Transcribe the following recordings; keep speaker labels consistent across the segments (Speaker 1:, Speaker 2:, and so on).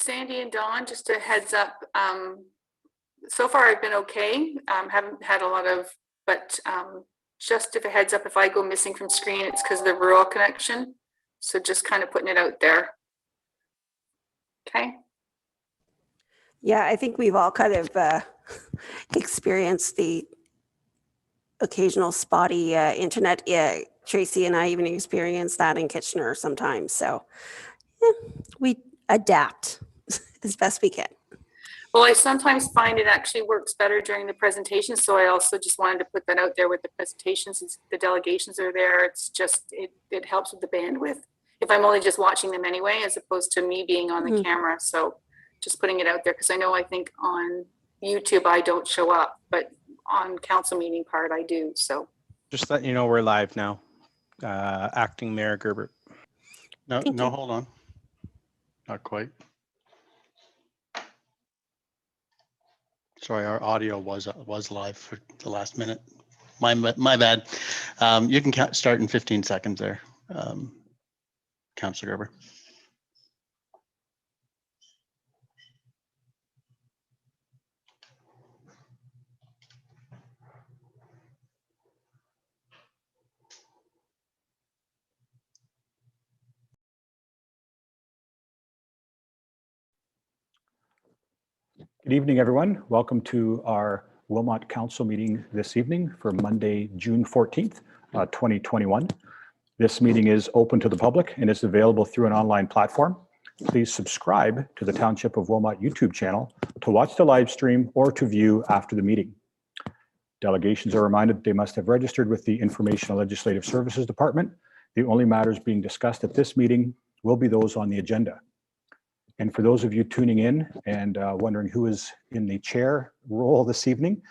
Speaker 1: Sandy and Dawn, just a heads up. So far I've been okay. Haven't had a lot of, but just if a heads up, if I go missing from screen, it's because of the rural connection. So just kind of putting it out there. Okay.
Speaker 2: Yeah, I think we've all kind of experienced the occasional spotty internet. Yeah, Tracy and I even experienced that in Kitchener sometimes. So yeah, we adapt as best we can.
Speaker 1: Well, I sometimes find it actually works better during the presentation. So I also just wanted to put that out there with the presentations. Since the delegations are there, it's just, it helps with the bandwidth. If I'm only just watching them anyway, as opposed to me being on the camera. So just putting it out there, because I think on YouTube I don't show up, but on council meeting part I do. So
Speaker 3: just let you know we're live now. Acting Mayor Gerber.
Speaker 4: No, hold on. Not quite. Sorry, our audio was live for the last minute. My bad. You can start in 15 seconds there, Councillor Gerber.
Speaker 5: Good evening, everyone. Welcome to our Wilmot Council meeting this evening for Monday, June 14th, 2021. This meeting is open to the public and is available through an online platform. Please subscribe to the Township of Wilmot YouTube channel to watch the live stream or to view after the meeting. Delegations are reminded that they must have registered with the Information and Legislative Services Department. The only matters being discussed at this meeting will be those on the agenda. And for those of you tuning in and wondering who is in the chair role this evening,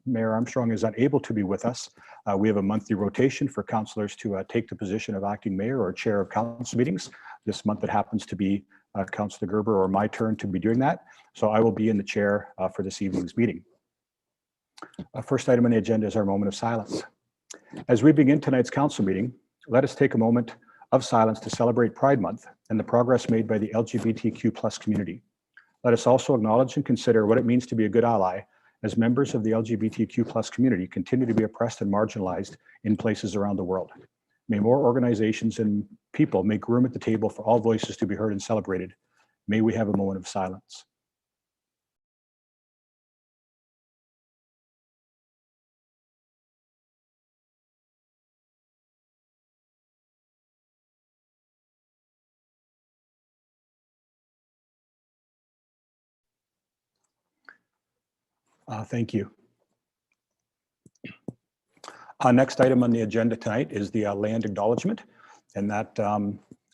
Speaker 5: Mayor Armstrong is unable to be with us. We have a monthly rotation for councillors to take the position of acting mayor or chair of council meetings. This month it happens to be Councillor Gerber or my turn to be doing that. So I will be in the chair for this evening's meeting. First item on the agenda is our moment of silence. As we begin tonight's council meeting, let us take a moment of silence to celebrate Pride Month and the progress made by the LGBTQ+ community. Let us also acknowledge and consider what it means to be a good ally as members of the LGBTQ+ community continue to be oppressed and marginalized in places around the world. May more organizations and people make room at the table for all voices to be heard and celebrated. May we have a moment of silence. Thank you. Next item on the agenda tonight is the land acknowledgement, and that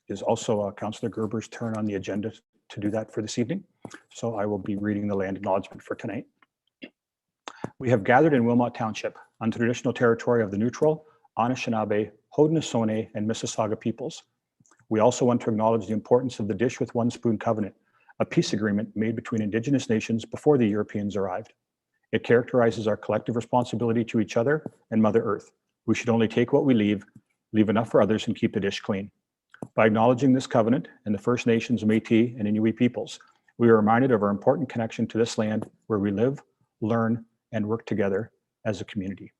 Speaker 5: is also Councillor Gerber's turn on the agenda to do that for this evening. So I will be reading the land acknowledgement for tonight. We have gathered in Wilmot Township on traditional territory of the Neutral, Anishinaabe, Haudenosaunee, and Mississauga peoples. We also want to acknowledge the importance of the Dish with One Spoon Covenant, a peace agreement made between Indigenous nations before the Europeans arrived. It characterizes our collective responsibility to each other and Mother Earth. We should only take what we leave enough for others, and keep the dish clean. By acknowledging this covenant and the First Nations, Métis, and Inuit peoples, we are reminded of our important connection to this land where we live, learn, and work together as a community.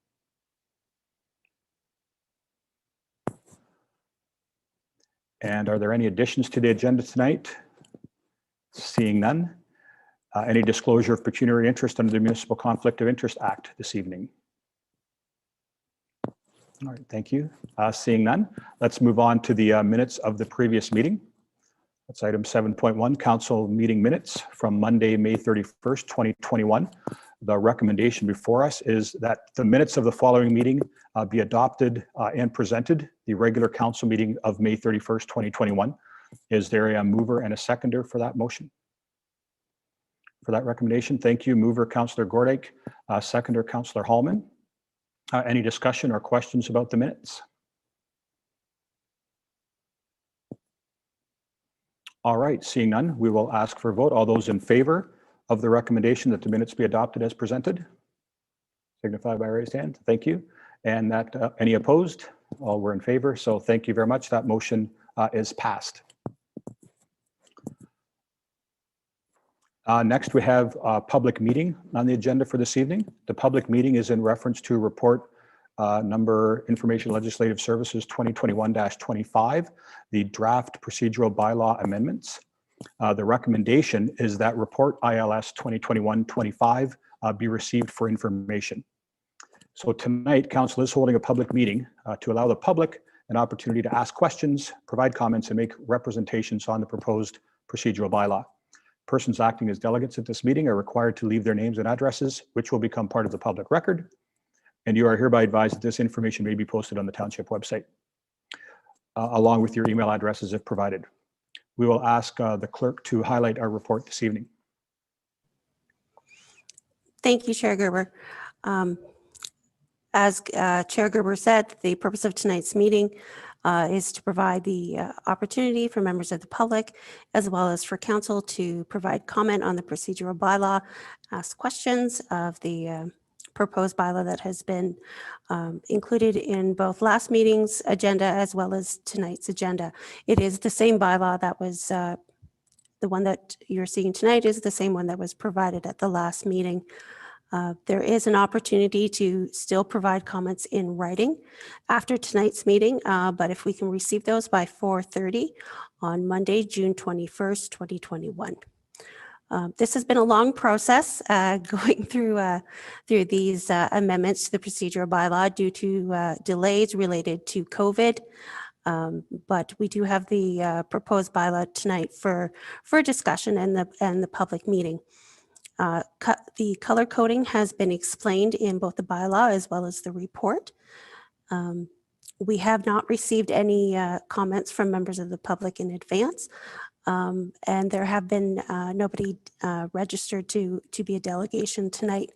Speaker 5: And are there any additions to the agenda tonight? Seeing none. Any disclosure of pecuniary interest under the Municipal Conflict of Interest Act this evening? All right, thank you. Seeing none, let's move on to the minutes of the previous meeting. That's item 7.1, council meeting minutes from Monday, May 31st, 2021. The recommendation before us is that the minutes of the following meeting be adopted and presented, the regular council meeting of May 31st, 2021. Is there a mover and a seconder for that motion? For that recommendation, thank you. Mover, Councillor Gordyke, seconder, Councillor Hallman. Any discussion or questions about the minutes? All right, seeing none, we will ask for a vote. All those in favor of the recommendation that the minutes be adopted as presented, signify by raised hand. Thank you. And that any opposed? All were in favor. So thank you very much. That motion is passed. Next, we have a public meeting on the agenda for this evening. The public meeting is in reference to report number Information Legislative Services 2021-25, the draft procedural bylaw amendments. The recommendation is that report ILS 2021-25 be received for information. So tonight, Council is holding a public meeting to allow the public an opportunity to ask questions, provide comments, and make representations on the proposed procedural bylaw. Persons acting as delegates at this meeting are required to leave their names and addresses, which will become part of the public record. And you are hereby advised that this information may be posted on the Township website, along with your email addresses if provided. We will ask the clerk to highlight our report this evening.
Speaker 2: Thank you, Chair Gerber. As Chair Gerber said, the purpose of tonight's meeting is to provide the opportunity for members of the public, as well as for council, to provide comment on the procedural bylaw, ask questions of the proposed bylaw that has been included in both last meeting's agenda as well as tonight's agenda. It is the same bylaw that was, the one that you're seeing tonight is the same one that was provided at the last meeting. There is an opportunity to still provide comments in writing after tonight's meeting, but if we can receive those by 4:30 on Monday, June 21st, 2021. This has been a long process going through these amendments to the procedural bylaw due to delays related to COVID. But we do have the proposed bylaw tonight for discussion and the public meeting. The color coding has been explained in both the bylaw as well as the report. We have not received any comments from members of the public in advance, and there have been nobody registered to be a delegation tonight.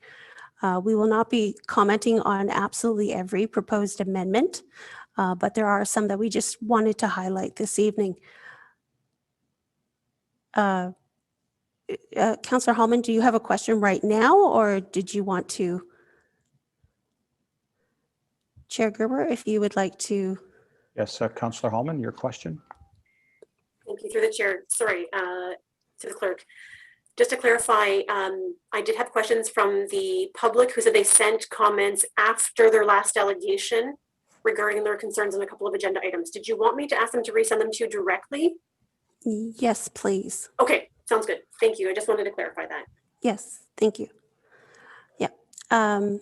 Speaker 2: We will not be commenting on absolutely every proposed amendment, but there are some that we just wanted to highlight this evening. Councillor Hallman, do you have a question right now, or did you want to? Chair Gerber, if you would like to.
Speaker 5: Yes, Councillor Hallman, your question.
Speaker 6: Thank you, through the chair. Sorry, to the clerk. Just to clarify, I did have questions from the public who said they sent comments after their last delegation regarding their concerns on a couple of agenda items. Did you want me to ask them to resend them to you directly?
Speaker 2: Yes, please.
Speaker 6: Okay, sounds good. Thank you. I just wanted to clarify that.
Speaker 2: Yes, thank you. Yeah.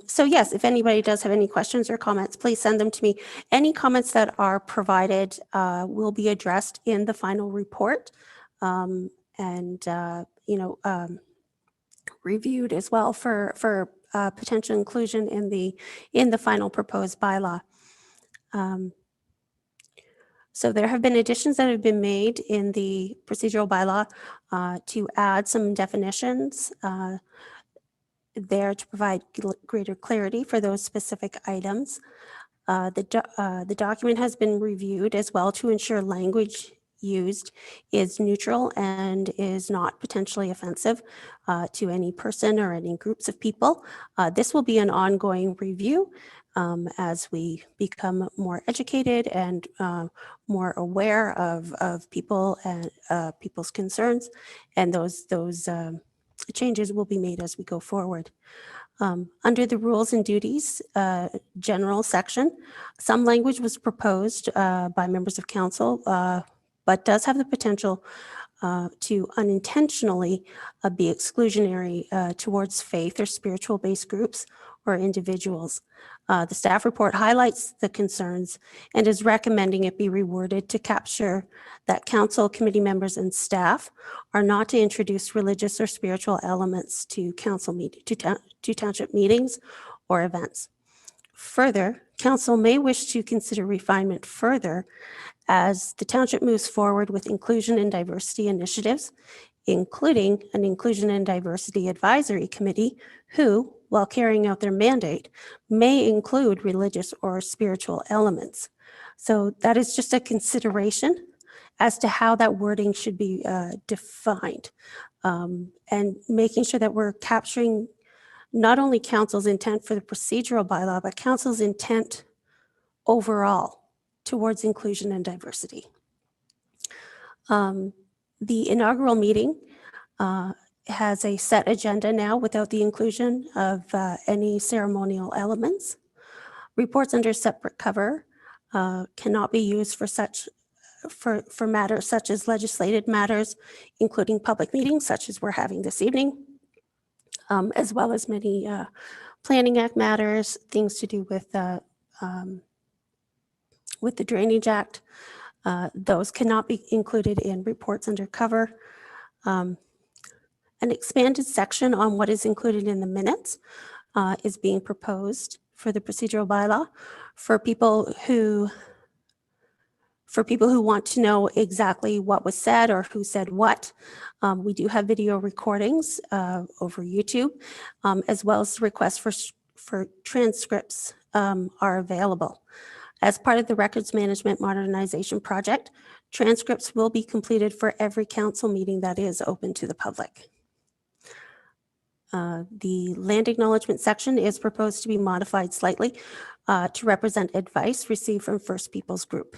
Speaker 2: So yes, if anybody does have any questions or comments, please send them to me. Any comments that are provided will be addressed in the final report and reviewed as well for potential inclusion in the final proposed bylaw. So there have been additions that have been made in the procedural bylaw to add some definitions there to provide greater clarity for those specific items. The document has been reviewed as well to ensure language used is neutral and is not potentially offensive to any person or any groups of people. This will be an ongoing review as we become more educated and more aware of people and people's concerns, and those changes will be made as we go forward. Under the rules and duties general section, some language was proposed by members of council, but does have the potential to unintentionally be exclusionary towards faith or spiritual-based groups or individuals. The staff report highlights the concerns and is recommending it be reworded to capture that council, committee members, and staff are not to introduce religious or spiritual elements to council to township meetings or events. Further, council may wish to consider refinement further as the township moves forward with inclusion and diversity initiatives, including an Inclusion and Diversity Advisory Committee who, while carrying out their mandate, may include religious or spiritual elements. So that is just a consideration as to how that wording should be defined, and making sure that we're capturing not only council's intent for the procedural bylaw, but council's intent overall towards inclusion and diversity. The inaugural meeting has a set agenda now without the inclusion of any ceremonial elements. Reports under separate cover cannot be used for matters such as legislated matters, including public meetings such as we're having this evening, as well as many Planning Act matters, things to do with the Drainage Act. Those cannot be included in reports under cover. An expanded section on what is included in the minutes is being proposed for the procedural bylaw for people who want to know exactly what was said or who said what. We do have video recordings over YouTube, as well as requests for transcripts are available. As part of the Records Management Modernization Project, transcripts will be completed for every council meeting that is open to the public. The land acknowledgement section is proposed to be modified slightly to represent advice received from First Peoples Group.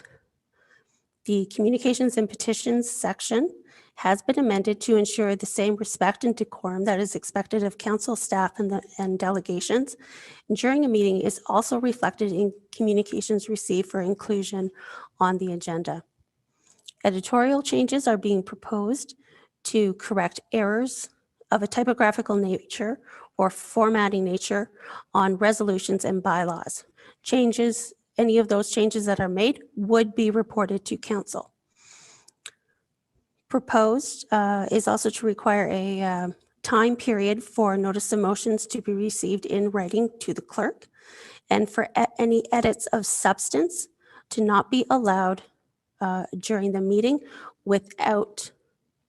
Speaker 2: The communications and petitions section has been amended to ensure the same respect and decorum that is expected of council staff and delegations during a meeting is also reflected in communications received for inclusion on the agenda. Editorial changes are being proposed to correct errors of a typographical nature or formatting nature on resolutions and bylaws. Any of those changes that are made would be reported to council. Proposed is also to require a time period for notice of motions to be received in writing to the clerk, and for any edits of substance to not be allowed during the meeting without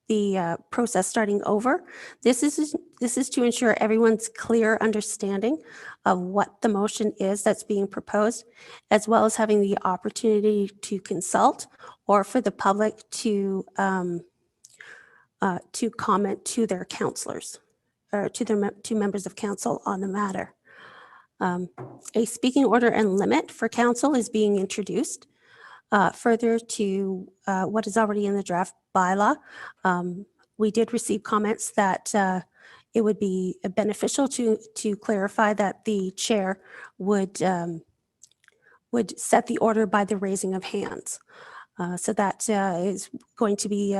Speaker 2: the process starting over. This is to ensure everyone's clear understanding of what the motion is that's being proposed, as well as having the opportunity to consult or for the public to comment to their councillors or to members of council on the matter. A speaking order and limit for council is being introduced. Further to what is already in the draft bylaw, we did receive comments that it would be beneficial to clarify that the chair would set the order by the raising of hands. So that is going to be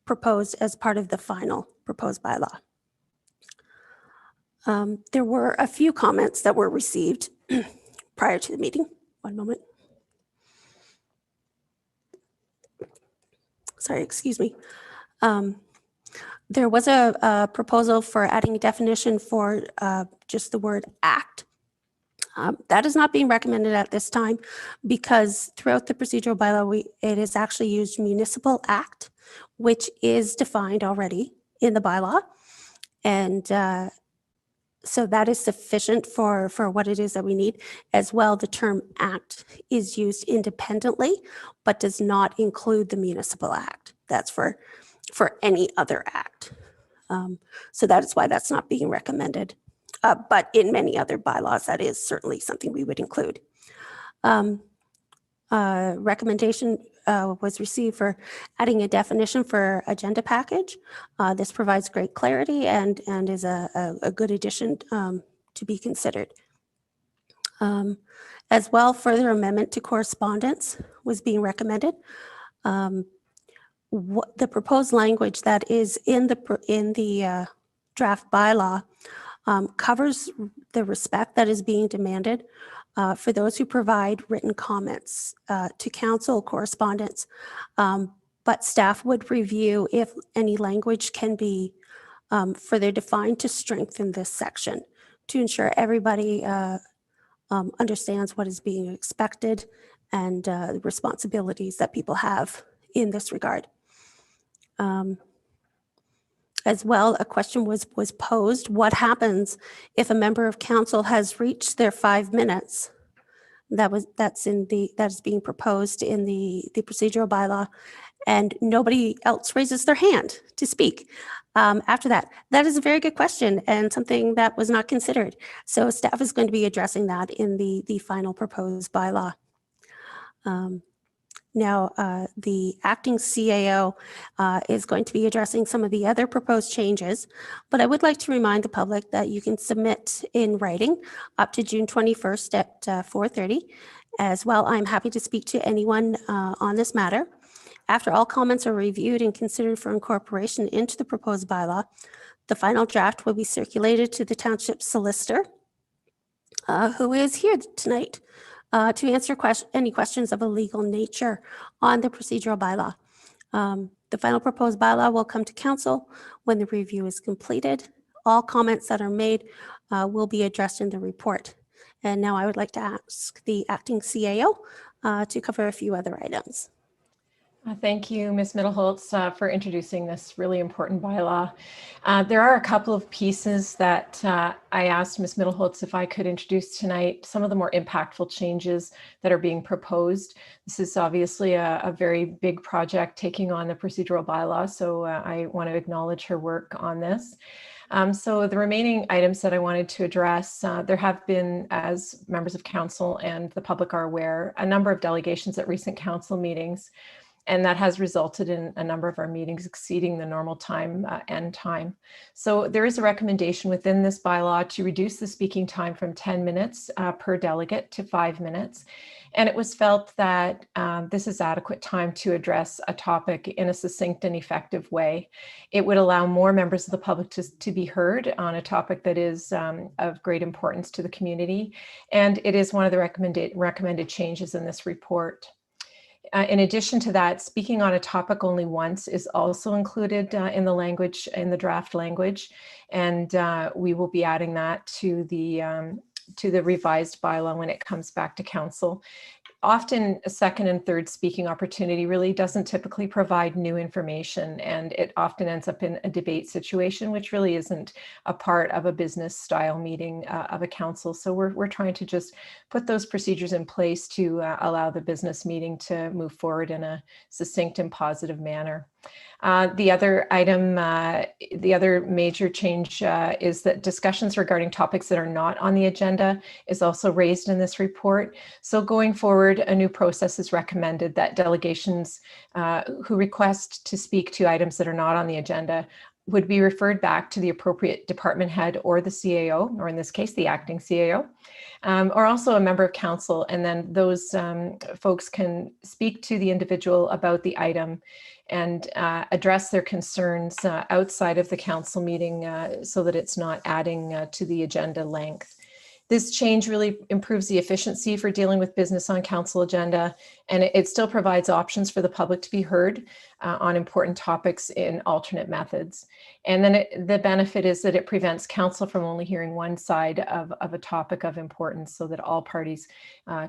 Speaker 2: proposed as part of the final proposed bylaw. There were a few comments that were received prior to the meeting. One moment. Sorry, excuse me. There was a proposal for adding a definition for just the word act. That is not being recommended at this time because throughout the procedural bylaw, it is actually used municipal act, which is defined already in the bylaw. And so that is sufficient for what it is that we need. As well, the term act is used independently, but does not include the municipal act. That's for any other act. So that is why that's not being recommended. But in many other bylaws, that is certainly something we would include. Recommendation was received for adding a definition for agenda package. This provides great clarity and is a good addition to be considered. As well, further amendment to correspondence was being recommended. The proposed language that is in the draft bylaw covers the respect that is being demanded for those who provide written comments to council correspondence, but staff would review if any language can be further defined to strengthen this section to ensure everybody understands what is being expected and the responsibilities that people have in this regard. As well, a question was posed: what happens if a member of council has reached their 5 minutes? That is being proposed in the procedural bylaw, and nobody else raises their hand to speak after that. That is a very good question and something that was not considered. So staff is going to be addressing that in the final proposed bylaw. Now, the acting CAO is going to be addressing some of the other proposed changes, but I would like to remind the public that you can submit in writing up to June 21st at 4:30. As well, I'm happy to speak to anyone on this matter. After all comments are reviewed and considered for incorporation into the proposed bylaw, the final draft will be circulated to the township solicitor, who is here tonight to answer any questions of a legal nature on the procedural bylaw. The final proposed bylaw will come to council when the review is completed. All comments that are made will be addressed in the report. And now I would like to ask the acting CAO to cover a few other items.
Speaker 7: Thank you, Ms. Middleholtz, for introducing this really important bylaw. There are a couple of pieces that I asked Ms. Middleholtz if I could introduce tonight, some of the more impactful changes that are being proposed. This is obviously a very big project taking on the procedural bylaw, so I want to acknowledge her work on this. So the remaining items that I wanted to address, there have been, as members of council and the public are aware, a number of delegations at recent council meetings. And that has resulted in a number of our meetings exceeding the normal end time. So there is a recommendation within this bylaw to reduce the speaking time from 10 minutes per delegate to 5 minutes. And it was felt that this is adequate time to address a topic in a succinct and effective way. It would allow more members of the public to be heard on a topic that is of great importance to the community. And it is one of the recommended changes in this report. In addition to that, speaking on a topic only once is also included in the draft language, and we will be adding that to the revised bylaw when it comes back to council. Often a second and third speaking opportunity really doesn't typically provide new information, and it often ends up in a debate situation, which really isn't a part of a business style meeting of a council. So we're trying to just put those procedures in place to allow the business meeting to move forward in a succinct and positive manner. The other major change is that discussions regarding topics that are not on the agenda is also raised in this report. So going forward, a new process is recommended that delegations who request to speak to items that are not on the agenda would be referred back to the appropriate department head or the CAO, or in this case, the acting CAO, or also a member of council. And then those folks can speak to the individual about the item and address their concerns outside of the council meeting so that it's not adding to the agenda length. This change really improves the efficiency for dealing with business on council agenda, and it still provides options for the public to be heard on important topics in alternate methods. And then the benefit is that it prevents council from only hearing one side of a topic of importance, so that all parties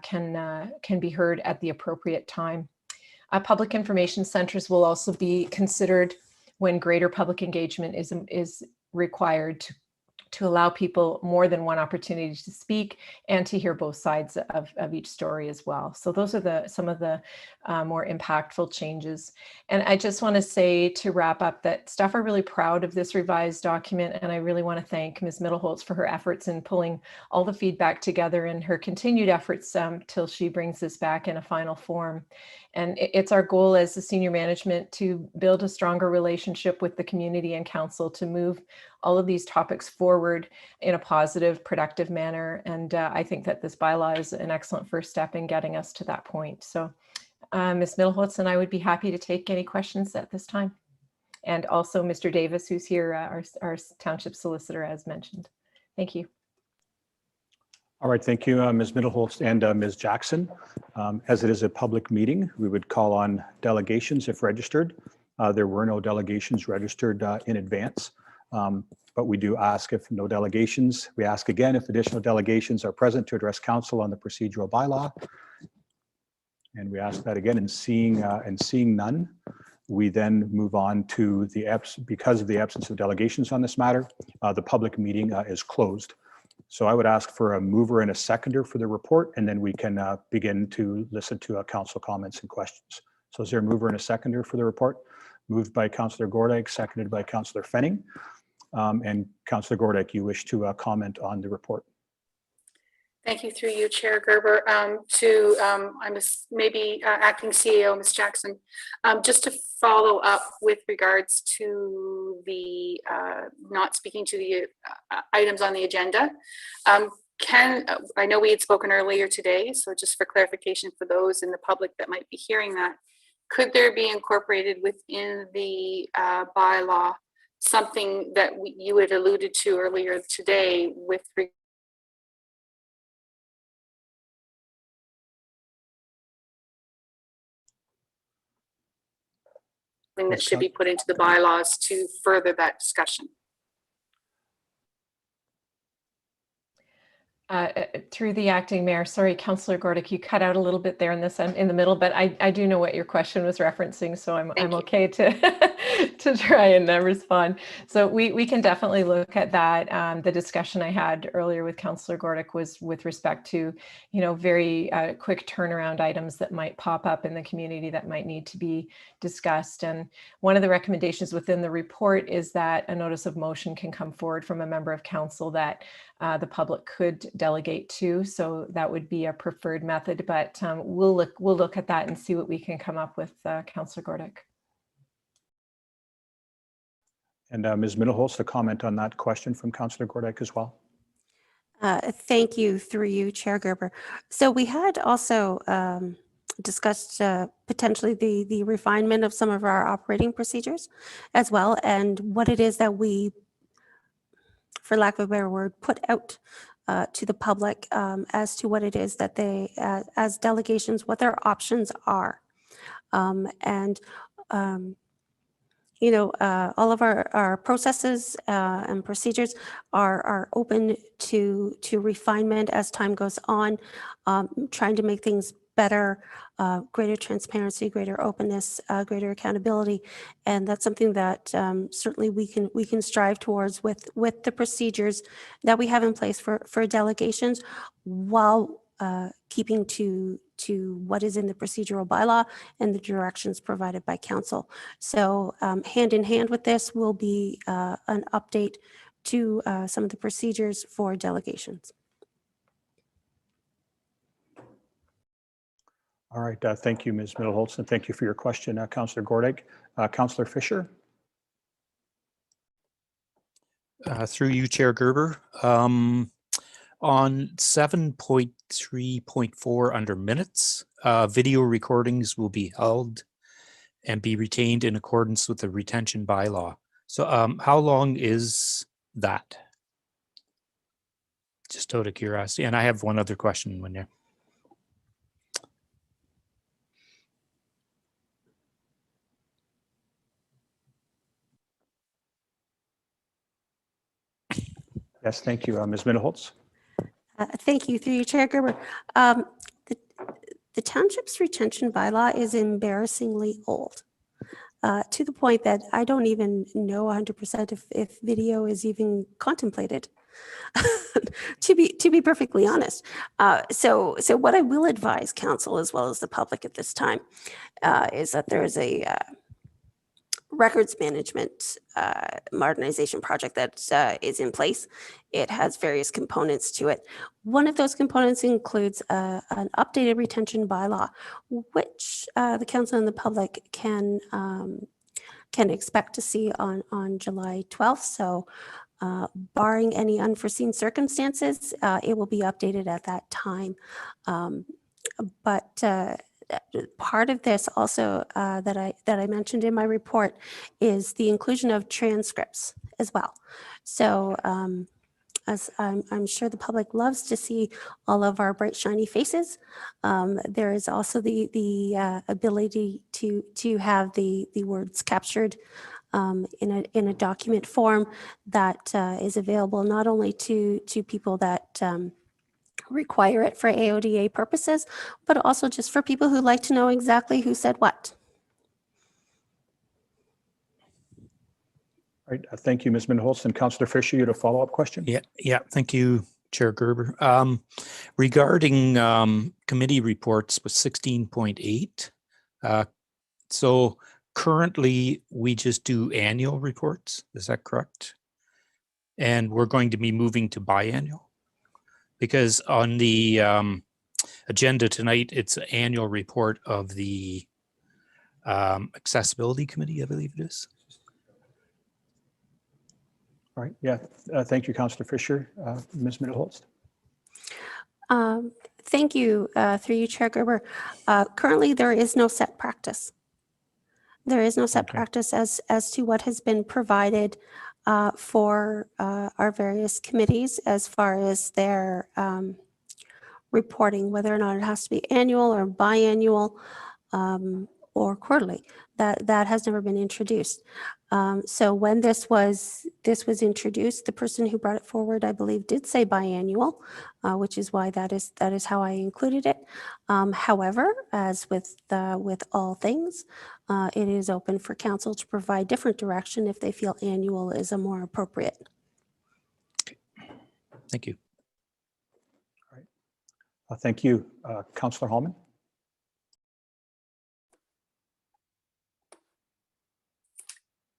Speaker 7: can be heard at the appropriate time. Public information centers will also be considered when greater public engagement is required to allow people more than one opportunity to speak and to hear both sides of each story as well. So those are some of the more impactful changes. And I just want to say, to wrap up, that staff are really proud of this revised document, and I really want to thank Ms. Middleholtz for her efforts in pulling all the feedback together and her continued efforts till she brings this back in a final form. And it's our goal as the senior management to build a stronger relationship with the community and council to move all of these topics forward in a positive, productive manner. And I think that this bylaw is an excellent first step in getting us to that point. So Ms. Middleholtz and I would be happy to take any questions at this time. And also Mr. Davis, who's here, our township solicitor, as mentioned. Thank you.
Speaker 5: All right, thank you, Ms. Middleholtz and Ms. Jackson. As it is a public meeting, we would call on delegations if registered. There were no delegations registered in advance, but we do ask if no delegations. We ask again if additional delegations are present to address council on the procedural bylaw. And we ask that again, and seeing none, we then move on to because of the absence of delegations on this matter, the public meeting is closed. So I would ask for a mover and a seconder for the report, and then we can begin to listen to council comments and questions. So is there a mover and a seconder for the report? Moved by Councillor Gordyke, seconded by Councillor Fenning. And Councillor Gordyke, you wish to comment on the report?
Speaker 1: Thank you through you, Chair Gerber. Maybe Acting CEO, Ms. Jackson, just to follow up with regards to the not speaking to the items on the agenda. I know we had spoken earlier today, so just for clarification for those in the public that might be hearing that, could there be incorporated within the bylaw something that you had alluded to earlier today with that should be put into the bylaws to further that discussion?
Speaker 7: Through the acting mayor, sorry, Councillor Gordick, you cut out a little bit there in the middle, but I do know what your question was referencing, so I'm okay to to try and respond. So we can definitely look at that. The discussion I had earlier with Councillor Gordick was with respect to, very quick turnaround items that might pop up in the community that might need to be discussed. And one of the recommendations within the report is that a notice of motion can come forward from a member of council that the public could delegate to. So that would be a preferred method, but we'll look at that and see what we can come up with, Councillor Gordick.
Speaker 5: And Ms. Middleholz, to comment on that question from Councillor Gordick as well.
Speaker 2: Thank you, through you, Chair Gerber. So we had also discussed potentially the refinement of some of our operating procedures as well, and what it is that we, for lack of a better word, put out to the public as to what it is that they, as delegations, what their options are. All of our processes and procedures are open to refinement as time goes on, trying to make things better, greater transparency, greater openness, greater accountability, and that's something that certainly we can strive towards with the procedures that we have in place for delegations, while keeping to what is in the procedural bylaw and the directions provided by council. So hand in hand with this will be an update to some of the procedures for delegations.
Speaker 5: All right, thank you, Ms. Middleholz, and thank you for your question, Councillor Gordick. Councillor Fisher.
Speaker 8: Through you, Chair Gerber. On 7.3.4 under minutes, video recordings will be held and be retained in accordance with the retention bylaw. So how long is that? Just out of curiosity. And I have one other question when you're.
Speaker 5: Yes, thank you, Ms. Middleholz.
Speaker 2: Thank you, through you, Chair Gerber. The township's retention bylaw is embarrassingly old, to the point that I don't even know 100% if video is even contemplated. to be perfectly honest. So what I will advise council as well as the public at this time is that there is a records management modernization project that is in place. It has various components to it. One of those components includes an updated retention bylaw, which the council and the public can expect to see on July 12th. So barring any unforeseen circumstances, it will be updated at that time. But part of this also that I mentioned in my report is the inclusion of transcripts as well. So as I'm sure the public loves to see all of our bright shiny faces, there is also the ability to have the words captured in a document form that is available not only to people that require it for AODA purposes, but also just for people who like to know exactly who said what.
Speaker 5: All right, thank you, Ms. Middleholz. And Councillor Fisher, you had a follow-up question?
Speaker 8: Yeah, thank you, Chair Gerber. Regarding committee reports with 16.8, so currently we just do annual reports, is that correct? And we're going to be moving to biannual? Because on the agenda tonight, it's an annual report of the Accessibility Committee, I believe it is.
Speaker 5: All right, yeah, thank you, Councillor Fisher. Ms. Mittelholz?
Speaker 2: Thank you, through you, Chair Gerber. Currently, there is no set practice. There is no set practice as to what has been provided for our various committees as far as their reporting, whether or not it has to be annual or biannual or quarterly. That has never been introduced. So when this was introduced, the person who brought it forward, I believe, did say biannual, which is why that is how I included it. However, as with all things, it is open for council to provide different direction if they feel annual is a more appropriate.
Speaker 8: Thank you.
Speaker 5: All right. Thank you, Councillor Hallman.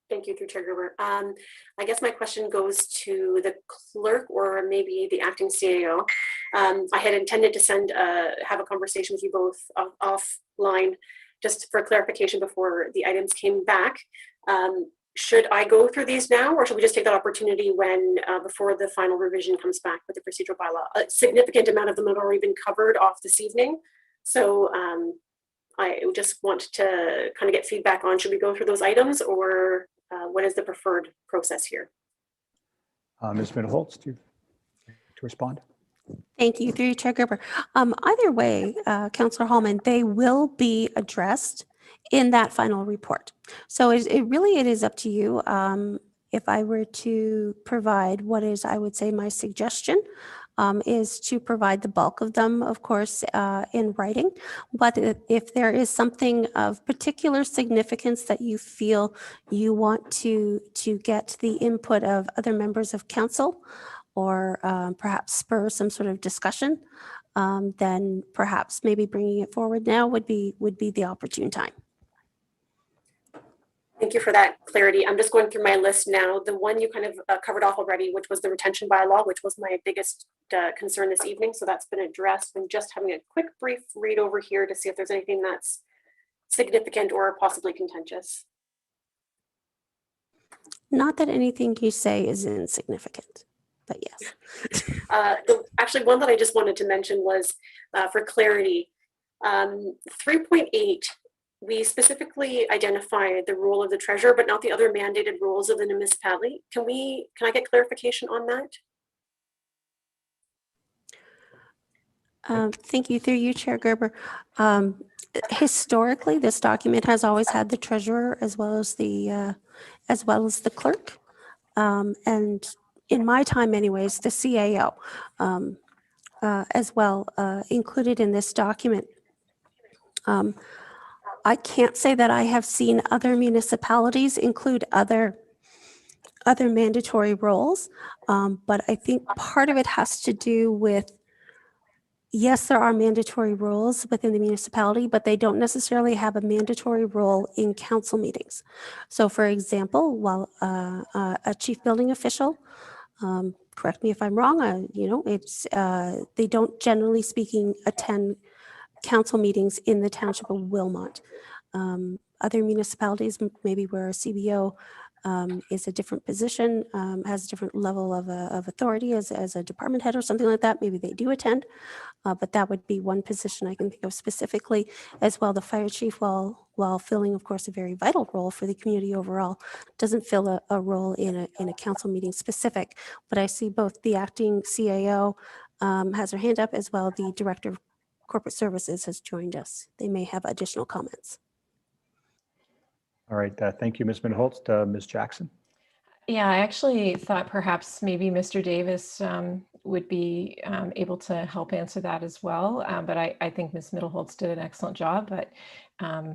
Speaker 6: Thank you, through Chair Gerber. I guess my question goes to the clerk or maybe the acting CAO. I had intended to have a conversation with you both offline, just for clarification before the items came back. Should I go through these now, or should we just take that opportunity when before the final revision comes back with the procedural bylaw? A significant amount of them have already been covered off this evening, so I just want to kind of get feedback on, should we go through those items, or what is the preferred process here?
Speaker 5: Ms. Mittelholz, to respond.
Speaker 2: Thank you, through you, Chair Gerber. Either way, Councillor Hallman, they will be addressed in that final report. So it is up to you. If I were to provide what is, I would say, my suggestion, is to provide the bulk of them, of course, in writing. But if there is something of particular significance that you feel you want to get the input of other members of council, or perhaps spur some sort of discussion, then perhaps maybe bringing it forward now would be the opportune time.
Speaker 6: Thank you for that clarity. I'm just going through my list now. The one you kind of covered off already, which was the retention bylaw, which was my biggest concern this evening. So that's been addressed. I'm just having a quick brief read over here to see if there's anything that's significant or possibly contentious.
Speaker 2: Not that anything you say is insignificant, but yes.
Speaker 6: Actually, one that I just wanted to mention was for clarity, 3.8, we specifically identify the role of the treasurer, but not the other mandated roles of the municipality. Can I get clarification on that?
Speaker 2: Thank you, through you, Chair Gerber. Historically, this document has always had the treasurer as well as the clerk, and in my time, anyways, the CAO as well included in this document. I can't say that I have seen other municipalities include other mandatory roles, but I think part of it has to do with, yes, there are mandatory roles within the municipality, but they don't necessarily have a mandatory role in council meetings. So for example, while a chief building official, correct me if I'm wrong, they don't, generally speaking, attend council meetings in the Township of Wilmot. Other municipalities, maybe where a CBO is a different position, has a different level of authority as a department head or something like that, maybe they do attend, but that would be one position I can think of specifically. As well, the fire chief, while filling, of course, a very vital role for the community overall, doesn't fill a role in a council meeting specific. But I see both the acting CAO has her hand up, as well the director of corporate services has joined us. They may have additional comments.
Speaker 5: All right, thank you, Ms. Mittelholz. Ms. Jackson?
Speaker 7: Yeah, I actually thought perhaps maybe Mr. Davis would be able to help answer that as well. But I think Ms. Mittelholz did an excellent job, but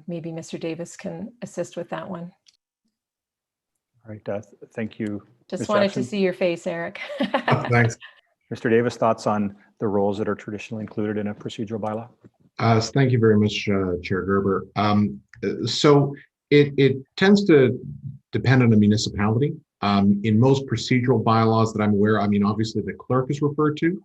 Speaker 7: maybe Mr. Davis can assist with that one.
Speaker 5: All right, thank you.
Speaker 7: Just
Speaker 5: Ms.
Speaker 7: wanted
Speaker 5: Jackson.
Speaker 7: to see your face, Eric.
Speaker 9: Thanks.
Speaker 5: Mr. Davis, thoughts on the roles that are traditionally included in a procedural bylaw?
Speaker 9: Thank you very much, Chair Gerber. So it tends to depend on the municipality. In most procedural bylaws that I'm aware, I mean, obviously the clerk is referred to,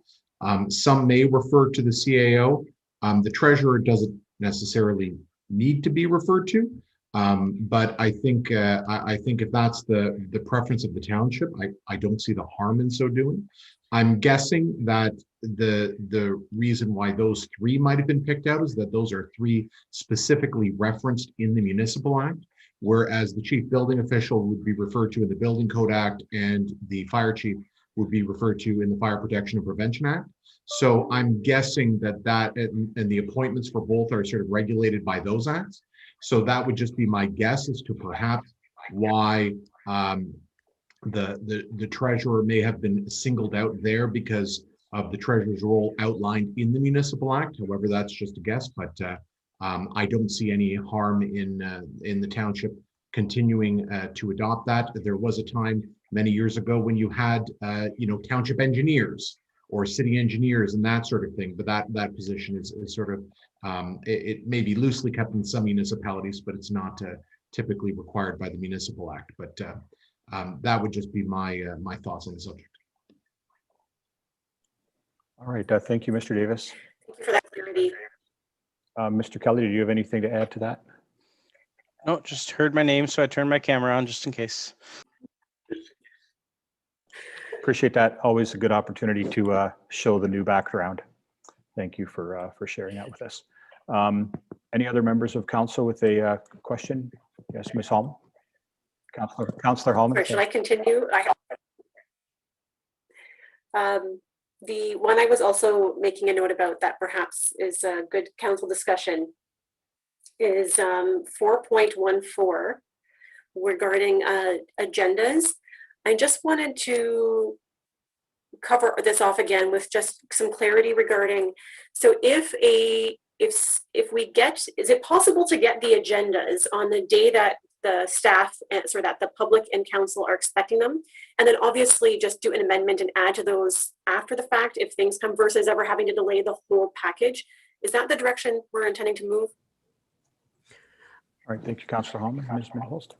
Speaker 9: Some may refer to the CAO. The treasurer doesn't necessarily need to be referred to, but I think if that's the preference of the township, I don't see the harm in so doing. I'm guessing that the reason why those three might have been picked out is that those are three specifically referenced in the Municipal Act, whereas the chief building official would be referred to in the Building Code Act and the fire chief would be referred to in the Fire Protection and Prevention Act. So I'm guessing that and the appointments for both are sort of regulated by those acts. So that would just be my guess as to perhaps why the treasurer may have been singled out there because of the treasurer's role outlined in the Municipal Act. However, that's just a guess, but I don't see any harm in the township continuing to adopt that. There was a time many years ago when you had township engineers or city engineers and that sort of thing, but that position is sort of it may be loosely kept in some municipalities, but it's not typically required by the Municipal Act. But that would just be my thoughts on the subject.
Speaker 5: All right, thank you, Mr. Davis.
Speaker 6: Thank you for that clarity.
Speaker 5: Mr. Kelly, do you have anything to add to that?
Speaker 3: No, just heard my name, so I turned my camera on just in case.
Speaker 5: Appreciate that. Always a good opportunity to show the new background. Thank you for sharing that with us. Any other members of council with a question? Yes, Ms. Hallman. Councillor Hallman.
Speaker 6: Sorry, should I continue? The one I was also making a note about that perhaps is a good council discussion is 4.14 regarding agendas. I just wanted to cover this off again with just some clarity regarding, so if we get, is it possible to get the agendas on the day that the staff or that the public and council are expecting them, and then obviously just do an amendment and add to those after the fact if things come, versus ever having to delay the whole package? Is that the direction we're intending to move?
Speaker 5: All right, thank you, Councillor Hallman. Ms. Midholst.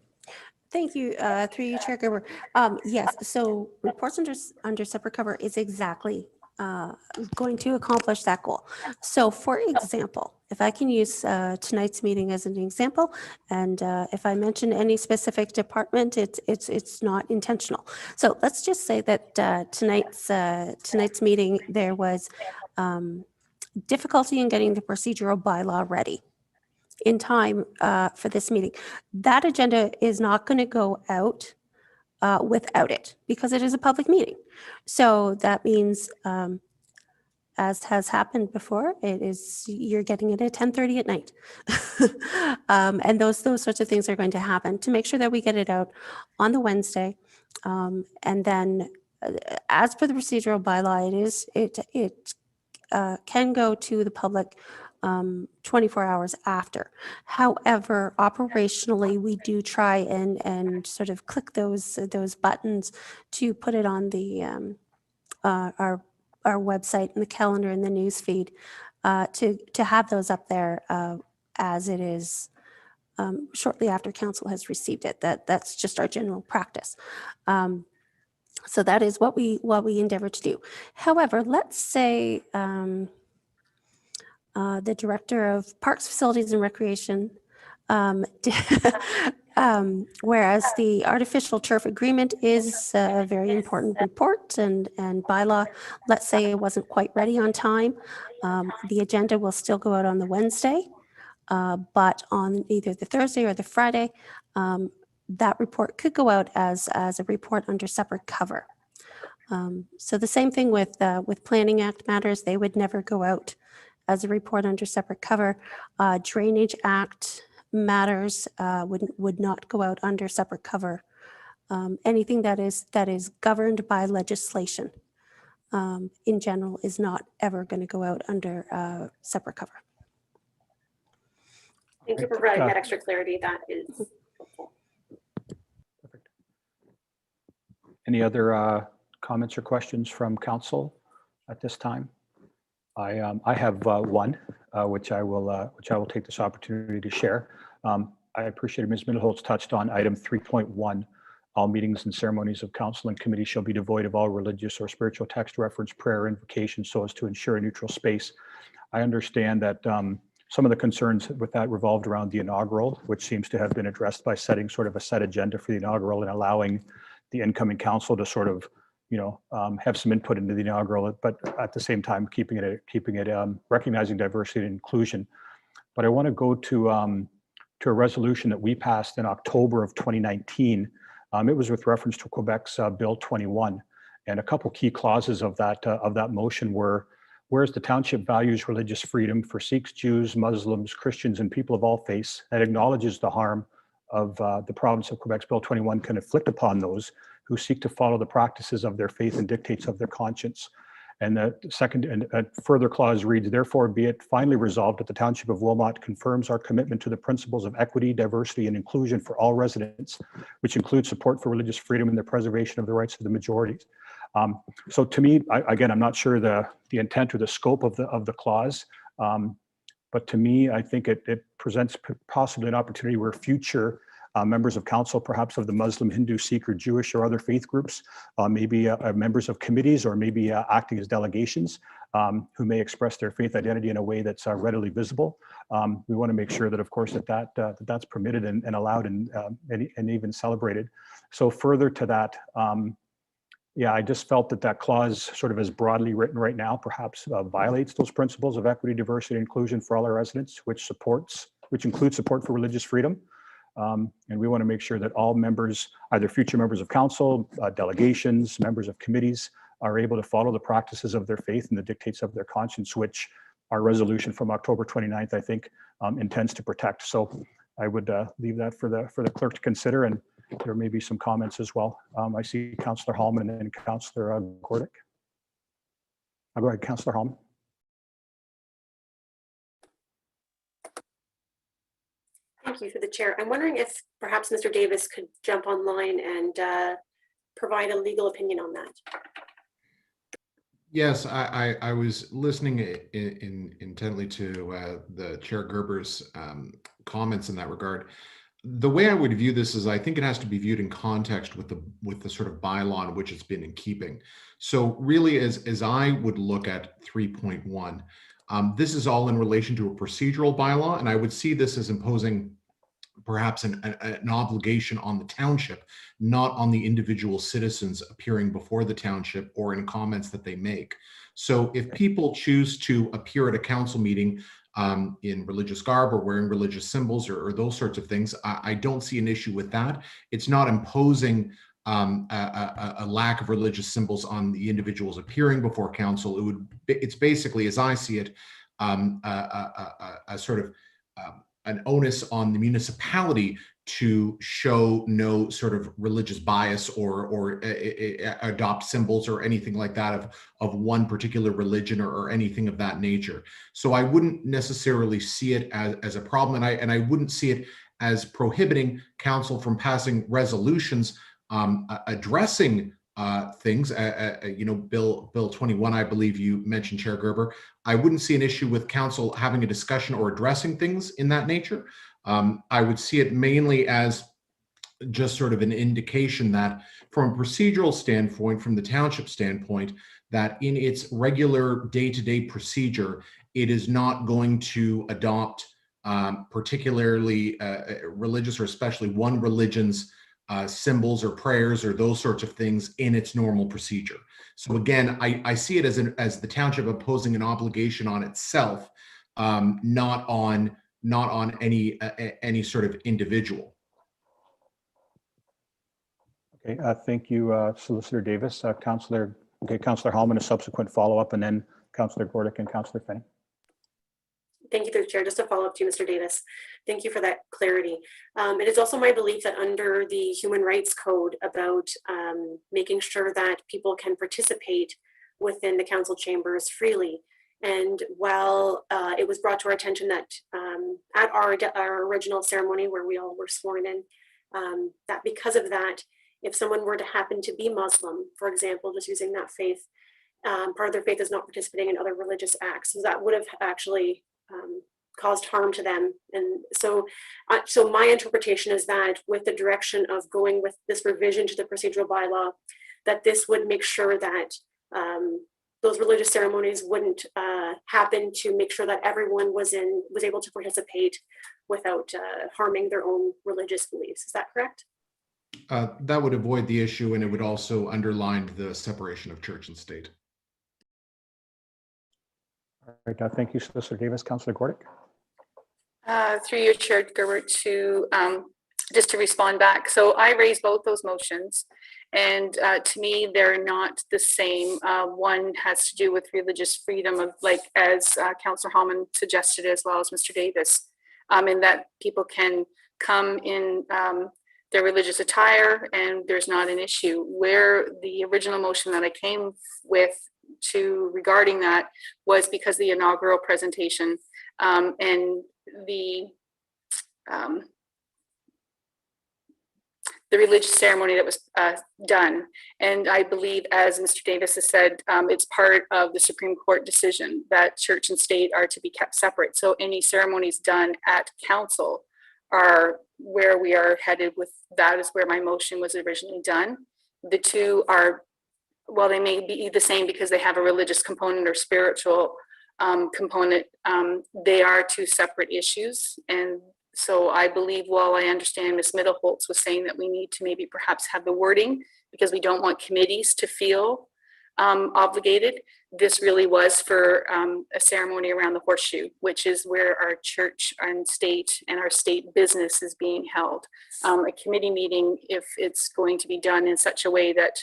Speaker 2: Thank you, through you, Chair Gerber. Yes, so reports under separate cover is exactly going to accomplish that goal. So for example, if I can use tonight's meeting as an example, and if I mention any specific department, it's not intentional. So let's just say that tonight's meeting, there was difficulty in getting the procedural bylaw ready in time for this meeting. That agenda is not going to go out without it because it is a public meeting. So that means, as has happened before, you're getting it at 10:30 at night. And those sorts of things are going to happen to make sure that we get it out on the Wednesday. And then as per the procedural bylaw, it can go to the public 24 hours after. However, operationally, we do try and sort of click those buttons to put it on the our website and the calendar and the news feed to have those up there as it is shortly after council has received it. That's just our general practice. So that is what we endeavor to do. However, let's say the Director of Parks, Facilities and Recreation, whereas the artificial turf agreement is a very important report and bylaw, let's say it wasn't quite ready on time. The agenda will still go out on the Wednesday, but on either the Thursday or the Friday, that report could go out as a report under separate cover. So the same thing with Planning Act matters, they would never go out as a report under separate cover. Drainage Act matters would not go out under separate cover. Anything that is governed by legislation in general is not ever going to go out under separate cover.
Speaker 6: Thank you for providing that extra clarity. That is helpful.
Speaker 5: Perfect. Any other comments or questions from council at this time? I have one, which I will take this opportunity to share. I appreciate Ms. Midholz touched on item 3.1 All meetings and ceremonies of council and committee shall be devoid of all religious or spiritual text, reference, prayer, or invocation, so as to ensure a neutral space. I understand that some of the concerns with that revolved around the inaugural, which seems to have been addressed by setting sort of a set agenda for the inaugural and allowing the incoming council to sort of, have some input into the inaugural, but at the same time keeping it recognizing diversity and inclusion. But I want to go to a resolution that we passed in October of 2019. It was with reference to Quebec's Bill 21, and a couple key clauses of that motion were, whereas the township values religious freedom for Sikhs, Jews, Muslims, Christians, and people of all faiths, and acknowledges the harm of the province of Quebec's Bill 21 can inflict upon those who seek to follow the practices of their faith and dictates of their conscience. And the second and further clause reads, therefore be it finally resolved that the Township of Wilmot confirms our commitment to the principles of equity, diversity, and inclusion for all residents, which includes support for religious freedom and the preservation of the rights of the majorities. So to me, again, I'm not sure the intent or the scope of the clause, but to me, I think it presents possibly an opportunity where future members of council, perhaps of the Muslim, Hindu, Sikh, or Jewish or other faith groups, maybe members of committees, or maybe acting as delegations, who may express their faith identity in a way that's readily visible. We want to make sure that, of course, that's permitted and allowed and even celebrated. So further to that, yeah, I just felt that clause, sort of as broadly written right now, perhaps violates those principles of equity, diversity, and inclusion for all our residents, which includes support for religious freedom. And we want to make sure that all members, either future members of council, delegations, members of committees, are able to follow the practices of their faith and the dictates of their conscience, which our resolution from October 29th, I think, intends to protect. So I would leave that for the clerk to consider, and there may be some comments as well. I see Councillor Hallman and then Councillor Gordick. I'll go ahead, Councillor Hallman.
Speaker 6: Thank you, through the chair. I'm wondering if perhaps Mr. Davis could jump online and provide a legal opinion on that.
Speaker 9: Yes, I was listening intently to the Chair Gerber's comments in that regard. The way I would view this is I think it has to be viewed in context with the sort of bylaw in which it's been in keeping. So really, as I would look at 3.1, this is all in relation to a procedural bylaw, and I would see this as imposing perhaps an obligation on the township, not on the individual citizens appearing before the township or in comments that they make. So if people choose to appear at a council meeting in religious garb or wearing religious symbols or those sorts of things, I don't see an issue with that. It's not imposing a lack of religious symbols on the individuals appearing before council. It's basically, as I see it, a sort of an onus on the municipality to show no sort of religious bias or adopt symbols or anything like that of one particular religion or anything of that nature. So I wouldn't necessarily see it as a problem, and I wouldn't see it as prohibiting council from passing resolutions addressing things. Bill 21, I believe you mentioned, Chair Gerber. I wouldn't see an issue with council having a discussion or addressing things in that nature. I would see it mainly as just sort of an indication that from a procedural standpoint, from the township standpoint, that in its regular day-to-day procedure, it is not going to adopt particularly religious or especially one religion's symbols or prayers or those sorts of things in its normal procedure. So again, I see it as the township imposing an obligation on itself, not on any sort of individual.
Speaker 5: Okay, thank you, Solicitor Davis. Councillor Hallman, a subsequent follow-up, and then Councillor Gordick and Councillor Fenning.
Speaker 6: Thank you, through the chair. Just a follow-up to Mr. Davis. Thank you for that clarity. It is also my belief that under the Human Rights Code about making sure that people can participate within the council chambers freely. And while it was brought to our attention that at our original ceremony where we all were sworn in, that because of that, if someone were to happen to be Muslim, for example, just using that faith, part of their faith is not participating in other religious acts. So that would have actually caused harm to them. And so, so my interpretation is that with the direction of going with this revision to the procedural bylaw, that this would make sure that those religious ceremonies wouldn't happen, to make sure that everyone was able to participate without harming their own religious beliefs. Is that correct?
Speaker 9: That would avoid the issue, and it would also underline the separation of church and state.
Speaker 5: All right, thank you, Solicitor Davis. Councillor Gordick.
Speaker 1: Through your chair, Gerber, to just to respond back. So I raised both those motions, and to me, they're not the same. One has to do with religious freedom, of like as Councillor Hallman suggested, as well as Mr. Davis, in that people can come in their religious attire and there's not an issue. Where the original motion that I came with regarding that was because the inaugural presentation and the religious ceremony that was done. And I believe, as Mr. Davis has said, it's part of the Supreme Court decision that church and state are to be kept separate. So any ceremonies done at council are where we are headed with. That is where my motion was originally done. The two are, while they may be the same because they have a religious component or spiritual component, they are two separate issues. And so I believe, while I understand Ms. Middleholtz was saying that we need to maybe perhaps have the wording because we don't want committees to feel obligated, this really was for a ceremony around the horseshoe, which is where our church and our state business is being held. A committee meeting, if it's going to be done in such a way that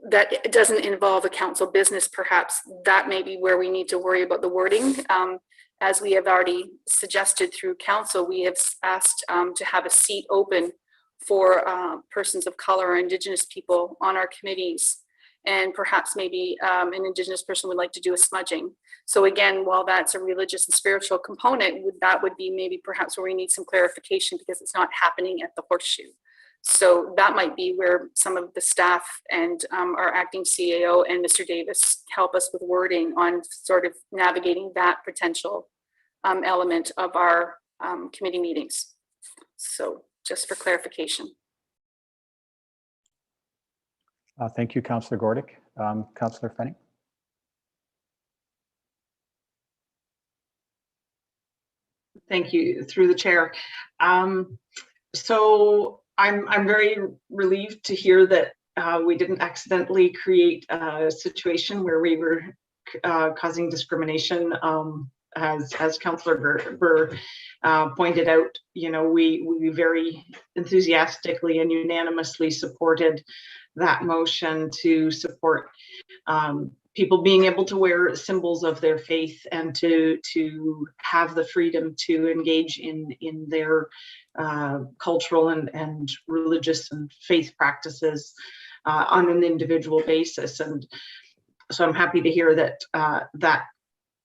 Speaker 1: that it doesn't involve a council business, perhaps that may be where we need to worry about the wording. As we have already suggested through council, we have asked to have a seat open for persons of color or Indigenous people on our committees. And perhaps maybe an Indigenous person would like to do a smudging. So again, while that's a religious and spiritual component, that would be maybe perhaps where we need some clarification, because it's not happening at the horseshoe. So that might be where some of the staff and our acting CAO and Mr. Davis help us with wording on sort of navigating that potential element of our committee meetings. So just for clarification.
Speaker 5: Thank you, Councillor Gordick. Councillor Fenning.
Speaker 10: Thank you, through the chair. So I'm very relieved to hear that we didn't accidentally create a situation where we were causing discrimination. As Councillor Gerber pointed out, you know, we very enthusiastically and unanimously supported that motion to support people being able to wear symbols of their faith and to have the freedom to engage in their cultural and religious and faith practices on an individual basis. And so I'm happy to hear that that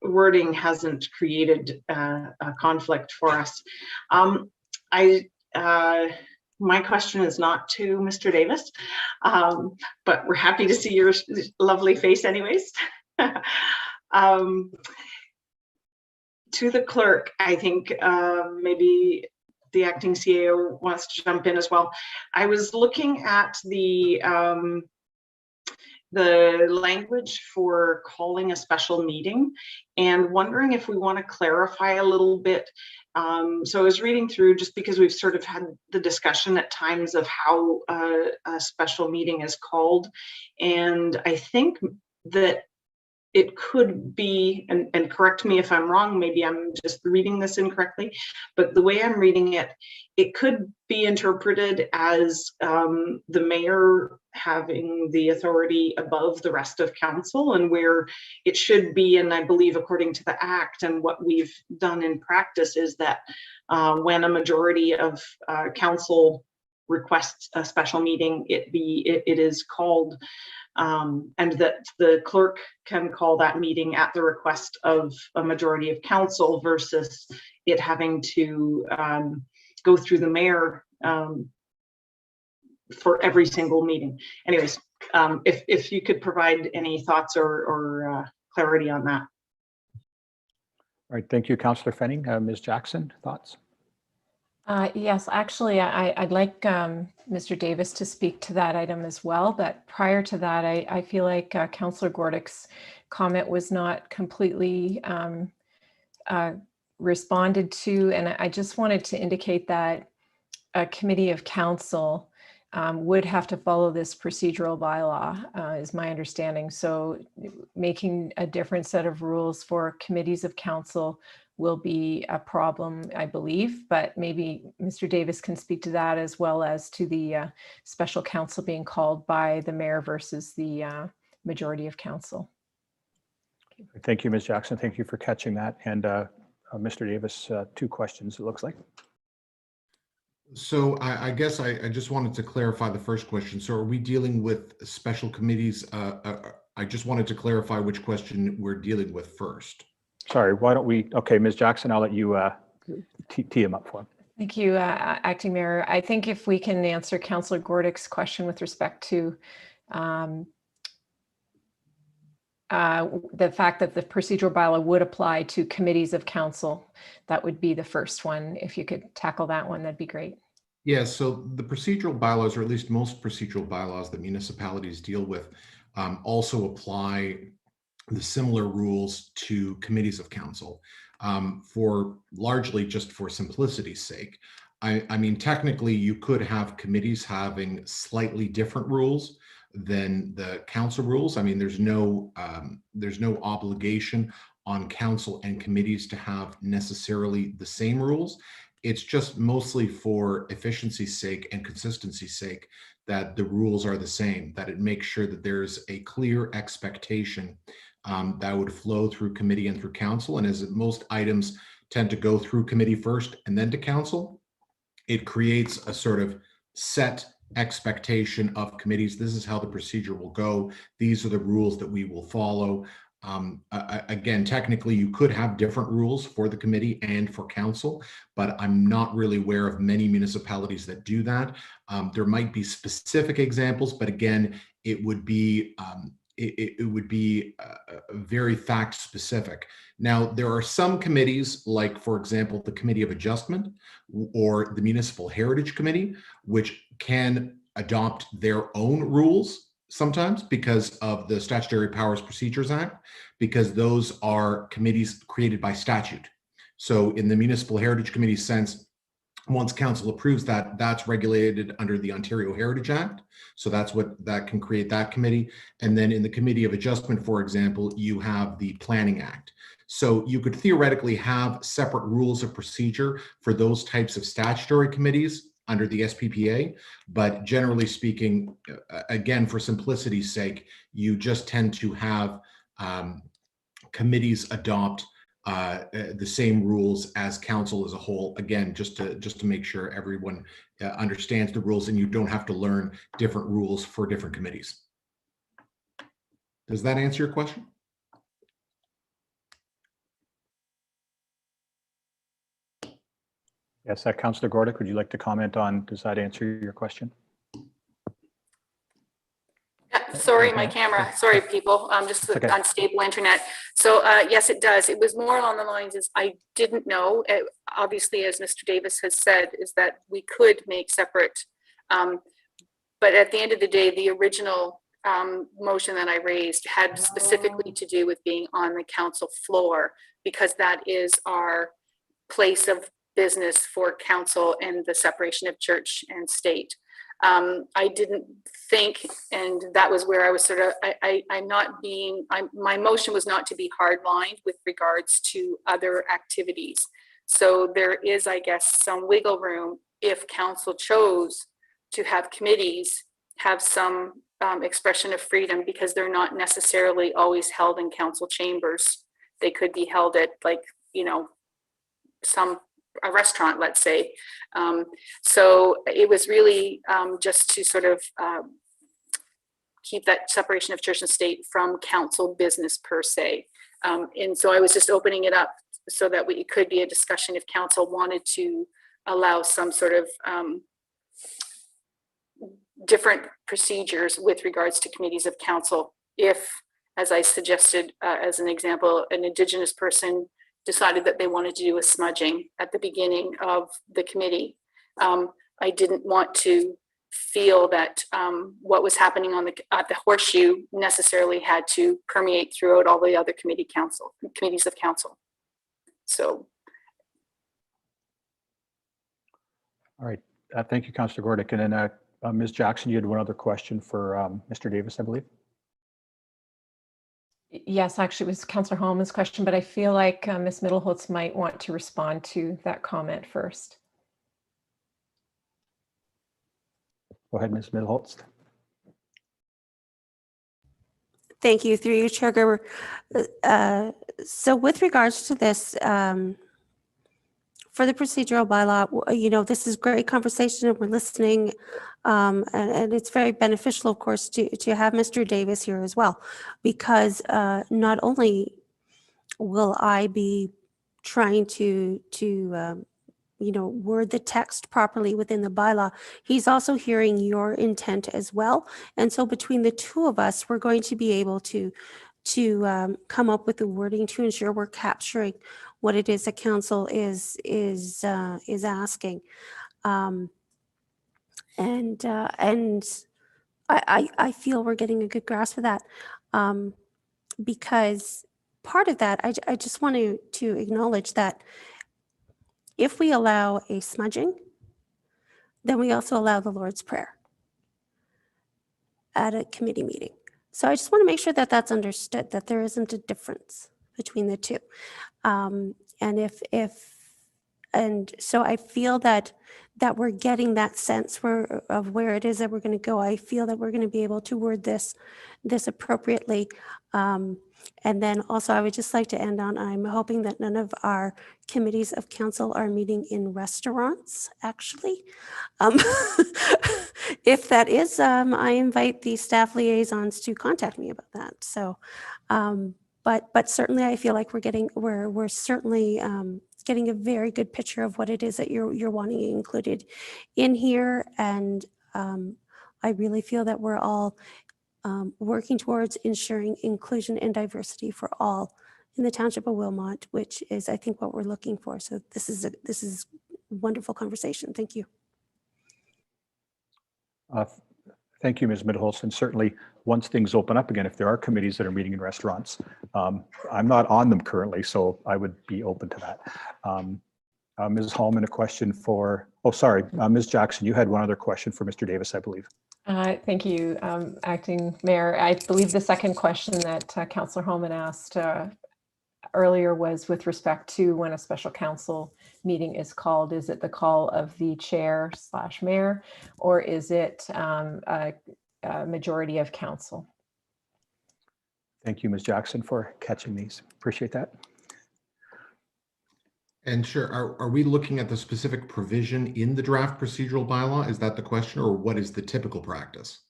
Speaker 10: wording hasn't created a conflict for us. My question is not to Mr. Davis, but we're happy to see your lovely face anyways. To the clerk, I think maybe the acting CAO wants to jump in as well. I was looking at the language for calling a special meeting and wondering if we want to clarify a little bit. So I was reading through, just because we've sort of had the discussion at times of how a special meeting is called. And I think that it could be, and correct me if I'm wrong, maybe I'm just reading this incorrectly, but the way I'm reading it, it could be interpreted as the mayor having the authority above the rest of council, and where it should be, and I believe according to the Act and what we've done in practice, is that when a majority of council requests a special meeting, it is called, and that the clerk can call that meeting at the request of a majority of council, versus it having to go through the mayor for every single meeting. Anyways, if you could provide any thoughts or clarity on that.
Speaker 5: All right, thank you, Councillor Fenning. Ms. Jackson, thoughts?
Speaker 7: Yes, actually, I'd like Mr. Davis to speak to that item as well. But prior to that, I feel like Councillor Gordick's comment was not completely responded to. And I just wanted to indicate that a committee of council would have to follow this procedural bylaw, is my understanding. So making a different set of rules for committees of council will be a problem, I believe, but maybe Mr. Davis can speak to that, as well as to the special council being called by the mayor versus the majority of council.
Speaker 5: Thank you, Ms. Jackson. Thank you for catching that. And Mr. Davis, 2 questions, it looks like.
Speaker 9: So I guess I just wanted to clarify the first question. So are we dealing with special committees? I just wanted to clarify which question we're dealing with first.
Speaker 5: Sorry, why don't we, okay, Ms. Jackson, I'll let you tee him up for him.
Speaker 7: Thank you, Acting Mayor. I think if we can answer Councillor Gordick's question with respect to the fact that the procedural bylaw would apply to committees of council, that would be the first one. If you could tackle that one, that'd be great.
Speaker 9: Yeah, so the procedural bylaws, or at least most procedural bylaws that municipalities deal with, also apply the similar rules to committees of council, for largely just for simplicity's sake. I mean, technically, you could have committees having slightly different rules than the council rules. I mean, there's no obligation on council and committees to have necessarily the same rules. It's just mostly for efficiency's sake and consistency's sake that the rules are the same, that it makes sure that there's a clear expectation that would flow through committee and through council. And as most items tend to go through committee first and then to council, it creates a sort of set expectation of committees. This is how the procedure will go. These are the rules that we will follow. Again, technically, you could have different rules for the committee and for council, but I'm not really aware of many municipalities that do that. There might be specific examples, but again, it would be very fact specific. Now, there are some committees, like, for example, the Committee of Adjustment or the Municipal Heritage Committee, which can adopt their own rules sometimes because of the Statutory Powers Procedures Act, because those are committees created by statute. So in the Municipal Heritage Committee sense, once council approves that, that's regulated under the Ontario Heritage Act. So that can create that committee. And then in the Committee of Adjustment, for example, you have the Planning Act. So you could theoretically have separate rules of procedure for those types of statutory committees under the SPPA, but generally speaking, again, for simplicity's sake, you just tend to have committees adopt the same rules as council as a whole. Again, just to make sure everyone understands the rules and you don't have to learn different rules for different committees. Does that answer your question?
Speaker 5: Yes, Councillor Gordick, would you like to comment on, does that answer your question?
Speaker 1: Sorry, my camera. Sorry, people. Just with unstable internet. So yes, it does. It was more along the lines as I didn't know. Obviously, as Mr. Davis has said, is that we could make separate. But at the end of the day, the original motion that I raised had specifically to do with being on the council floor, because that is our place of business for council and the separation of church and state. I didn't think, and that was where I was sort of, my motion was not to be hardlined with regards to other activities. So there is, I guess, some wiggle room if council chose to have committees have some expression of freedom, because they're not necessarily always held in council chambers. They could be held at, like, you know, a restaurant, let's say. So it was really just to sort of keep that separation of church and state from council business per se. And so I was just opening it up so that it could be a discussion if council wanted to allow some sort of different procedures with regards to committees of council, if as I suggested, as an example, an Indigenous person decided that they wanted to do a smudging at the beginning of the committee. I didn't want to feel that what was happening at the Horseshoe necessarily had to permeate throughout all the other committees of council. So.
Speaker 5: All right. Thank you, Councillor Gordick. And then Ms. Jackson, you had one other question for Mr. Davis, I believe.
Speaker 7: Yes, actually, it was Councillor Holman's question, but I feel like Ms. Middleholtz might want to respond to that comment first.
Speaker 5: Go ahead, Ms. Middleholtz.
Speaker 2: Thank you, through you, Chair Gerber. So with regards to this, for the procedural bylaw, this is great conversation and we're listening, and it's very beneficial, of course, to have Mr. Davis here as well, because not only will I be trying to word the text properly within the bylaw, he's also hearing your intent as well. And so between the two of us, we're going to be able to come up with the wording to ensure we're capturing what it is that council is asking. And I feel we're getting a good grasp of that, because part of that, I just want to acknowledge that if we allow a smudging, then we also allow the Lord's Prayer at a committee meeting. So I just want to make sure that that's understood, that there isn't a difference between the two. And so I feel that we're getting that sense of where it is that we're going to go. I feel that we're going to be able to word this appropriately. And then also I would just like to end on, I'm hoping that none of our committees of council are meeting in restaurants, actually. If that is, I invite the staff liaisons to contact me about that. So, but certainly I feel like we're certainly getting a very good picture of what it is that you're wanting included in here. And I really feel that we're all working towards ensuring inclusion and diversity for all in the Township of Wilmot, which is, I think, what we're looking for. So this is a wonderful conversation. Thank you.
Speaker 5: Thank you, Ms. Middleholtz. And certainly once things open up again, if there are committees that are meeting in restaurants, I'm not on them currently, so I would be open to that. Ms. Hallman, a question for, Ms. Jackson, you had one other question for Mr. Davis, I believe.
Speaker 7: Thank you, Acting Mayor. I believe the second question that Councillor Holman asked earlier was with respect to when a special council meeting is called. Is it the call of the chair/mayor, or is it a majority of council?
Speaker 5: Thank you, Ms. Jackson, for catching these. Appreciate that.
Speaker 9: And sure, are we looking at the specific provision in the draft procedural bylaw? Is that the question, or what is the typical practice?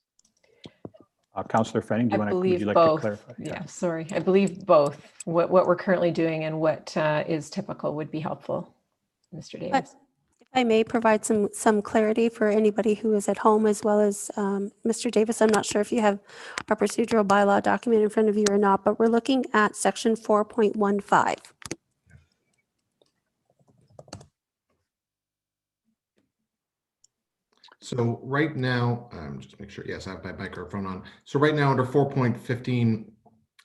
Speaker 5: Councillor Fenning, would you like
Speaker 7: both.
Speaker 5: to clarify?
Speaker 7: Yeah, sorry. I believe both. What we're currently doing and what is typical would be helpful, Mr. Davis.
Speaker 2: But if I may provide some clarity for anybody who is at home as well as Mr. Davis, I'm not sure if you have our procedural bylaw document in front of you or not, but we're looking at section 4.15.
Speaker 9: So right now, just make sure, yes, I have my microphone on. So right now under 4.15,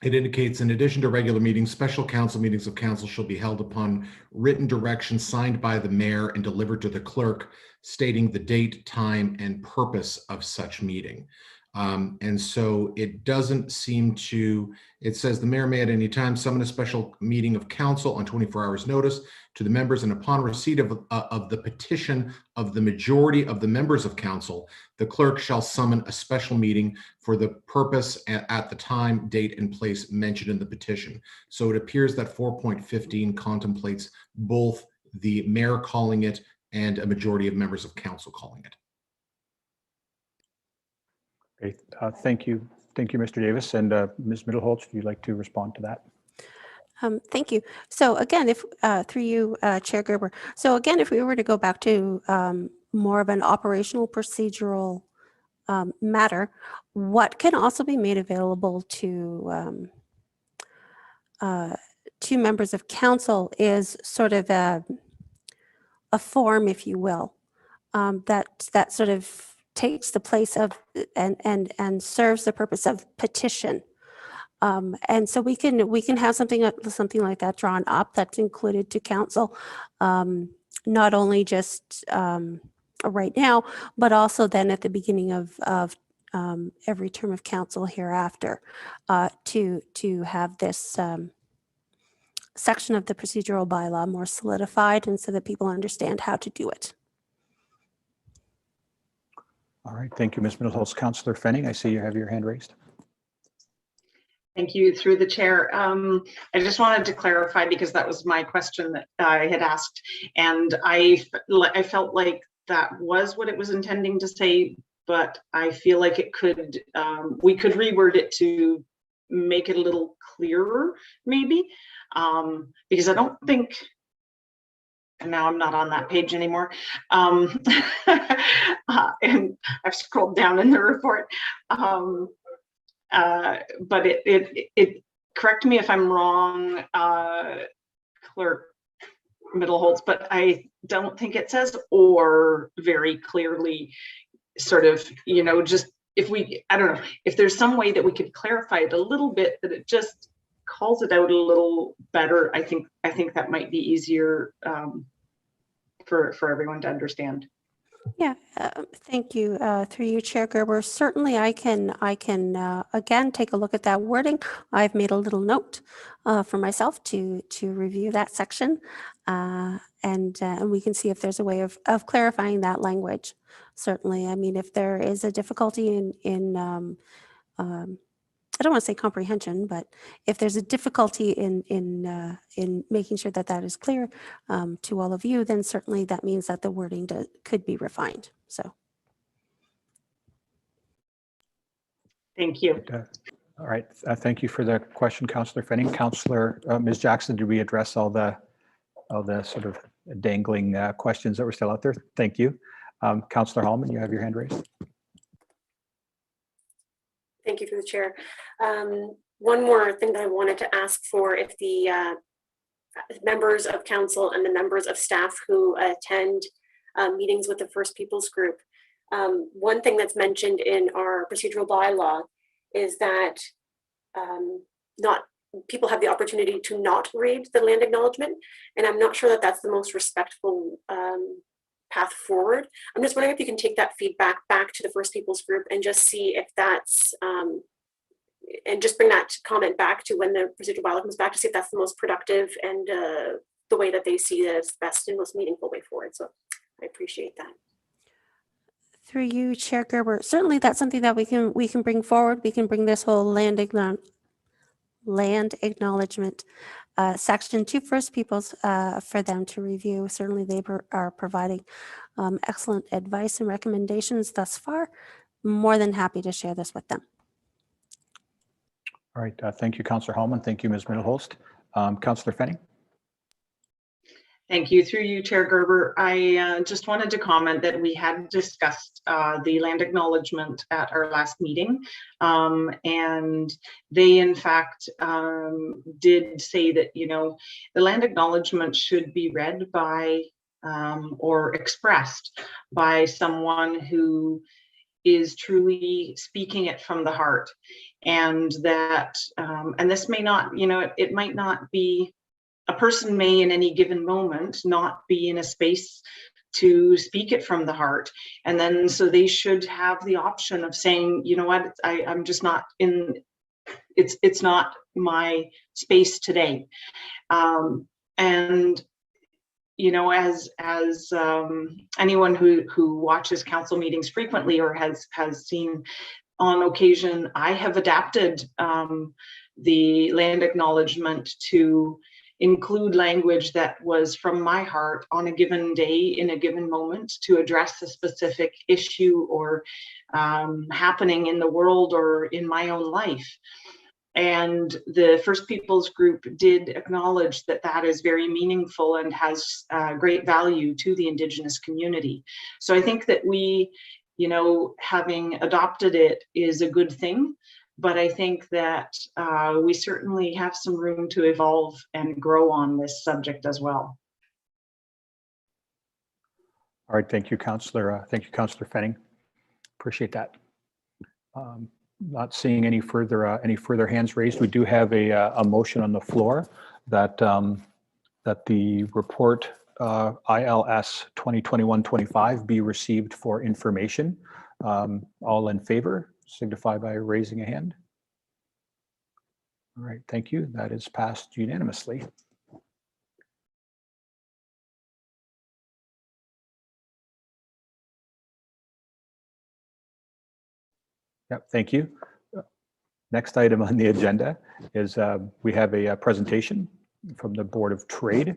Speaker 9: it indicates in addition to regular meetings, special council meetings of council shall be held upon written direction signed by the mayor and delivered to the clerk, stating the date, time, and purpose of such meeting. And so it doesn't seem to, it says the mayor may at any time summon a special meeting of council on 24 hours notice to the members, and upon receipt of the petition of the majority of the members of council, the clerk shall summon a special meeting for the purpose at the time, date, and place mentioned in the petition. So it appears that 4.15 contemplates both the mayor calling it and a majority of members of council calling it.
Speaker 5: Okay, thank you. Thank you, Mr. Davis. And Ms. Middleholtz, would you like to respond to that?
Speaker 2: Thank you. So again, if through you, Chair Gerber. So again, if we were to go back to more of an operational procedural matter. What can also be made available to members of council is sort of a form, if you will, that sort of takes the place of and serves the purpose of petition. And so we can have something like that drawn up that's included to council, not only just right now, but also then at the beginning of every term of council hereafter, to have this section of the procedural bylaw more solidified, and so that people understand how to do it.
Speaker 5: All right, thank you, Ms. Middleholz. Councillor Fenning, I see you have your hand raised.
Speaker 10: Thank you, through the chair. I just wanted to clarify, because that was my question that I had asked, and I felt like that was what it was intending to say, but I feel like it could, we could reword it to make it a little clearer, maybe, because I don't think, and now I'm not on that page anymore, and I've scrolled down in the report. But it correct me if I'm wrong, Clerk Middleholz, but I don't think it says or very clearly, sort of, you know, just if we, I don't know, if there's some way that we could clarify it a little bit, that it just calls it out a little better. I think that might be easier for everyone to understand.
Speaker 2: Yeah, thank you. Through you, Chair Gerber. Certainly, I can again take a look at that wording. I've made a little note for myself to review that section, and we can see if there's a way of clarifying that language. Certainly, I mean, if there is a difficulty in I don't want to say comprehension, but if there's a difficulty in making sure that that is clear to all of you, then certainly that means that the wording could be refined. So,
Speaker 10: thank you.
Speaker 5: All right, thank you for the question, Councillor Fenning. Councillor Ms. Jackson, did we address all the sort of dangling questions that were still out there? Thank you. Councillor Hallman, you have your hand raised.
Speaker 6: Thank you, through the chair. One more thing that I wanted to ask for, if the members of council and the members of staff who attend meetings with the First Peoples Group, one thing that's mentioned in our procedural bylaw is that people have the opportunity to not read the land acknowledgement, and I'm not sure that that's the most respectful path forward. I'm just wondering if you can take that feedback back to the First Peoples Group and just see if that's, and just bring that comment back to when the procedural bylaw comes back, to see if that's the most productive and the way that they see it as best and most meaningful way forward. So I appreciate that.
Speaker 2: through you, Chair Gerber, certainly that's something that we can bring forward. We can bring this whole land acknowledgement section to First Peoples for them to review. Certainly they are providing excellent advice and recommendations thus far. More than happy to share this with them.
Speaker 5: All right, thank you, Councillor Hallman. Thank you, Ms. Middleholz. Councillor Fenning.
Speaker 10: Thank you, through you, Chair Gerber. I just wanted to comment that we had discussed the land acknowledgement at our last meeting, and they in fact did say that, you know, the land acknowledgement should be read by or expressed by someone who is truly speaking it from the heart, and that and this may not, you know, it might not be, a person may in any given moment not be in a space to speak it from the heart, and then so they should have the option of saying, you know what, I'm just not in, it's not my space today. And you know, as anyone who watches council meetings frequently or has seen on occasion, I have adapted the land acknowledgement to include language that was from my heart on a given day in a given moment to address a specific issue or happening in the world or in my own life. And the First Peoples Group did acknowledge that that is very meaningful and has great value to the Indigenous community. So I think that we, you know, having adopted it is a good thing. But I think that we certainly have some room to evolve and grow on this subject as well.
Speaker 5: All right, thank you, Councillor. Thank you, Councillor Fenning. Appreciate that. Not seeing any further hands raised. We do have a motion on the floor that that the report ILS 2021-25 be received for information. All in favor, signify by raising a hand. All right, thank you. That is passed unanimously. Yep, thank you. Next item on the agenda is we have a presentation from the Board of Trade.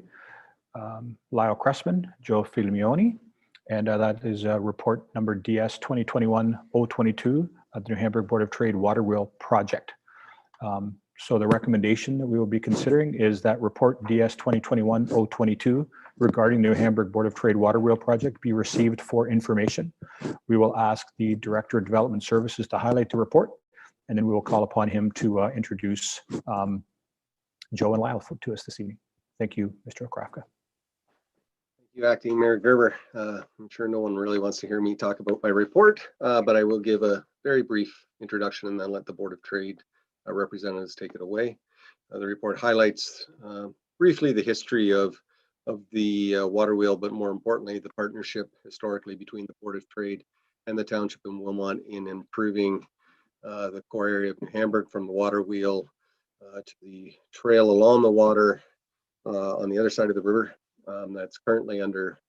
Speaker 5: Lyle Cressman, Joe Filimioni, and that is report number DS 2021-022 of the New Hamburg Board of Trade Waterwheel project. So the recommendation that we will be considering is that report DS 2021-022 regarding New Hamburg Board of Trade Waterwheel project be received for information. We will ask the Director of Development Services to highlight the report, and then we will call upon him to introduce Joe and Lyle to us this evening. Thank you, Mr. Okrafka.
Speaker 11: Thank you, Acting Mayor Gerber. I'm sure no one really wants to hear me talk about my report, but I will give a very brief introduction and then let the Board of Trade representatives take it away. The report highlights briefly the history of the Waterwheel, but more importantly, the partnership historically between the Board of Trade and the Township of Wilmot in improving the core area of New Hamburg from the Waterwheel to the trail along the water on the other side of the river. That's currently under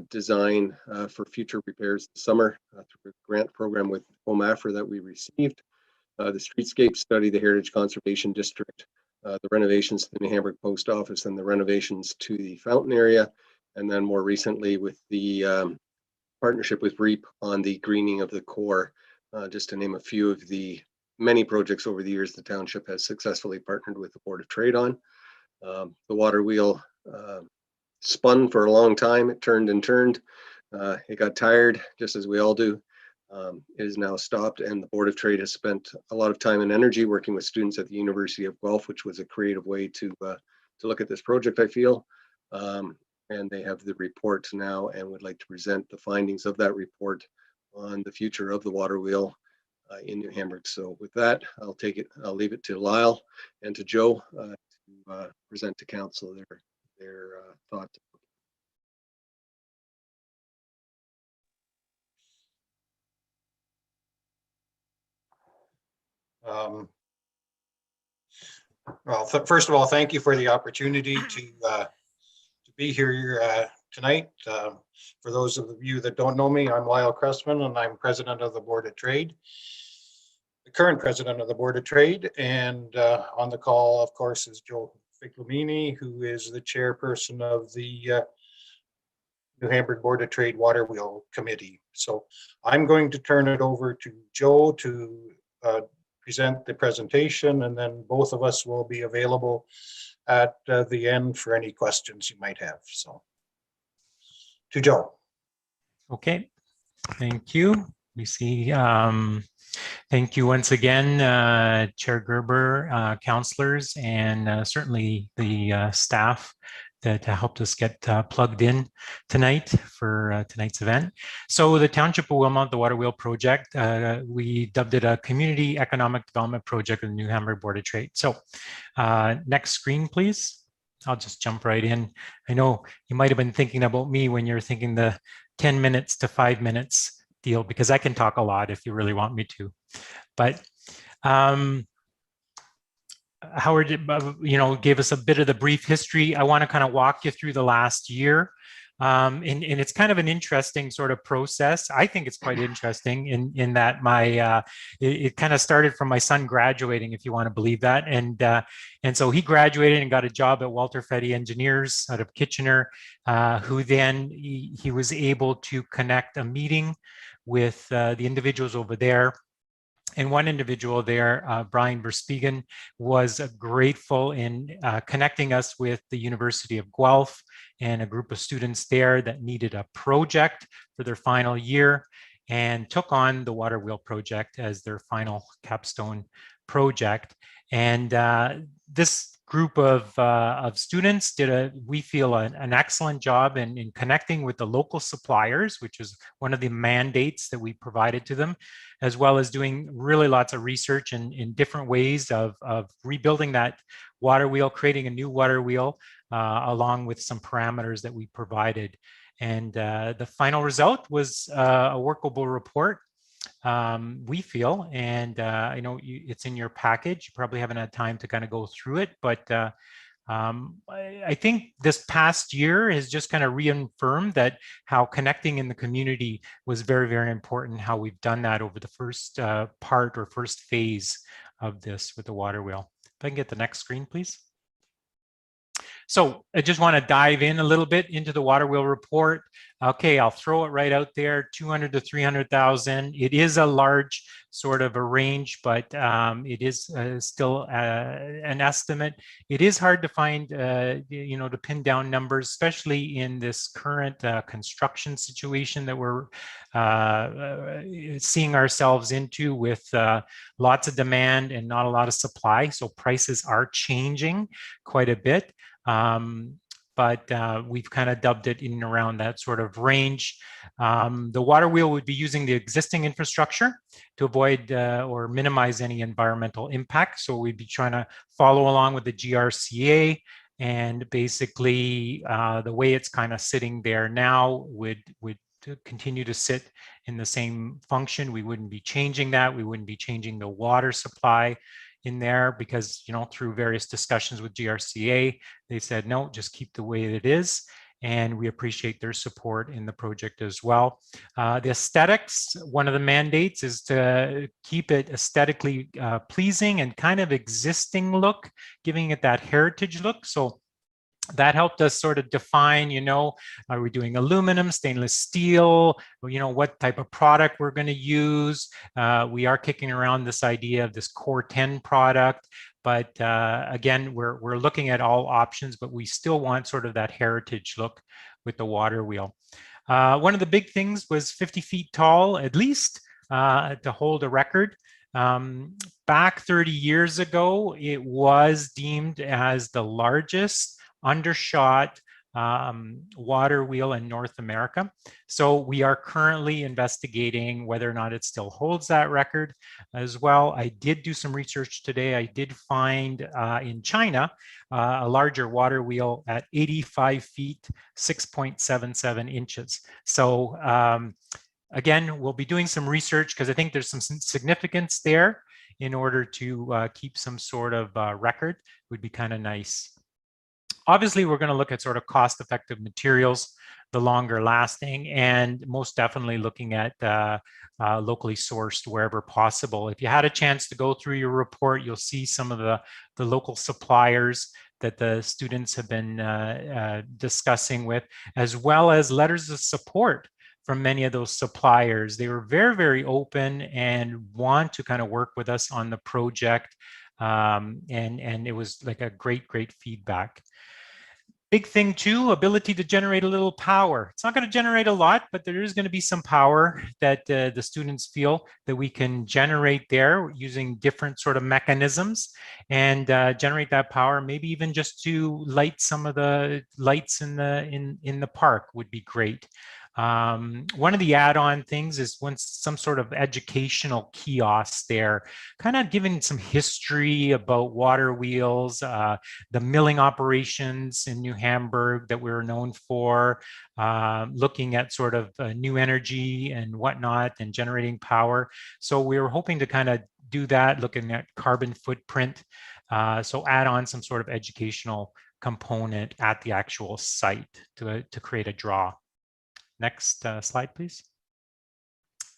Speaker 11: design for future repairs this summer through a grant program with OMAFRA that we received. The streetscape study, the Heritage Conservation District, the renovations to the New Hamburg Post Office, and the renovations to the fountain area, and then more recently with the partnership with REAP on the greening of the core, just to name a few of the many projects over the years the township has successfully partnered with the Board of Trade on. The Waterwheel spun for a long time. It turned and turned. It got tired, just as we all do. It is now stopped, and the Board of Trade has spent a lot of time and energy working with students at the University of Guelph, which was a creative way to look at this project, I feel. And they have the report now and would like to present the findings of that report on the future of the Waterwheel in New Hamburg. So with that, I'll leave it to Lyle and to Joe to present to council their thoughts.
Speaker 12: Well, first of all, thank you for the opportunity to be here tonight. For those of you that don't know me, I'm Lyle Cressman, and I'm president of the Board of Trade, the current president of the Board of Trade. And on the call, of course, is Joe Filimioni, who is the chairperson of the New Hamburg Board of Trade Waterwheel Committee. So I'm going to turn it over to Joe to present the presentation, and then both of us will be available at the end for any questions you might have. So to Joe.
Speaker 8: Okay, thank you. We see, thank you once again, Chair Gerber, councillors, and certainly the staff that helped us get plugged in tonight for tonight's event. So the Township of Wilmot, the Waterwheel project, we dubbed it a community economic development project of the New Hamburg Board of Trade. So next screen, please. I'll just jump right in. I know you might have been thinking about me when you're thinking the 10 minutes to 5 minutes deal, because I can talk a lot if you really want me to. But Howard, gave us a bit of the brief history. I want to kind of walk you through the last year. And it's kind of an interesting sort of process. I think it's quite interesting in that it kind of started from my son graduating, if you want to believe that. And so he graduated and got a job at Walter Fetty Engineers out of Kitchener, who then he was able to connect a meeting with the individuals over there And one individual there, Brian Verspiegen, was grateful in connecting us with the University of Guelph and a group of students there that needed a project for their final year, and took on the Waterwheel project as their final capstone project. And this group of students did, we feel, an excellent job in connecting with the local suppliers, which is one of the mandates that we provided to them, as well as doing really lots of research in different ways of rebuilding that water wheel, creating a new water wheel, along with some parameters that we provided. And the final result was a workable report, we feel, and I know it's in your package. You probably haven't had time to kind of go through it, but I think this past year has just kind of reaffirmed that how connecting in the community was very, very important, how we've done that over the first part or first phase of this with the water wheel. If I can get the next screen, please. So I just want to dive in a little bit into the Waterwheel report. Okay, I'll throw it right out there, 200 to 300,000. It is a large sort of a range, but it is still an estimate. It is hard to find, you know, to pin down numbers, especially in this current construction situation that we're seeing ourselves into, with lots of demand and not a lot of supply. So prices are changing quite a bit. But we've kind of dubbed it in and around that sort of range. The Waterwheel would be using the existing infrastructure to avoid or minimize any environmental impact. So we'd be trying to follow along with the GRCA, and basically the way it's kind of sitting there now would continue to sit in the same function. We wouldn't be changing that. We wouldn't be changing the water supply in there, because, you know, through various discussions with GRCA, they said, no, just keep the way it is. And we appreciate their support in the project as well. The aesthetics, one of the mandates is to keep it aesthetically pleasing and kind of existing look, giving it that heritage look. So that helped us sort of define, you know, are we doing aluminum, stainless steel, you know, what type of product we're going to use. We are kicking around this idea of this Core 10 product, but again, we're looking at all options, but we still want sort of that heritage look with the water wheel. One of the big things was 50 feet tall, at least, to hold a record. Back 30 years ago, it was deemed as the largest undershot water wheel in North America. So we are currently investigating whether or not it still holds that record as well. I did do some research today. I did find in China a larger water wheel at 85 feet, 6.77 inches. So again, we'll be doing some research, because I think there's some significance there. In order to keep some sort of record, would be kind of nice. Obviously, we're going to look at sort of cost-effective materials, the longer lasting, and most definitely looking at locally sourced wherever possible. If you had a chance to go through your report, you'll see some of the local suppliers that the students have been discussing with, as well as letters of support from many of those suppliers. They were very, very open and want to kind of work with us on the project. And it was like a great feedback. Big thing too, ability to generate a little power. It's not going to generate a lot, but there is going to be some power that the students feel that we can generate there using different sort of mechanisms, and generate that power. Maybe even just to light some of the lights in the park would be great. One of the add-on things is some sort of educational kiosk there, kind of giving some history about water wheels, the milling operations in New Hamburg that we're known for, looking at sort of new energy and whatnot, and generating power. So we were hoping to kind of do that, looking at carbon footprint. So add on some sort of educational component at the actual site to create a draw. Next slide, please.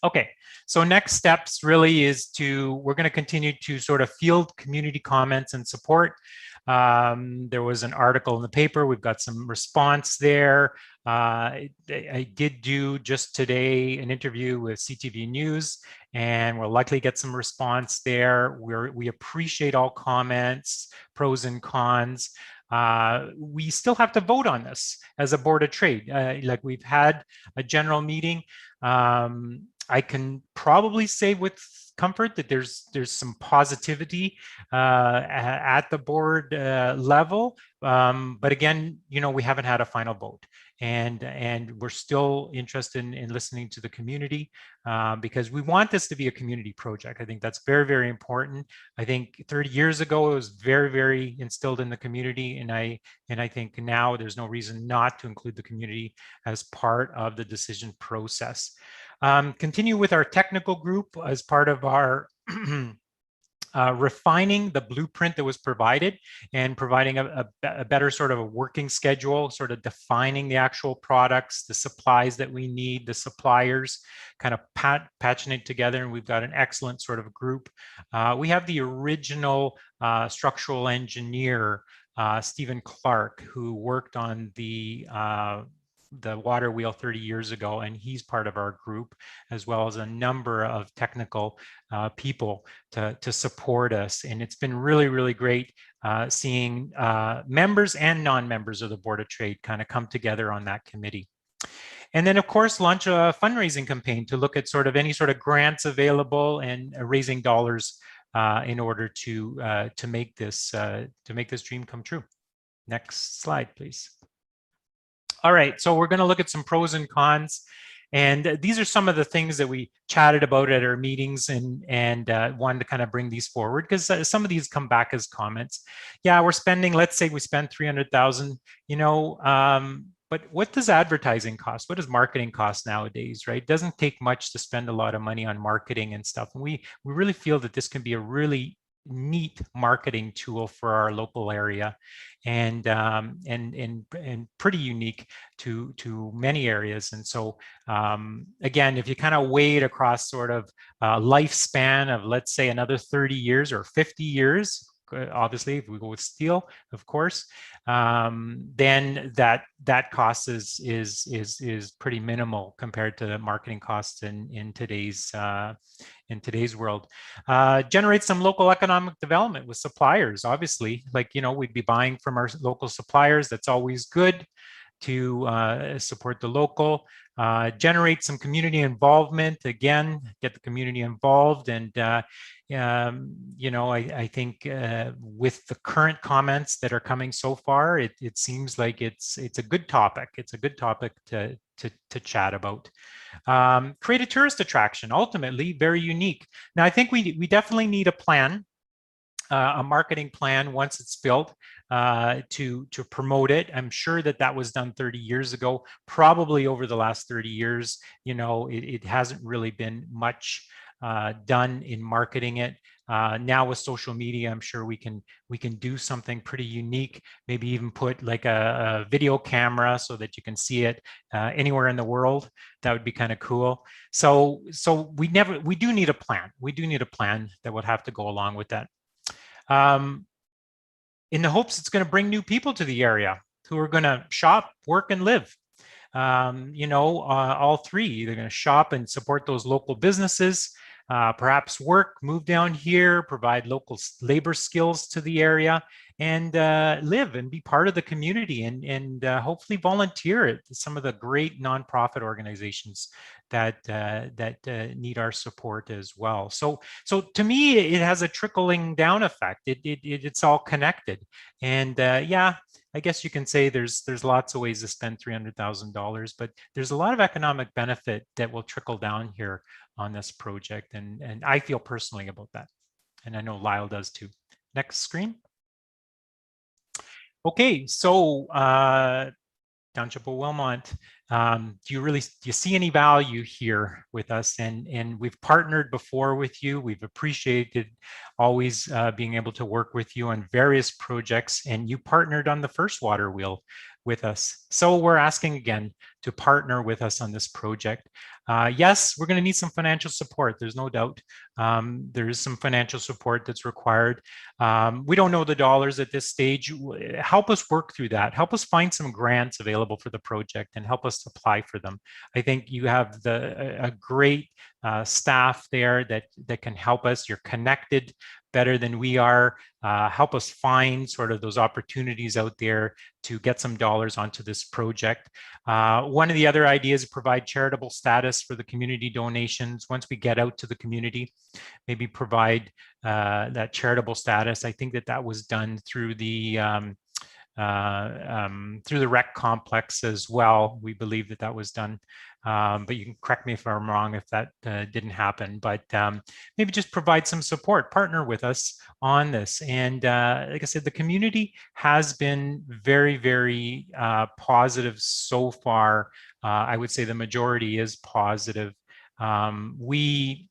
Speaker 8: Okay, so next steps really is we're going to continue to sort of field community comments and support. There was an article in the paper. We've got some response there. I did do just today an interview with CTV News, and we'll likely get some response there. We appreciate all comments, pros and cons. We still have to vote on this as a board of trade. Like we've had a general meeting. I can probably say with comfort that there's some positivity at the board level. But again, you know, we haven't had a final vote, and we're still interested in listening to the community because we want this to be a community project. I think that's very, very important. I think 30 years ago, it was very, very instilled in the community. And I think now there's no reason not to include the community as part of the decision process. Continue with our technical group as part of our refining the blueprint that was provided and providing a better sort of a working schedule, sort of defining the actual products, the supplies that we need, the suppliers, kind of patching it together. And we've got an excellent sort of group. We have the original structural engineer, Stephen Clark, who worked on the Waterwheel 30 years ago, and he's part of our group, as well as a number of technical people to support us. And it's been really, really great seeing members and non-members of the Board of Trade kind of come together on that committee. And then, of course, launch a fundraising campaign to look at sort of any sort of grants available and raising dollars in order to make this dream come true. Next slide, please. All right, so we're going to look at some pros and cons. And these are some of the things that we chatted about at our meetings and wanted to kind of bring these forward because some of these come back as comments. Yeah, we're spending, let's say we spend 300,000, you know, but what does advertising cost? What does marketing cost nowadays, right? It doesn't take much to spend a lot of money on marketing and stuff. And we really feel that this can be a really neat marketing tool for our local area and pretty unique to many areas. And so again, if you kind of weigh it across sort of lifespan of, let's say, another 30 years or 50 years, obviously if we go with steel, of course, then that cost is pretty minimal compared to the marketing costs in today's world. Generate some local economic development with suppliers, obviously, like, you know, we'd be buying from our local suppliers. That's always good to support the local. Generate some community involvement, again, get the community involved. And you know, I think with the current comments that are coming so far, it seems like it's a good topic. It's a good topic to chat about. Create a tourist attraction, ultimately very unique. Now, I think we definitely need a plan, a marketing plan once it's built to promote it. I'm sure that was done 30 years ago. Probably over the last 30 years, you know, it hasn't really been much done in marketing it. Now with social media, I'm sure we can do something pretty unique. Maybe even put like a video camera so that you can see it anywhere in the world. That would be kind of cool. So we do need a plan. We do need a plan that would have to go along with that. In the hopes it's going to bring new people to the area who are going to shop, work, and live. You know, all three. They're going to shop and support those local businesses, perhaps work, move down here, provide local labor skills to the area, and live and be part of the community and hopefully volunteer at some of the great nonprofit organizations that need our support as well. So to me, it has a trickling down effect. It's all connected. And yeah, I guess you can say there's lots of ways to spend $300,000, but there's a lot of economic benefit that will trickle down here on this project. And I feel personally about that. And I know Lyle does too. Next screen. Okay, so Township of Wilmot, do you see any value here with us? And we've partnered before with you. We've appreciated always being able to work with you on various projects, and you partnered on the first Waterwheel with us. So we're asking again to partner with us on this project. Yes, we're going to need some financial support. There's no doubt. There is some financial support that's required. We don't know the dollars at this stage. Help us work through that. Help us find some grants available for the project and help us apply for them. I think you have a great staff there that can help us. You're connected better than we are. Help us find sort of those opportunities out there to get some dollars onto this project. One of the other ideas is provide charitable status for the community donations. Once we get out to the community, maybe provide that charitable status. I think that was done through the rec complex as well. We believe that was done, but you can correct me if I'm wrong if that didn't happen. But maybe just provide some support, partner with us on this. And like I said, the community has been very, very positive so far. I would say the majority is positive. We,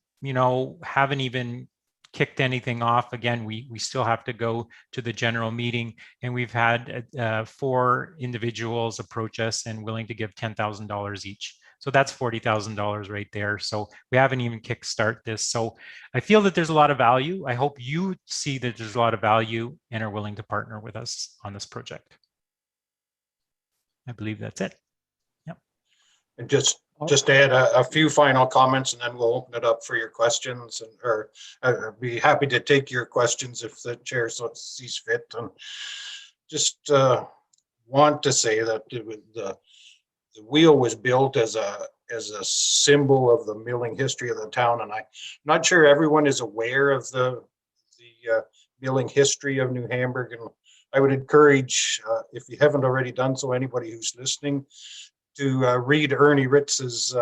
Speaker 8: haven't even kicked anything off. Again, we still have to go to the general meeting, and we've had 4 individuals approach us and willing to give $10,000 each. So that's $40,000 right there. So we haven't even kickstart this. So I feel that there's a lot of value. I hope you see that there's a lot of value and are willing to partner with us on this project. I believe that's it. Yep.
Speaker 12: And just add a few final comments, and then we'll open it up for your questions, or I'd be happy to take your questions if the chair sees fit. And just want to say that the wheel was built as a symbol of the milling history of the town, and I'm not sure everyone is aware of the milling history of New Hamburg. And I would encourage, if you haven't already done so, anybody who's listening, to read Ernie Ritz's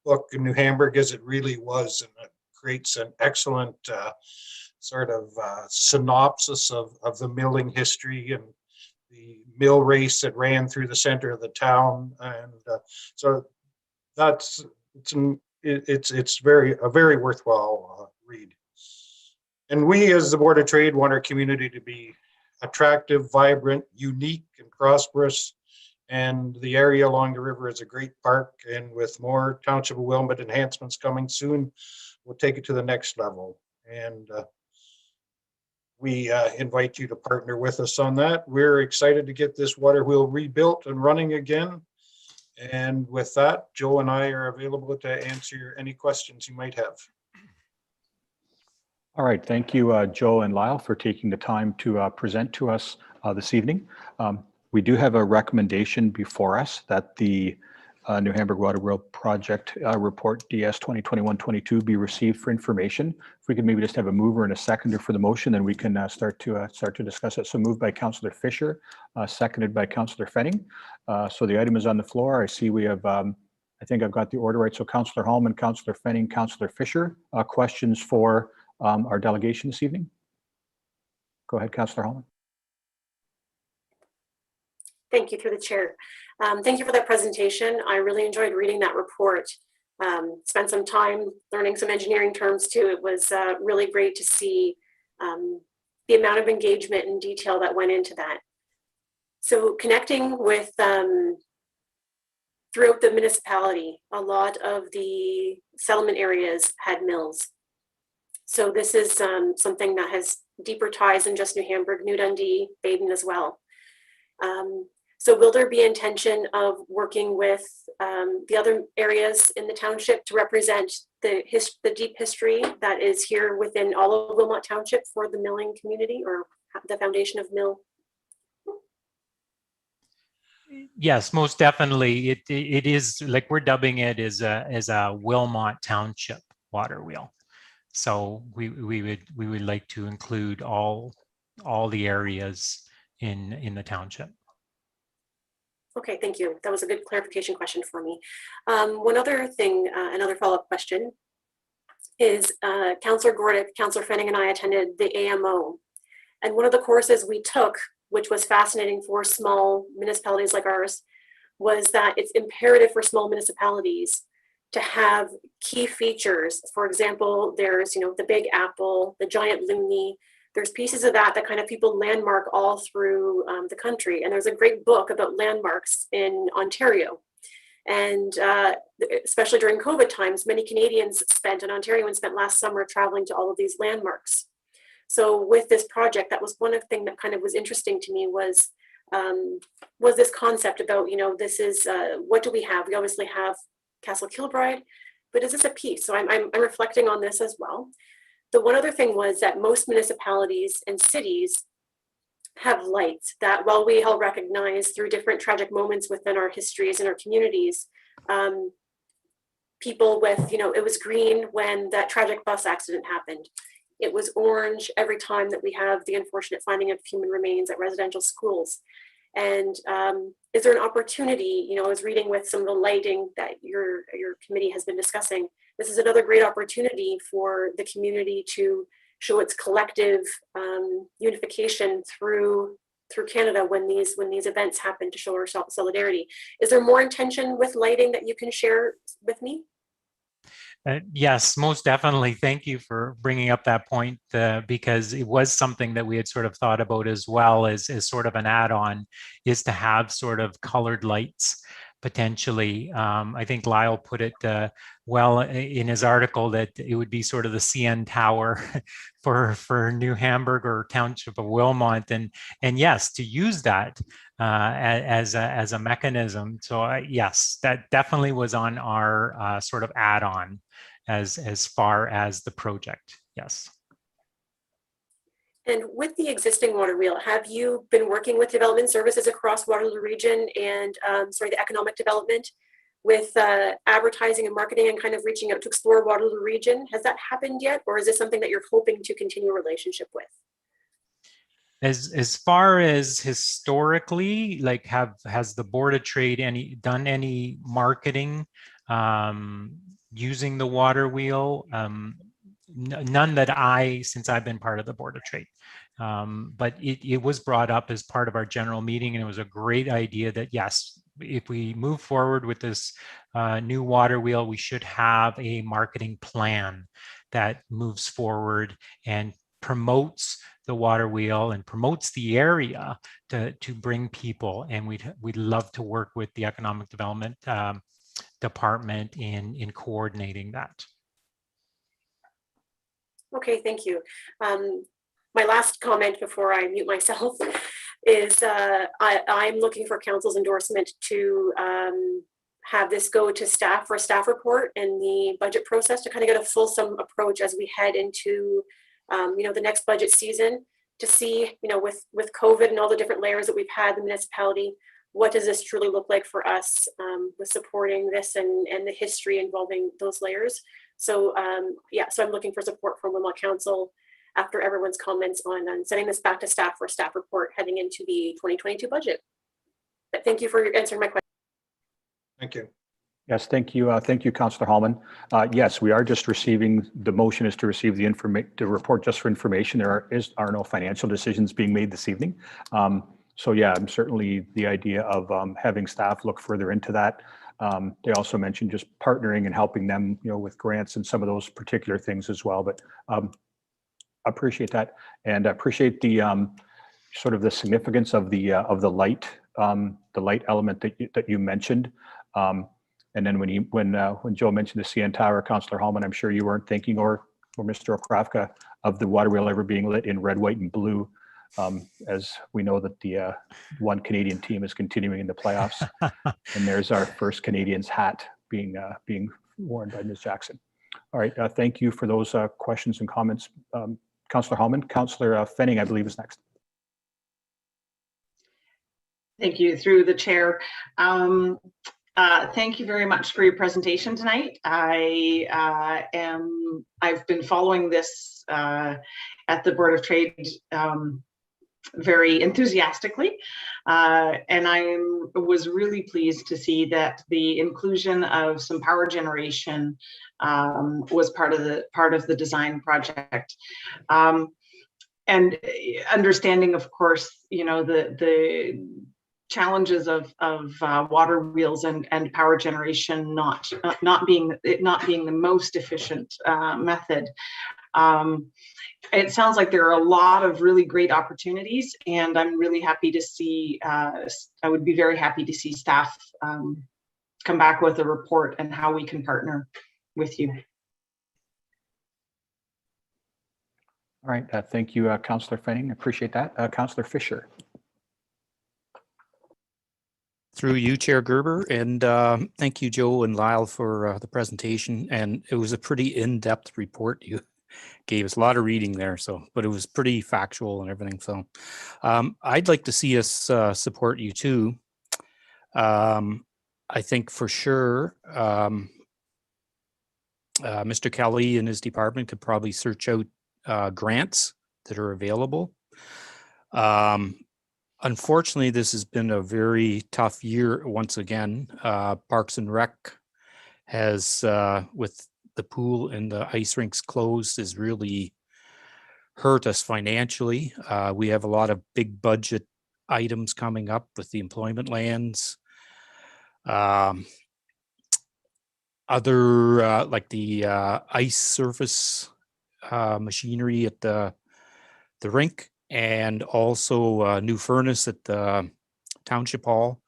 Speaker 12: book, New Hamburg as It Really Was, and it creates an excellent sort of synopsis of the milling history and the mill race that ran through the center of the town. And so it's a very worthwhile read. And we, as the Board of Trade, want our community to be attractive, vibrant, unique, and prosperous. And the area along the river is a great park, and with more Township of Wilmot enhancements coming soon, we'll take it to the next level. And we invite you to partner with us on that. We're excited to get this Waterwheel rebuilt and running again. And with that, Joe and I are available to answer any questions you might have.
Speaker 5: All right, thank you, Joe and Lyle, for taking the time to present to us this evening. We do have a recommendation before us that the New Hamburg Waterwheel Project Report DS 2021-22 be received for information. If we could maybe just have a mover and a seconder for the motion, then we can start to discuss it. So moved by Councillor Fisher, seconded by Councillor Fenning. So the item is on the floor. I see we have, I think I've got the order right. So Councillor Hallman, Councillor Fenning, Councillor Fisher. Questions for our delegation this evening? Go ahead, Councillor Hallman.
Speaker 6: Thank you, through the chair. Thank you for that presentation. I really enjoyed reading that report. Spent some time learning some engineering terms too. It was really great to see the amount of engagement and detail that went into that. So connecting with throughout the municipality, a lot of the settlement areas had mills. So this is something that has deeper ties than just New Hamburg, New Dundee, Baden as well. So will there be intention of working with the other areas in the township to represent the deep history that is here within all of Wilmot Township for the milling community, or the foundation of mill?
Speaker 8: Yes, most definitely. It is, like we're dubbing it as a Wilmot Township Waterwheel. So we would like to include all the areas in the township.
Speaker 6: Okay, thank you. That was a good clarification question for me. One other thing, another follow-up question is Councillor Gordick, Councillor Fenning and I attended the AMO. And one of the courses we took, which was fascinating for small municipalities like ours, was that it's imperative for small municipalities to have key features. For example, there's, you know, the Big Apple, the giant loonie. There's pieces of that kind of people landmark all through the country. And there's a great book about landmarks in Ontario. And especially during COVID times, many Canadians spent, and Ontarians spent last summer traveling to all of these landmarks. So with this project, that was one of the things that kind of was interesting to me was this concept about, you know, this is, what do we have? We obviously have Castle Kilbride, but is this a piece? So I'm reflecting on this as well. The one other thing was that most municipalities and cities have lights that, while we all recognize through different tragic moments within our histories and our communities, people with, you know, it was green when that tragic bus accident happened. It was orange every time that we have the unfortunate finding of human remains at residential schools. And is there an opportunity, you know, I was reading with some of the lighting that your committee has been discussing. This is another great opportunity for the community to show its collective unification through Canada when these events happen, to show our solidarity. Is there more intention with lighting that you can share with me?
Speaker 8: Yes, most definitely. Thank you for bringing up that point, because it was something that we had sort of thought about as well as sort of an add-on, is to have sort of colored lights potentially. I think Lyle put it well in his article that it would be sort of the CN Tower for New Hamburg or Township of Wilmot, and yes, to use that as a mechanism. So yes, that definitely was on our sort of add-on as far as the project. Yes.
Speaker 6: And with the existing Waterwheel, have you been working with development services across Waterloo region and the economic development with advertising and marketing and kind of reaching out to explore Waterloo region? Has that happened yet, or is this something that you're hoping to continue a relationship with?
Speaker 8: As far as historically, like has the Board of Trade done any marketing using the Waterwheel? None that since I've been part of the Board of Trade. But it was brought up as part of our general meeting, and it was a great idea that yes, if we move forward with this new Waterwheel, we should have a marketing plan that moves forward and promotes the Waterwheel and promotes the area to bring people. And we'd love to work with the Economic Development Department in coordinating that.
Speaker 6: Okay, thank you. My last comment before I mute myself is I'm looking for council's endorsement to have this go to staff for a staff report in the budget process to kind of get a fulsome approach as we head into the next budget season, to see, with COVID and all the different layers that we've had in the municipality, what does this truly look like for us with supporting this and the history involving those layers. So so I'm looking for support from Wilmot Council after everyone's comments on sending this back to staff for a staff report heading into the 2022 budget. But thank you for answering my question.
Speaker 12: Thank you.
Speaker 5: Yes, thank you. Thank you, Councillor Hallman. Yes, we are just receiving, the motion is to receive the report just for information. There are no financial decisions being made this evening. So yeah, I'm certainly the idea of having staff look further into that. They also mentioned just partnering and helping them, with grants and some of those particular things as well. But appreciate that, and I appreciate the sort of the significance of the light element that you mentioned. And then when Joe mentioned the CN Tower, Councillor Hallman, I'm sure you weren't thinking, or Mr. Okrafka, of the Waterwheel ever being lit in red, white, and blue, as we know that the one Canadian team is continuing in the playoffs. And there's our first Canadians hat being worn by Ms. Jackson. All right, thank you for those questions and comments, Councillor Hallman. Councillor Fenning, I believe, is next.
Speaker 10: Thank you, through the chair. Thank you very much for your presentation tonight. I've been following this at the Board of Trade very enthusiastically, and I was really pleased to see that the inclusion of some power generation was part of the design project, and understanding, of course, the challenges of water wheels and power generation not being the most efficient method. It sounds like there are a lot of really great opportunities, and I'm really happy to see, I would be very happy to see staff come back with a report and how we can partner with you.
Speaker 5: All right, thank you, Councillor Fenning. Appreciate that. Councillor Fisher.
Speaker 13: Through you, Chair Gerber, and thank you, Joe and Lyle, for the presentation. And it was a pretty in-depth report you gave us. A lot of reading there, but it was pretty factual and everything. So I'd like to see us support you too. I think for sure Mr. Kelly and his department could probably search out grants that are available. Unfortunately, this has been a very tough year once again. Parks and Rec has, with the pool and the ice rinks closed, has really hurt us financially. We have a lot of big budget items coming up with the employment lands. Other like the ice surface machinery at the rink, and also a new furnace at the Township Hall.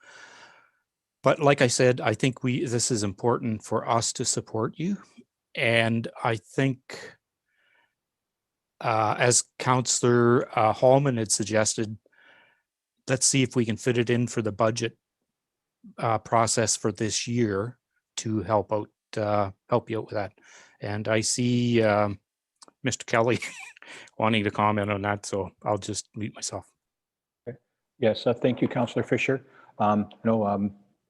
Speaker 13: But like I said, I think this is important for us to support you. And I think, as Councillor Hallman had suggested, let's see if we can fit it in for the budget process for this year to help you out with that. And I see Mr. Kelly wanting to comment on that, so I'll just mute myself.
Speaker 5: Okay. Yes, thank you, Councillor Fisher. Lyle,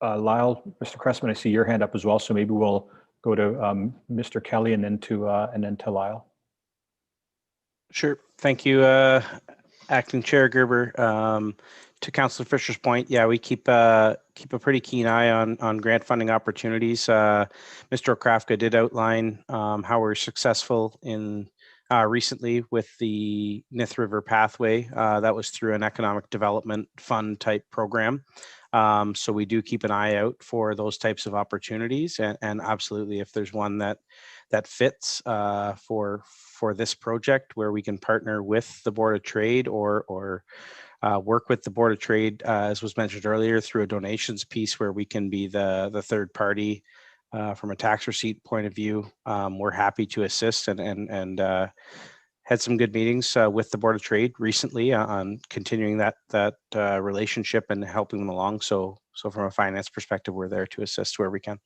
Speaker 5: Mr. Cressman, I see your hand up as well, so maybe we'll go to Mr. Kelly and then to Lyle.
Speaker 3: Sure. Thank you, Acting Chair Gerber. To Councillor Fisher's point, yeah, we keep a pretty keen eye on grant funding opportunities. Mr. Okrafka did outline how we're successful in recently with the Nith River Pathway. That was through an economic development fund type program. So we do keep an eye out for those types of opportunities, and absolutely, if there's one that fits for this project where we can partner with the Board of Trade or work with the Board of Trade, as was mentioned earlier, through a donations piece where we can be the third party from a tax receipt point of view. We're happy to assist and had some good meetings with the Board of Trade recently on continuing that relationship and helping them along. So from a finance perspective, we're there to assist where we can.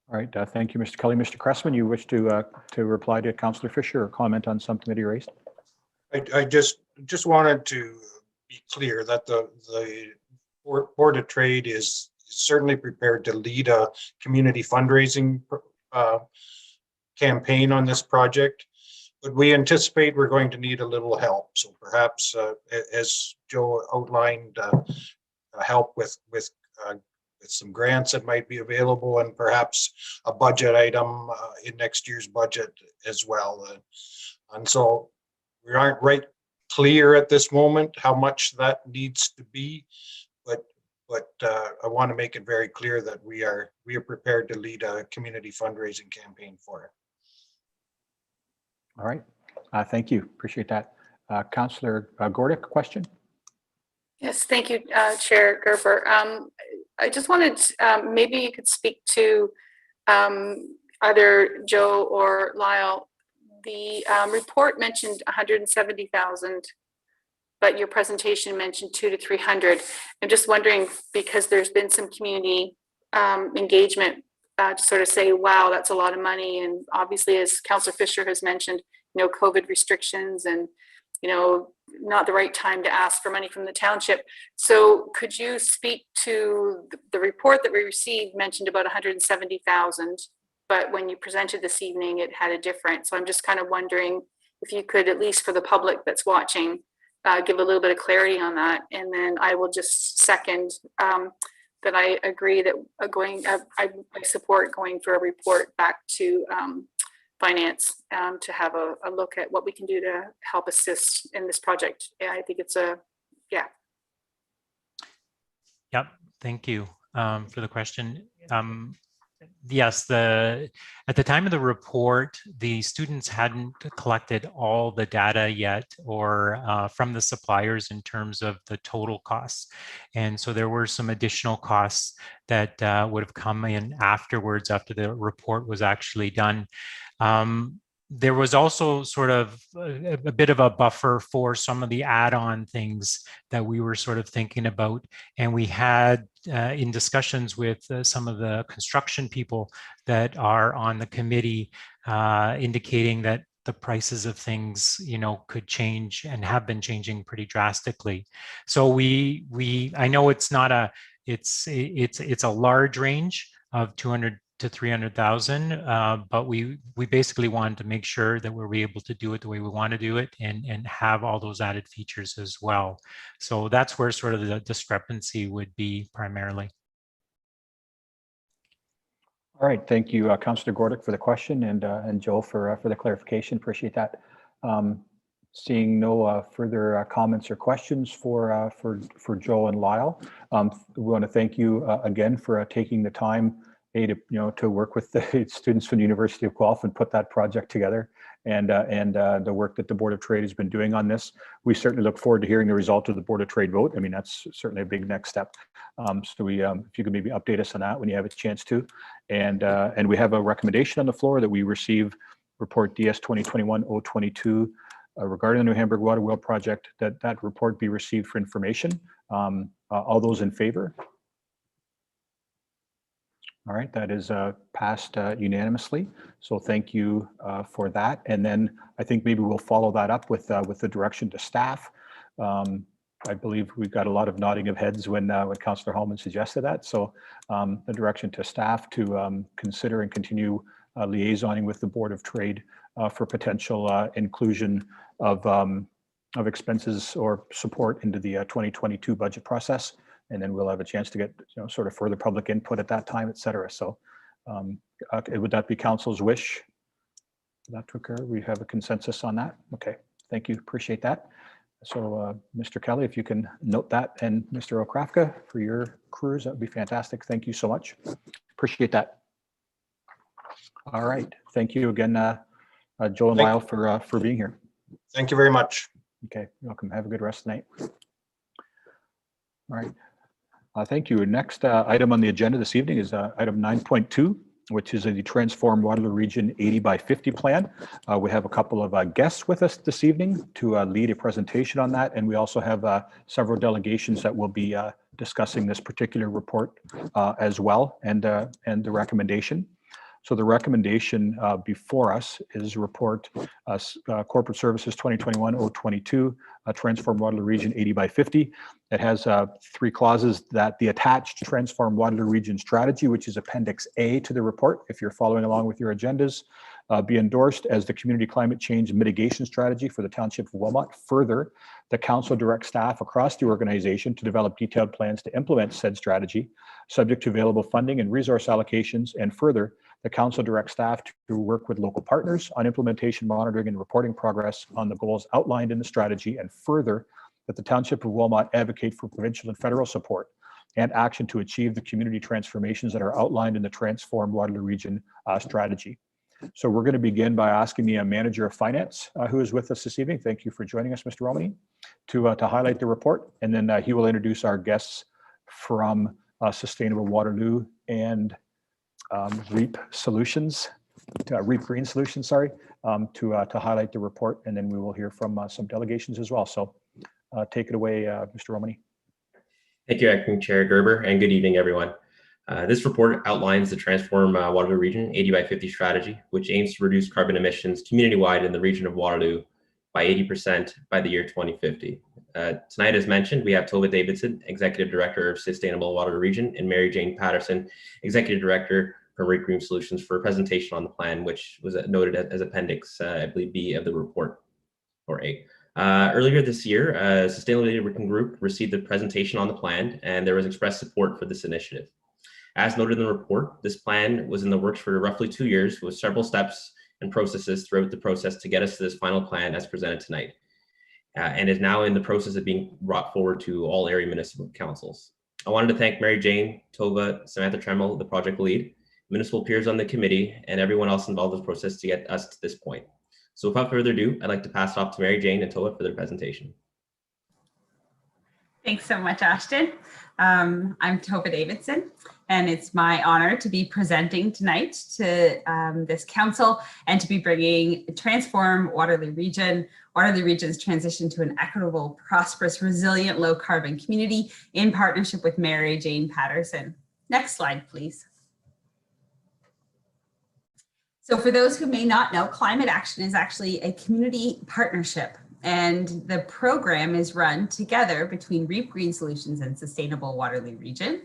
Speaker 5: All right, thank you, Mr. Kelly. Mr. Cressman, you wish to reply to Councillor Fisher or comment on something that he raised?
Speaker 12: I just wanted to be clear that the Board of Trade is certainly prepared to lead a community fundraising campaign on this project, but we anticipate we're going to need a little help. So perhaps, as Joe outlined, help with some grants that might be available, and perhaps a budget item in next year's budget as well. And so we aren't right clear at this moment how much that needs to be, but I want to make it very clear that we are prepared to lead a community fundraising campaign for it.
Speaker 5: All right, thank you. Appreciate that. Councillor Gordick, question?
Speaker 1: Yes, thank you, Chair Gerber. I just wanted, maybe you could speak to either Joe or Lyle. The report mentioned 170,000, but your presentation mentioned 200 to 300. I'm just wondering, because there's been some community engagement to sort of say, wow, that's a lot of money. And obviously, as Councillor Fisher has mentioned, COVID restrictions and, not the right time to ask for money from the township. So could you speak to the report that we received mentioned about 170,000, but when you presented this evening, it had a different. So I'm just kind of wondering if you could, at least for the public that's watching, give a little bit of clarity on that. And then I will just second that I agree that I support going for a report back to finance to have a look at what we can do to help assist in this project. Yeah, I think it's
Speaker 8: Yep, thank you for the question. Yes, at the time of the report, the students hadn't collected all the data yet or from the suppliers in terms of the total costs. And so there were some additional costs that would have come in afterwards after the report was actually done. There was also sort of a bit of a buffer for some of the add-on things that we were sort of thinking about. And we had in discussions with some of the construction people that are on the committee indicating that the prices of things, you know, could change and have been changing pretty drastically. So I know it's not it's a large range of 200 to 300,000, but we basically wanted to make sure that we're able to do it the way we want to do it and have all those added features as well. So that's where sort of the discrepancy would be primarily.
Speaker 5: All right, thank you, Councillor Gordick, for the question, and Joe for the clarification. Appreciate that. Seeing no further comments or questions for Joe and Lyle, we want to thank you again for taking the time to work with the students from the University of Guelph and put that project together, and the work that the Board of Trade has been doing on this. We certainly look forward to hearing the result of the Board of Trade vote. I mean, that's certainly a big next step. So if you could maybe update us on that when you have a chance to, and we have a recommendation on the floor that we receive report DS 2021-022 regarding the New Hamburg Waterwheel project, that report be received for information. All those in favor? All right, that is passed unanimously. So thank you for that. And then I think maybe we'll follow that up with the direction to staff. I believe we've got a lot of nodding of heads when Councillor Hallman suggested that. So the direction to staff to consider and continue liaisoning with the Board of Trade for potential inclusion of expenses or support into the 2022 budget process. And then we'll have a chance to get sort of further public input at that time, et cetera. So would that be council's wish for that to occur? We have a consensus on that. Okay, thank you, appreciate that. So Mr. Kelly, if you can note that, and Mr. Okrafka for your crews, that would be fantastic. Thank you so much, appreciate that. All right, thank you again, Joe and Lyle for being here.
Speaker 12: Thank you very much.
Speaker 5: Okay, you're welcome, have a good rest of the night. All right. Thank you. Next item on the agenda this evening is item 9.2, which is the Transform Waterloo Region 80 by 50 plan. We have a couple of guests with us this evening to lead a presentation on that. And we also have several delegations that will be discussing this particular report as well, and the recommendation. So the recommendation before us is report Corporate Services 2021-022, Transform Waterloo Region 80 by 50. It has 3 clauses that the attached Transform Waterloo Region strategy, which is Appendix A to the report, if you're following along with your agendas, be endorsed as the community climate change mitigation strategy for the Township of Wilmot. Further, the council directs staff across the organization to develop detailed plans to implement said strategy, subject to available funding and resource allocations. And further, the council directs staff to work with local partners on implementation, monitoring, and reporting progress on the goals outlined in the strategy. And further, that the Township of Wilmot advocate for provincial and federal support and action to achieve the community transformations that are outlined in the Transform Waterloo Region strategy. So we're going to begin by asking the manager of finance who is with us this evening. Thank you for joining us, Mr. Romney, to highlight the report. And then he will introduce our guests from Sustainable Waterloo and REAP Solutions, REAP Green Solutions, sorry, to highlight the report. And then we will hear from some delegations as well. So take it away, Mr. Romney.
Speaker 14: Thank you, Acting Chair Gerber, and good evening, everyone. This report outlines the Transform Waterloo Region 80 by 50 strategy, which aims to reduce carbon emissions community-wide in the region of Waterloo by 80% by the year 2050. Tonight, as mentioned, we have Tova Davidson, Executive Director of Sustainable Waterloo Region, and Mary Jane Patterson, Executive Director from REAP Green Solutions, for a presentation on the plan, which was noted as Appendix, I believe, B of the report, or A. Earlier this year, Sustainability Working Group received a presentation on the plan, and there was expressed support for this initiative. As noted in the report, this plan was in the works for roughly 2 years, with several steps and processes throughout the process to get us to this final plan as presented tonight, and is now in the process of being brought forward to all area municipal councils. I wanted to thank Mary Jane, Tova, Samantha Tremmel, the project lead, municipal peers on the committee, and everyone else involved in this process to get us to this point. So without further ado, I'd like to pass it off to Mary Jane and Tova for their presentation.
Speaker 15: Thanks so much, Ashton. I'm Tova Davidson, and it's my honor to be presenting tonight to this council and to be bringing Transform Waterloo Region's transition to an equitable, prosperous, resilient, low carbon community in partnership with Mary Jane Patterson. Next slide, please. So for those who may not know, Climate Action is actually a community partnership, and the program is run together between Reap Green Solutions and Sustainable Waterloo Region.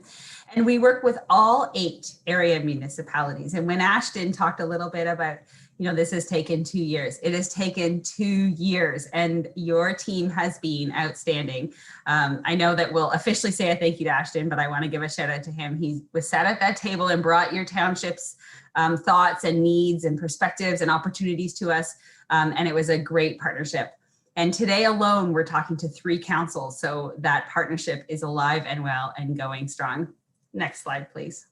Speaker 15: And we work with all 8 area municipalities. And when Ashton talked a little bit about, this has taken 2 years. It has taken 2 years, and your team has been outstanding. I know that we'll officially say a thank you to Ashton, but I want to give a shout out to him. He was sat at that table and brought your township's thoughts and needs and perspectives and opportunities to us. And it was a great partnership. And today alone, we're talking to 3 councils. So that partnership is alive and well and going strong. Next slide, please.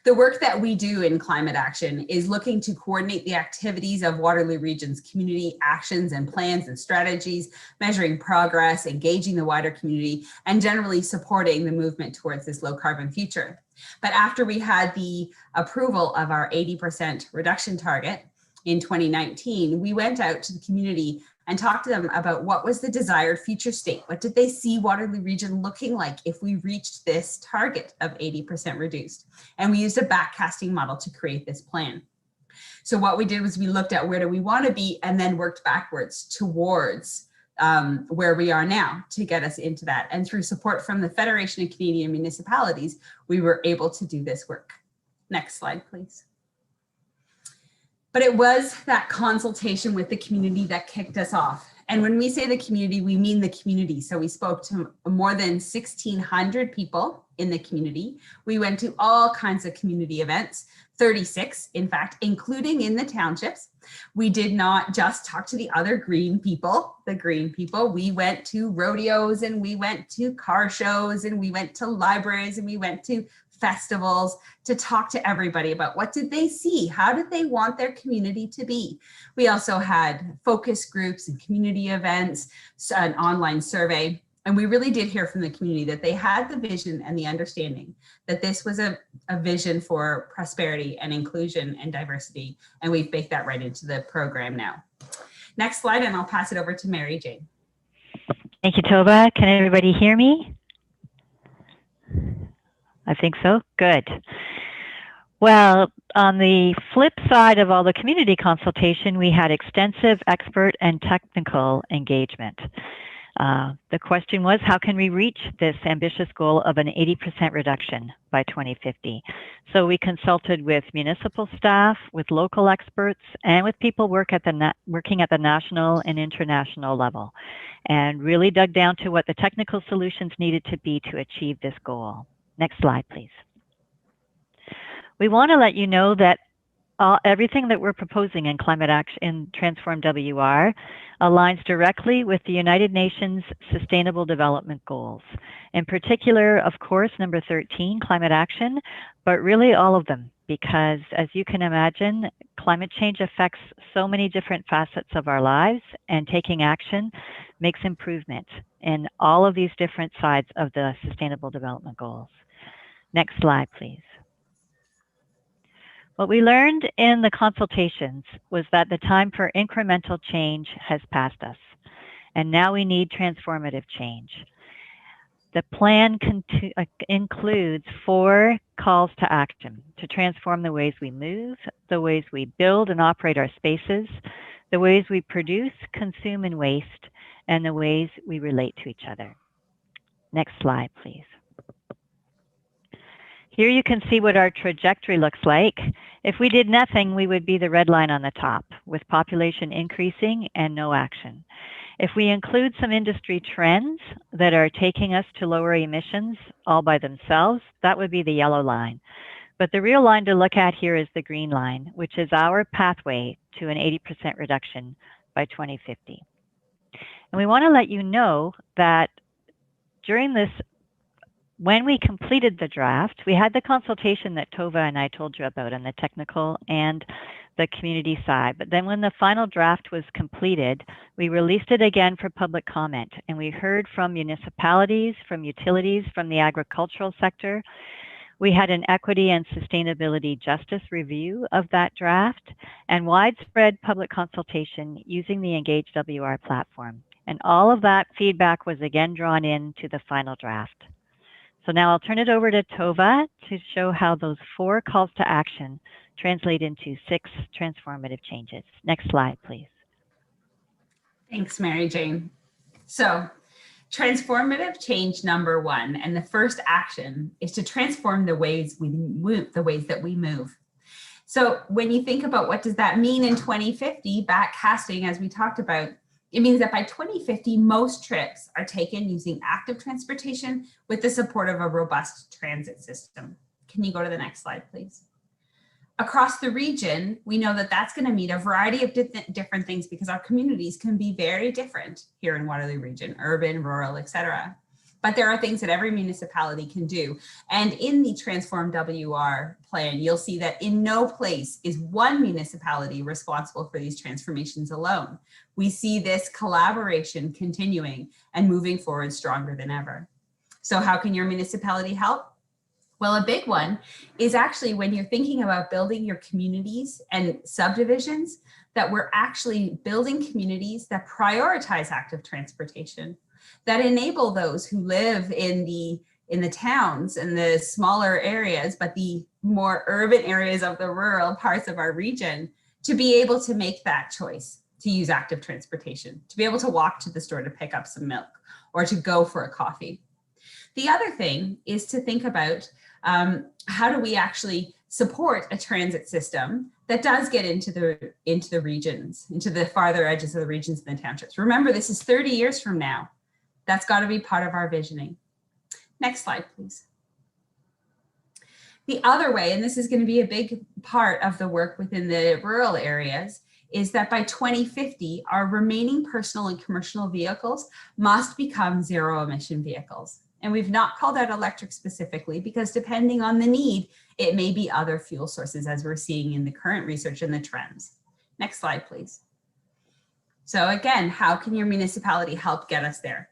Speaker 15: The work that we do in Climate Action is looking to coordinate the activities of Waterloo Region's community actions and plans and strategies, measuring progress, engaging the wider community, and generally supporting the movement towards this low carbon future. But after we had the approval of our 80% reduction target in 2019, we went out to the community and talked to them about what was the desired future state. What did they see Waterloo Region looking like if we reached this target of 80% reduced? And we used a backcasting model to create this plan. So what we did was we looked at where do we want to be and then worked backwards towards where we are now to get us into that. And through support from the Federation of Canadian Municipalities, we were able to do this work. Next slide, please. But it was that consultation with the community that kicked us off. And when we say the community, we mean the community. So we spoke to more than 1,600 people in the community. We went to all kinds of community events, 36, in fact, including in the townships. We did not just talk to the other green people, We went to rodeos and we went to car shows and we went to libraries and we went to festivals to talk to everybody about what did they see? How did they want their community to be? We also had focus groups and community events, an online survey, and we really did hear from the community that they had the vision and the understanding that this was a vision for prosperity and inclusion and diversity, and we've baked that right into the program now. Next slide, and I'll pass it over to Mary Jane.
Speaker 16: Thank you, Tova. Can everybody hear me? I think so. Good. Well, on the flip side of all the community consultation, we had extensive expert and technical engagement. The question was, how can we reach this ambitious goal of an 80% reduction by 2050? So we consulted with municipal staff, with local experts, and with people working at the national and international level, and really dug down to what the technical solutions needed to be to achieve this goal. Next slide, please. We want to let you know that everything that we're proposing in Climate Action in Transform WR aligns directly with the United Nations Sustainable Development Goals. In particular, of course, number 13, Climate Action, but really all of them, because as you can imagine, climate change affects so many different facets of our lives, and taking action makes improvement in all of these different sides of the Sustainable Development Goals. Next slide, please. What we learned in the consultations was that the time for incremental change has passed us, and now we need transformative change. The plan includes 4 calls to action to transform the ways we move, the ways we build and operate our spaces, the ways we produce, consume, and waste, and the ways we relate to each other. Next slide, please. Here you can see what our trajectory looks like. If we did nothing, we would be the red line on the top, with population increasing and no action. If we include some industry trends that are taking us to lower emissions all by themselves, that would be the yellow line. But the real line to look at here is the green line, which is our pathway to an 80% reduction by 2050. And we want to let you know that during this when we completed the draft, we had the consultation that Tova and I told you about on the technical and the community side. But then when the final draft was completed, we released it again for public comment. And we heard from municipalities, from utilities, from the agricultural sector. We had an equity and sustainability justice review of that draft and widespread public consultation using the Engage WR platform. And all of that feedback was again drawn into the final draft. So now I'll turn it over to Tova to show how those 4 calls to action translate into 6 transformative changes. Next slide, please.
Speaker 15: Thanks, Mary Jane. So transformative change number 1, and the first action is to transform the ways we move, that we move. So when you think about what does that mean in 2050, backcasting, as we talked about, it means that by 2050, most trips are taken using active transportation with the support of a robust transit system. Can you go to the next slide, please? Across the region, we know that that's going to mean a variety of different things because our communities can be very different here in Waterloo region, urban, rural, etc. But there are things that every municipality can do. And in the Transform WR plan, you'll see that in no place is one municipality responsible for these transformations alone. We see this collaboration continuing and moving forward stronger than ever. So how can your municipality help? Well, a big one is actually when you're thinking about building your communities and subdivisions, that we're actually building communities that prioritize active transportation, that enable those who live in the towns and the smaller areas, but the more urban areas of the rural parts of our region, to be able to make that choice to use active transportation, to be able to walk to the store to pick up some milk or to go for a coffee. The other thing is to think about how do we actually support a transit system that does get into the regions, into the farther edges of the regions and the townships. Remember, this is 30 years from now. That's got to be part of our visioning. Next slide, please. The other way, and this is going to be a big part of the work within the rural areas, is that by 2050, our remaining personal and commercial vehicles must become zero emission vehicles. And we've not called out electric specifically because depending on the need, it may be other fuel sources as we're seeing in the current research and the trends. Next slide, please. So again, how can your municipality help get us there?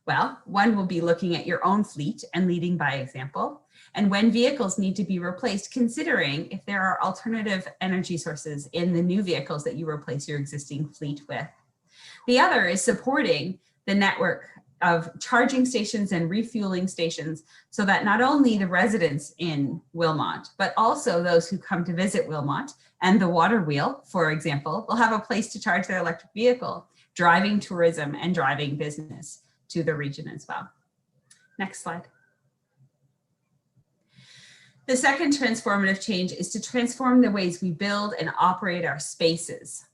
Speaker 15: Well, one will be looking at your own fleet and leading by example. And when vehicles need to be replaced, considering if there are alternative energy sources in the new vehicles that you replace your existing fleet with. The other is supporting the network of charging stations and refueling stations so that not only the residents in Wilmot, but also those who come to visit Wilmot and the Waterwheel, for example, will have a place to charge their electric vehicle, driving tourism and driving business to the region as well. Next slide. The second transformative change is to transform the ways we build and operate our spaces.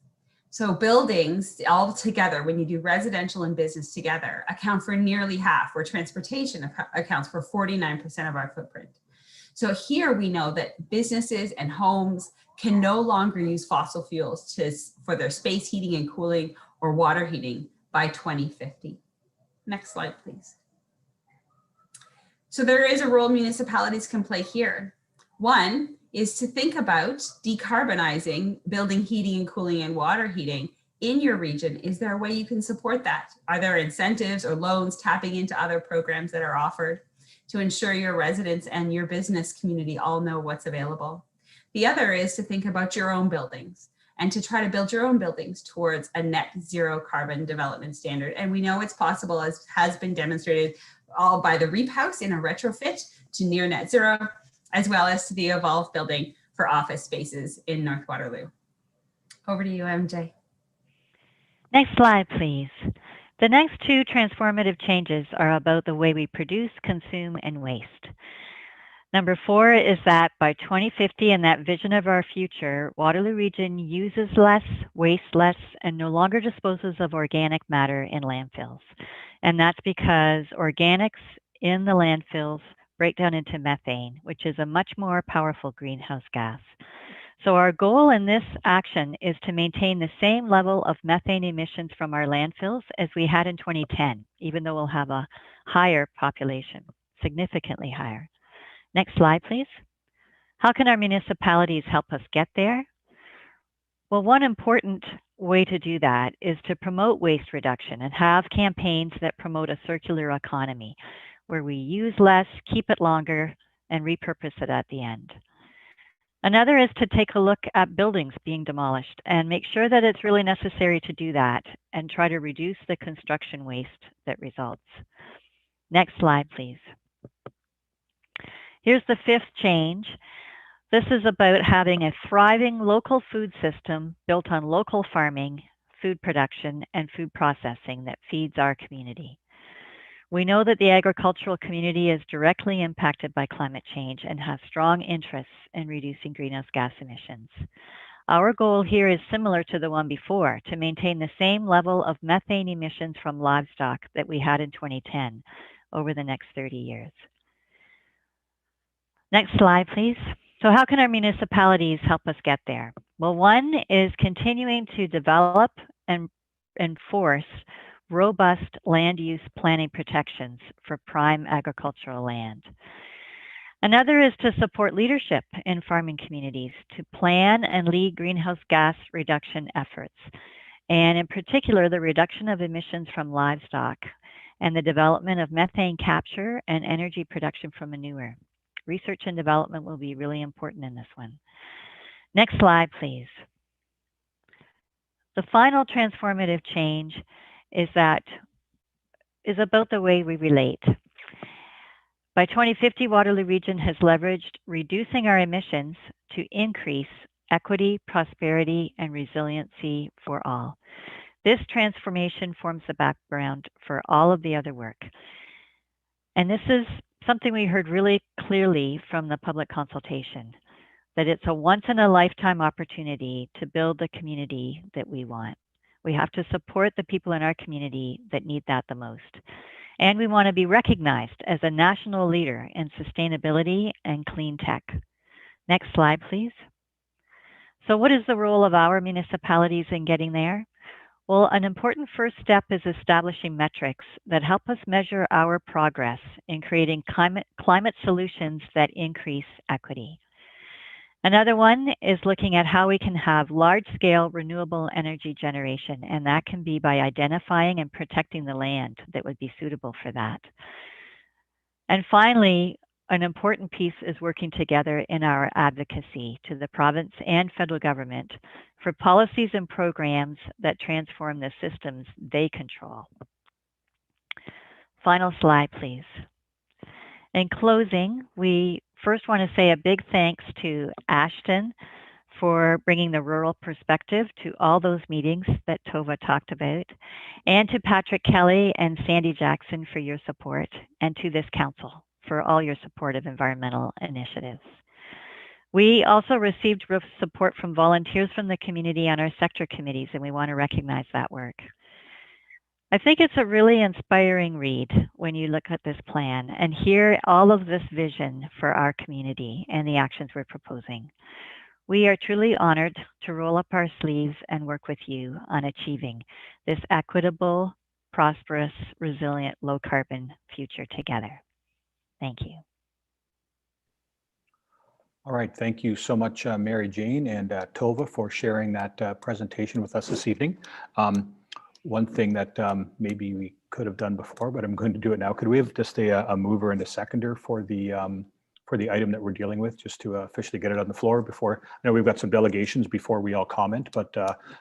Speaker 15: So buildings all together, when you do residential and business together, account for nearly half, where transportation accounts for 49% of our footprint. So here we know that businesses and homes can no longer use fossil fuels for their space heating and cooling or water heating by 2050. Next slide, please. So there is a role municipalities can play here. One is to think about decarbonizing building heating and cooling and water heating in your region. Is there a way you can support that? Are there incentives or loans tapping into other programs that are offered to ensure your residents and your business community all know what's available? The other is to think about your own buildings and to try to build your own buildings towards a net zero carbon development standard. And we know it's possible, as has been demonstrated all by the REAP House in a retrofit to near net zero, as well as to the Evolve building for office spaces in North Waterloo. Over to you, MJ.
Speaker 16: Next slide, please. The next 2 transformative changes are about the way we produce, consume, and waste. Number 4 is that by 2050 and that vision of our future, Waterloo region uses less, wastes less, and no longer disposes of organic matter in landfills. And that's because organics in the landfills break down into methane, which is a much more powerful greenhouse gas. So our goal in this action is to maintain the same level of methane emissions from our landfills as we had in 2010, even though we'll have a higher population. significantly higher. Next slide, please. How can our municipalities help us get there? Well, one important way to do that is to promote waste reduction and have campaigns that promote a circular economy where we use less, keep it longer, and repurpose it at the end. Another is to take a look at buildings being demolished and make sure that it's really necessary to do that and try to reduce the construction waste that results. Next slide, please. Here's the fifth change. This is about having a thriving local food system built on local farming, food production, and food processing that feeds our community. We know that the agricultural community is directly impacted by climate change and has strong interests in reducing greenhouse gas emissions. Our goal here is similar to the one before, to maintain the same level of methane emissions from livestock that we had in 2010 over the next 30 years. Next slide, please. So how can our municipalities help us get there? Well, one is continuing to develop and enforce robust land use planning protections for prime agricultural land. Another is to support leadership in farming communities to plan and lead greenhouse gas reduction efforts, and in particular, the reduction of emissions from livestock and the development of methane capture and energy production from manure. Research and development will be really important in this one. Next slide, please. The final transformative change is about the way we relate. By 2050, Waterloo Region has leveraged reducing our emissions to increase equity, prosperity, and resiliency for all. This transformation forms the background for all of the other work. And this is something we heard really clearly from the public consultation, that it's a once-in-a-lifetime opportunity to build the community that we want. We have to support the people in our community that need that the most. And we want to be recognized as a national leader in sustainability and clean tech. Next slide, please. So what is the role of our municipalities in getting there? Well, an important first step is establishing metrics that help us measure our progress in creating climate solutions that increase equity. Another one is looking at how we can have large-scale renewable energy generation, and that can be by identifying and protecting the land that would be suitable for that. And finally, an important piece is working together in our advocacy to the province and federal government for policies and programs that transform the systems they control. Final slide, please. In closing, we first want to say a big thanks to Ashton for bringing the rural perspective to all those meetings that Tova talked about, and to Patrick Kelly and Sandy Jackson for your support, and to this council for all your support of environmental initiatives. We also received support from volunteers from the community on our sector committees, and we want to recognize that work. I think it's a really inspiring read when you look at this plan and hear all of this vision for our community and the actions we're proposing. We are truly honored to roll up our sleeves and work with you on achieving this equitable, prosperous, resilient, low carbon future together. Thank you.
Speaker 5: All right, thank you so much, Mary Jane and Tova, for sharing that presentation with us this evening. One thing that maybe we could have done before, but I'm going to do it now. Could we have just a mover and a seconder for the item that we're dealing with, just to officially get it on the floor before? I know we've got some delegations before we all comment, but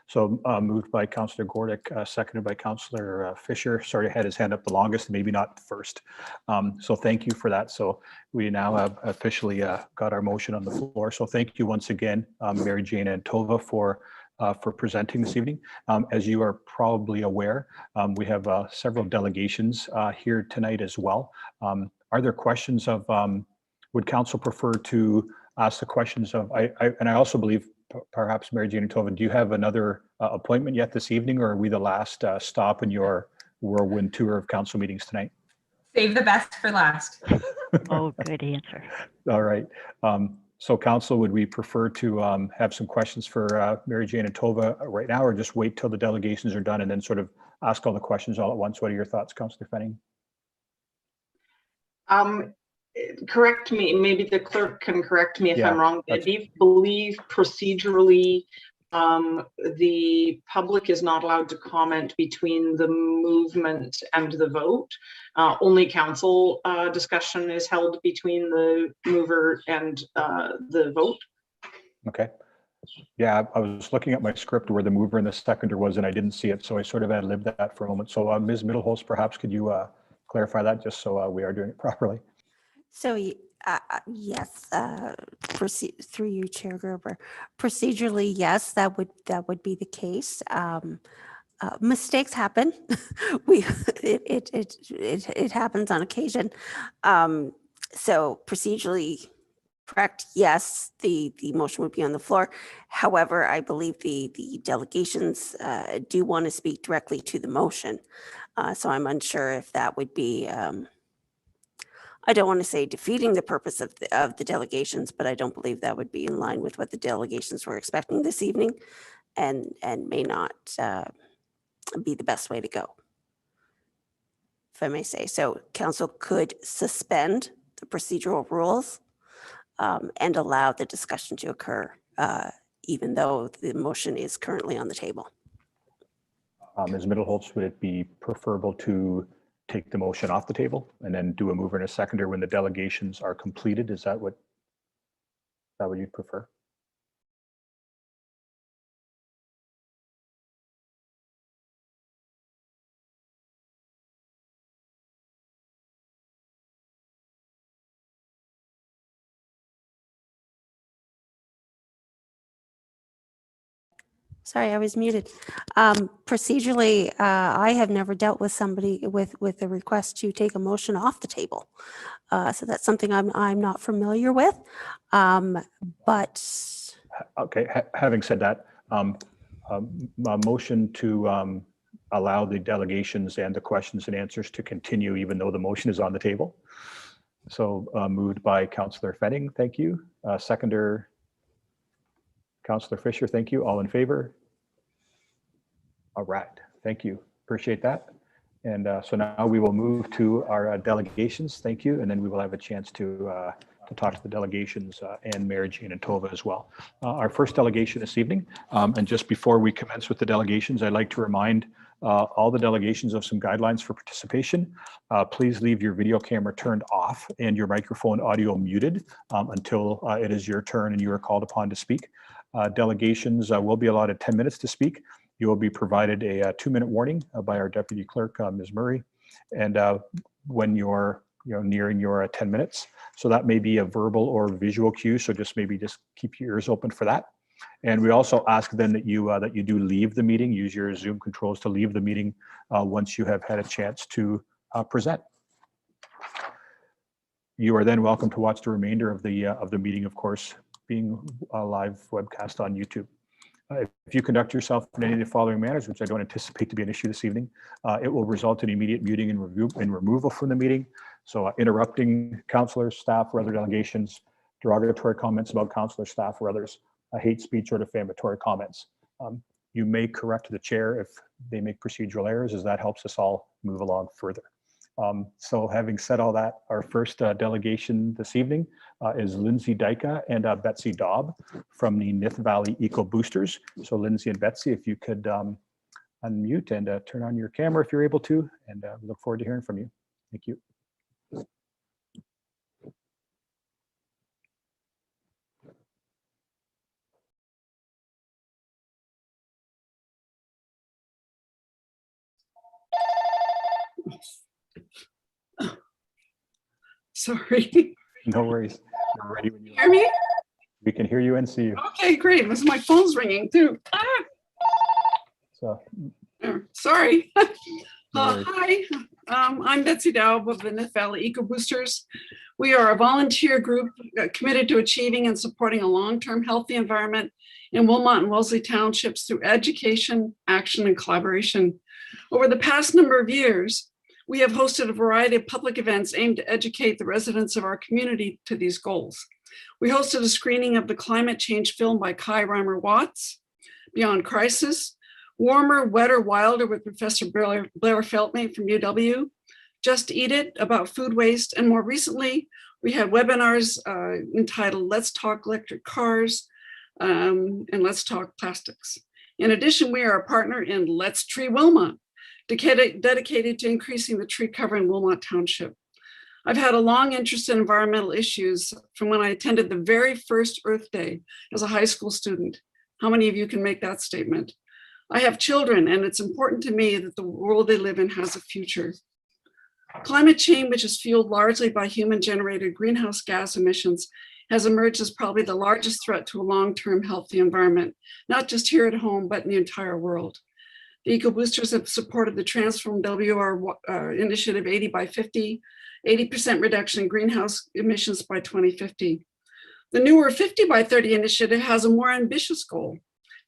Speaker 5: so moved by Councillor Gordick, seconded by Councillor Fisher. Sorry, had his hand up the longest, maybe not first. So thank you for that. So we now have officially got our motion on the floor. So thank you once again, Mary Jane and Tova, for presenting this evening. As you are probably aware, we have several delegations here tonight as well. Are there questions of, would council prefer to ask the questions of, and I also believe perhaps Mary Jane and Tova, do you have another appointment yet this evening, or are we the last stop in your whirlwind tour of council meetings tonight?
Speaker 15: Save the best for last.
Speaker 16: Oh, good answer.
Speaker 5: All right. So council, would we prefer to have some questions for Mary Jane and Tova right now, or just wait till the delegations are done and then sort of ask all the questions all at once? What are your thoughts, Councillor Fenning?
Speaker 10: Correct me, maybe the clerk can correct me if
Speaker 5: Yeah,
Speaker 10: I'm wrong. I believe procedurally, the public is not allowed to comment between the movement and the vote. Only council discussion is held between the mover and the vote.
Speaker 5: Okay. Yeah, I was looking at my script where the mover and the seconder was, and I didn't see it, so I sort of ad-libbed that for a moment. So Ms. Middleholz, perhaps could you clarify that just so we are doing it properly?
Speaker 2: So yes, through you, Chair Gerber. Procedurally, yes, that would be the case. Mistakes happen. It happens on occasion. So procedurally correct, yes, the motion would be on the floor. However, I believe the delegations do want to speak directly to the motion. So I'm unsure if that would be, I don't want to say defeating the purpose of the delegations, but I don't believe that would be in line with what the delegations were expecting this evening, and may not be the best way to go, if I may say. So council could suspend the procedural rules and allow the discussion to occur, even though the motion is currently on the table.
Speaker 5: Ms. Middleholz, would it be preferable to take the motion off the table and then do a mover and a seconder when the delegations are completed? Is that what you'd prefer?
Speaker 2: Sorry, I was muted. Procedurally, I have never dealt with somebody with a request to take a motion off the table. So that's something I'm not familiar with. But
Speaker 5: okay, having said that, a motion to allow the delegations and the questions and answers to continue even though the motion is on the table. So moved by Councillor Fenning, thank you. Seconder, Councillor Fisher, thank you. All in favor? All right, thank you. Appreciate that. And so now we will move to our delegations. Thank you. And then we will have a chance to talk to the delegations and Mayor Jean and Tova as well. Our first delegation this evening. And just before we commence with the delegations, I'd like to remind all the delegations of some guidelines for participation. Please leave your video camera turned off and your microphone audio muted until it is your turn and you are called upon to speak. Delegations will be allotted 10 minutes to speak. You will be provided a 2-minute warning by our Deputy Clerk, Ms. Murray, and when you're nearing your 10 minutes. So that may be a verbal or visual cue. So just keep your ears open for that. And we also ask then that you do leave the meeting, use your Zoom controls to leave the meeting once you have had a chance to present. You are then welcome to watch the remainder of the meeting, of course, being a live webcast on YouTube. If you conduct yourself in any of the following manners, which I don't anticipate to be an issue this evening, it will result in immediate muting and removal from the meeting. So interrupting councillors, staff, or other delegations, derogatory comments about councillors, staff, or others, hate speech or defamatory comments. You may correct the chair if they make procedural errors, as that helps us all move along further. So having said all that, our first delegation this evening is Lindsay Dyka and Betsy Daub from the Nith Valley Ecoboosters. So Lindsay and Betsy, if you could unmute and turn on your camera if you're able to, and we look forward to hearing from you. Thank you.
Speaker 17: Sorry.
Speaker 5: No worries. We're ready when you
Speaker 17: hear me?
Speaker 5: We can hear you and see you.
Speaker 17: Okay, great. This my phone's ringing too.
Speaker 5: So,
Speaker 17: sorry.
Speaker 5: No
Speaker 17: Hi, I'm Betsy Daub of the Nith Valley Ecoboosters. We are a volunteer group committed to achieving and supporting a long-term healthy environment in Wilmot and Wellesley Townships through education, action, and collaboration. Over the past number of years, we have hosted a variety of public events aimed to educate the residents of our community to these goals. We hosted a screening of the climate change film by Kai Reimer Watts, Beyond Crisis, Warmer, Wetter, Wilder with Professor Blair Feltmate from UW, Just Eat It about food waste. And more recently, we had webinars entitled Let's Talk Electric Cars and Let's Talk Plastics. In addition, we are a partner in Let's Tree Wilmot, dedicated to increasing the tree cover in Wilmot Township. I've had a long interest in environmental issues from when I attended the very first Earth Day as a high school student. How many of you can make that statement? I have children, and it's important to me that the world they live in has a future. Climate change, which is fueled largely by human-generated greenhouse gas emissions, has emerged as probably the largest threat to a long-term healthy environment, not just here at home, but in the entire world. The Ecoboosters have supported the Transform WR initiative 80 by 50, 80% reduction in greenhouse emissions by 2050. The newer 50 by 30 initiative has a more ambitious goal,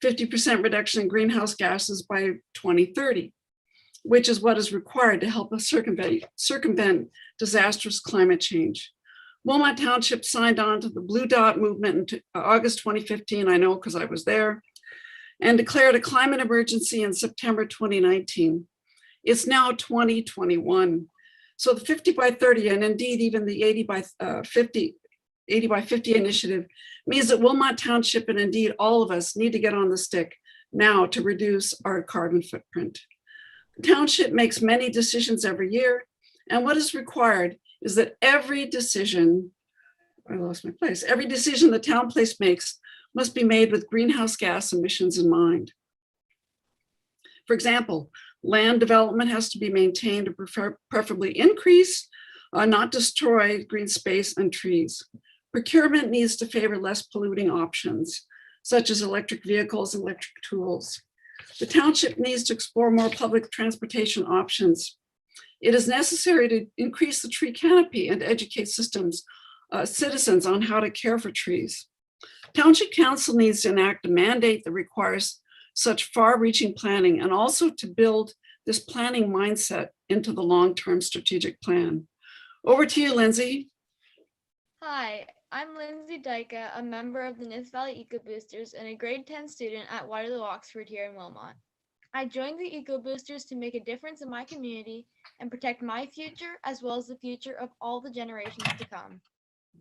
Speaker 17: 50% reduction in greenhouse gases by 2030, which is what is required to help us circumvent disastrous climate change. Wilmot Township signed on to the Blue Dot movement in August 2015, I know because I was there, and declared a climate emergency in September 2019. It's now 2021. So the 50 by 30 and indeed even the 80 by 50 initiative means that Wilmot Township and indeed all of us need to get on the stick now to reduce our carbon footprint. The township makes many decisions every year, and what is required is that every decision the town place makes must be made with greenhouse gas emissions in mind. For example, land development has to be maintained to preferably increase, not destroy green space and trees. Procurement needs to favor less polluting options, such as electric vehicles and electric tools. The township needs to explore more public transportation options. It is necessary to increase the tree canopy and educate citizens on how to care for trees. Township Council needs to enact a mandate that requires such far-reaching planning and also to build this planning mindset into the long-term strategic plan. Over to you, Lindsay.
Speaker 18: Hi, I'm Lindsay Dyka, a member of the Nith Valley Ecoboosters and a grade 10 student at Waterloo, Oxford here in Wilmot. I joined the Ecoboosters to make a difference in my community and protect my future as well as the future of all the generations to come.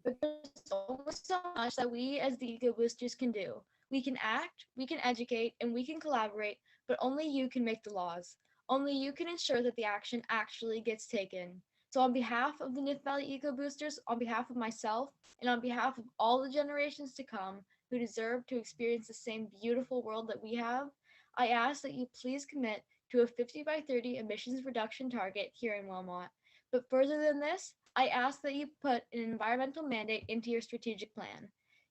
Speaker 18: But there's almost so much that we as the Ecoboosters can do. We can act, we can educate, and we can collaborate, but only you can make the laws. Only you can ensure that the action actually gets taken. So on behalf of the Nith Valley Ecoboosters, on behalf of myself, and on behalf of all the generations to come who deserve to experience the same beautiful world that we have, I ask that you please commit to a 50 by 30 emissions reduction target here in Wilmot. But further than this, I ask that you put an environmental mandate into your strategic plan.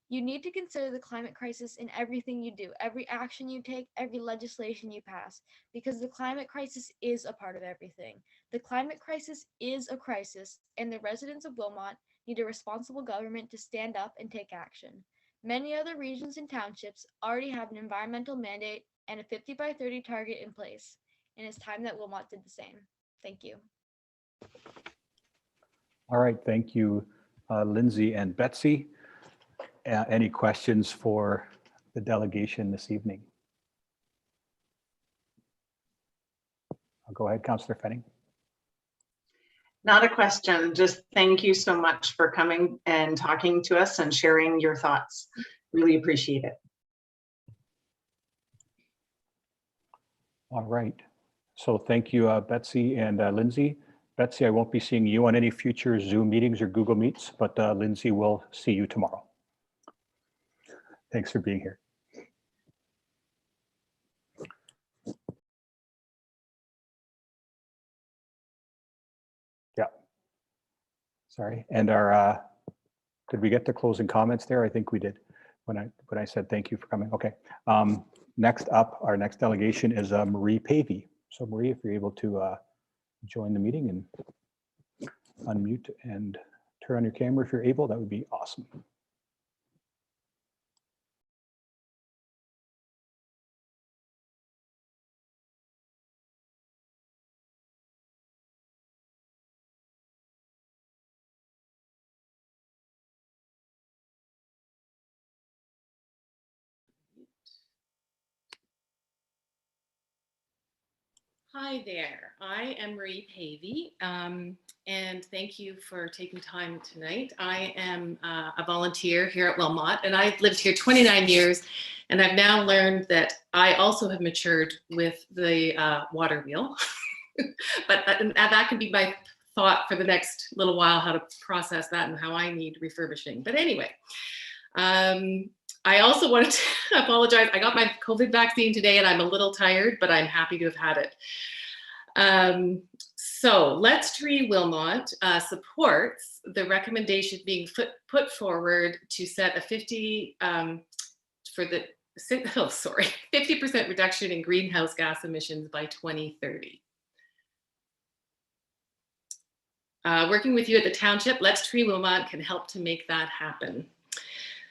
Speaker 18: You need to consider the climate crisis in everything you do, every action you take, every legislation you pass, because the climate crisis is a part of everything. The climate crisis is a crisis, and the residents of Wilmot need a responsible government to stand up and take action. Many other regions and townships already have an environmental mandate and a 50 by 30 target in place, and it's time that Wilmot did the same. Thank you.
Speaker 5: All right, thank you, Lindsay and Betsy. Any questions for the delegation this evening? I'll go ahead, Councillor Fenning.
Speaker 10: Not a question, just thank you so much for coming and talking to us and sharing your thoughts. Really appreciate it.
Speaker 5: All right, so thank you, Betsy and Lindsay. Betsy, I won't be seeing you on any future Zoom meetings or Google Meets, but Lindsay will see you tomorrow. Thanks for being here. Yeah. Sorry. And our, did we get to closing comments there? I think we did when I said thank you for coming. Okay. Next up, our next delegation is Marie Pavey. So Marie, if you're able to join the meeting and unmute and turn on your camera if you're able, that would be awesome.
Speaker 19: Hi there, I am Marie Pavey, and thank you for taking time tonight. I am a volunteer here at Wilmot, and I've lived here 29 years, and I've now learned that I also have matured with the Waterwheel, but that can be my thought for the next little while, how to process that and how I need refurbishing. But anyway, I also wanted to apologize. I got my COVID vaccine today and I'm a little tired, but I'm happy to have had it. So Let's Tree Wilmot supports the recommendation being put forward to set a 50% reduction in greenhouse gas emissions by 2030. Working with you at the Township, Let's Tree Wilmot can help to make that happen.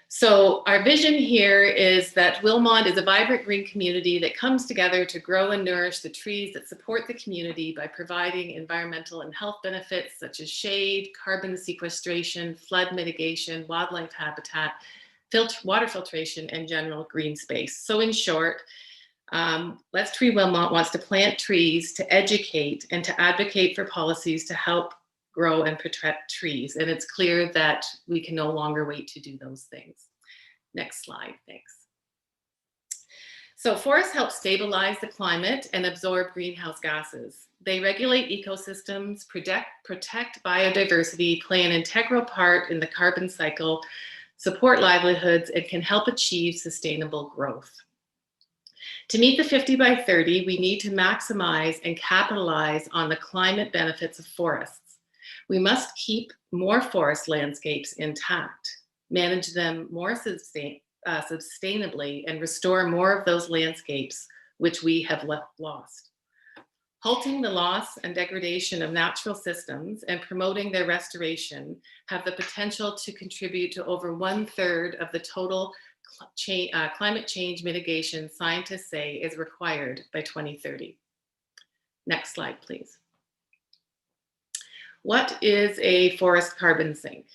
Speaker 19: So our vision here is that Wilmot is a vibrant green community that comes together to grow and nourish the trees that support the community by providing environmental and health benefits such as shade, carbon sequestration, flood mitigation, wildlife habitat, water filtration, and general green space. So in short, Let's Tree Wilmot wants to plant trees to educate and to advocate for policies to help grow and protect trees. And it's clear that we can no longer wait to do those things. Next slide, thanks. So forests help stabilize the climate and absorb greenhouse gases. They regulate ecosystems, protect biodiversity, play an integral part in the carbon cycle, support livelihoods, and can help achieve sustainable growth. To meet the 50 by 30, we need to maximize and capitalize on the climate benefits of forests. We must keep more forest landscapes intact, manage them more sustainably, and restore more of those landscapes which we have lost. Halting the loss and degradation of natural systems and promoting their restoration have the potential to contribute to over 1/3 of the total climate change mitigation scientists say is required by 2030. Next slide, please. What is a forest carbon sink?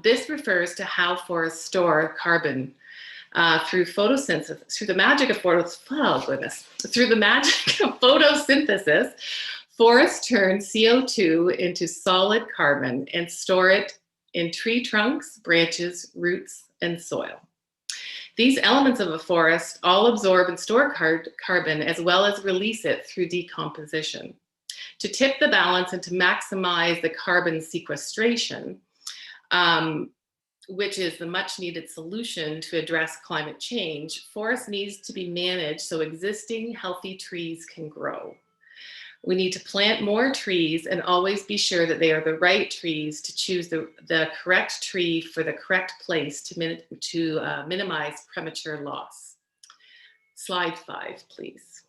Speaker 19: This refers to how forests store carbon through photosynthesis, through the magic of photosynthesis. Forests turn CO2 into solid carbon and store it in tree trunks, branches, roots, and soil. These elements of a forest all absorb and store carbon as well as release it through decomposition. To tip the balance and to maximize the carbon sequestration, which is the much needed solution to address climate change, forest needs to be managed so existing healthy trees can grow. We need to plant more trees and always be sure that they are the right trees, to choose the correct tree for the correct place to minimize premature loss. Slide 5, please.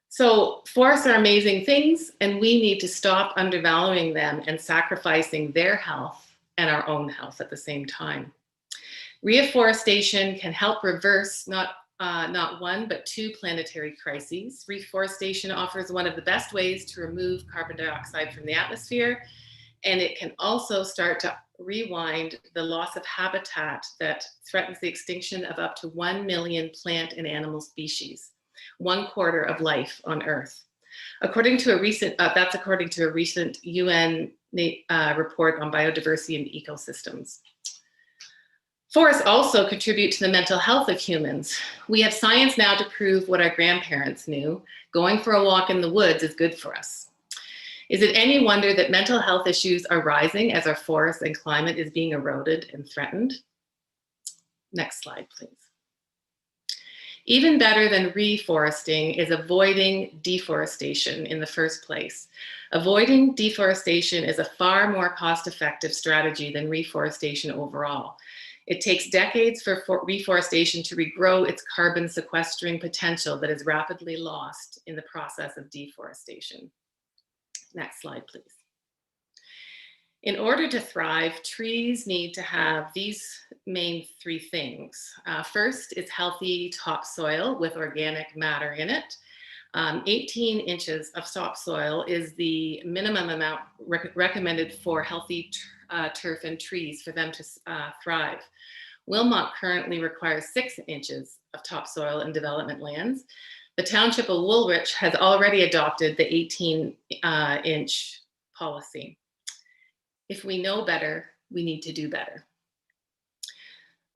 Speaker 19: So forests are amazing things, and we need to stop undervaluing them and sacrificing their health and our own health at the same time. Reforestation can help reverse not one, but 2 planetary crises. Reforestation offers one of the best ways to remove carbon dioxide from the atmosphere, and it can also start to rewind the loss of habitat that threatens the extinction of up to 1 million plant and animal species, 1/4 of life on Earth. According to a recent, that's according to a recent UN report on biodiversity and ecosystems. Forests also contribute to the mental health of humans. We have science now to prove what our grandparents knew: going for a walk in the woods is good for us. Is it any wonder that mental health issues are rising as our forests and climate is being eroded and threatened? Next slide, please. Even better than reforesting is avoiding deforestation in the first place. Avoiding deforestation is a far more cost-effective strategy than reforestation overall. It takes decades for reforestation to regrow its carbon sequestering potential that is rapidly lost in the process of deforestation. Next slide, please. In order to thrive, trees need to have these main 3 things. First is healthy topsoil with organic matter in it. 18 inches of topsoil is the minimum amount recommended for healthy turf and trees for them to thrive. Wilmot currently requires 6 inches of topsoil in development lands. The Township of Woolwich has already adopted the 18-inch policy. If we know better, we need to do better.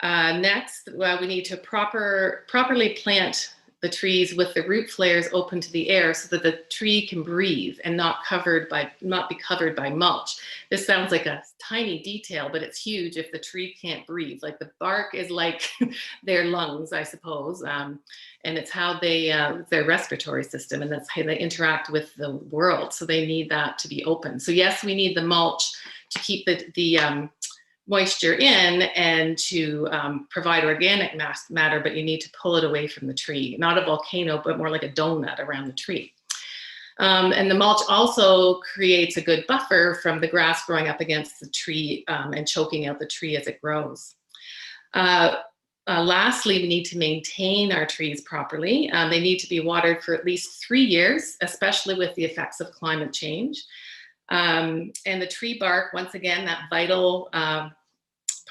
Speaker 19: Next, we need to properly plant the trees with the root flares open to the air so that the tree can breathe and not be covered by mulch. This sounds like a tiny detail, but it's huge if the tree can't breathe. Like the bark is like their lungs, I suppose, and it's how they their respiratory system, and that's how they interact with the world. So they need that to be open. So yes, we need the mulch to keep the moisture in and to provide organic matter, but you need to pull it away from the tree. Not a volcano, but more like a donut around the tree. And the mulch also creates a good buffer from the grass growing up against the tree and choking out the tree as it grows. Lastly, we need to maintain our trees properly. They need to be watered for at least 3 years, especially with the effects of climate change. And the tree bark, once again, that vital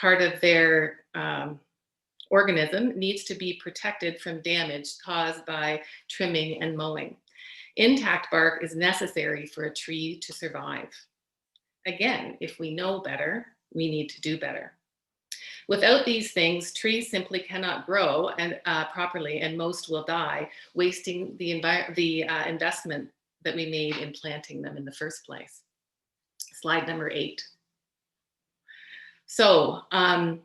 Speaker 19: part of their organism, needs to be protected from damage caused by trimming and mowing. Intact bark is necessary for a tree to survive. Again, if we know better, we need to do better. Without these things, trees simply cannot grow properly, and most will die, wasting the investment that we made in planting them in the first place. Slide number 8. So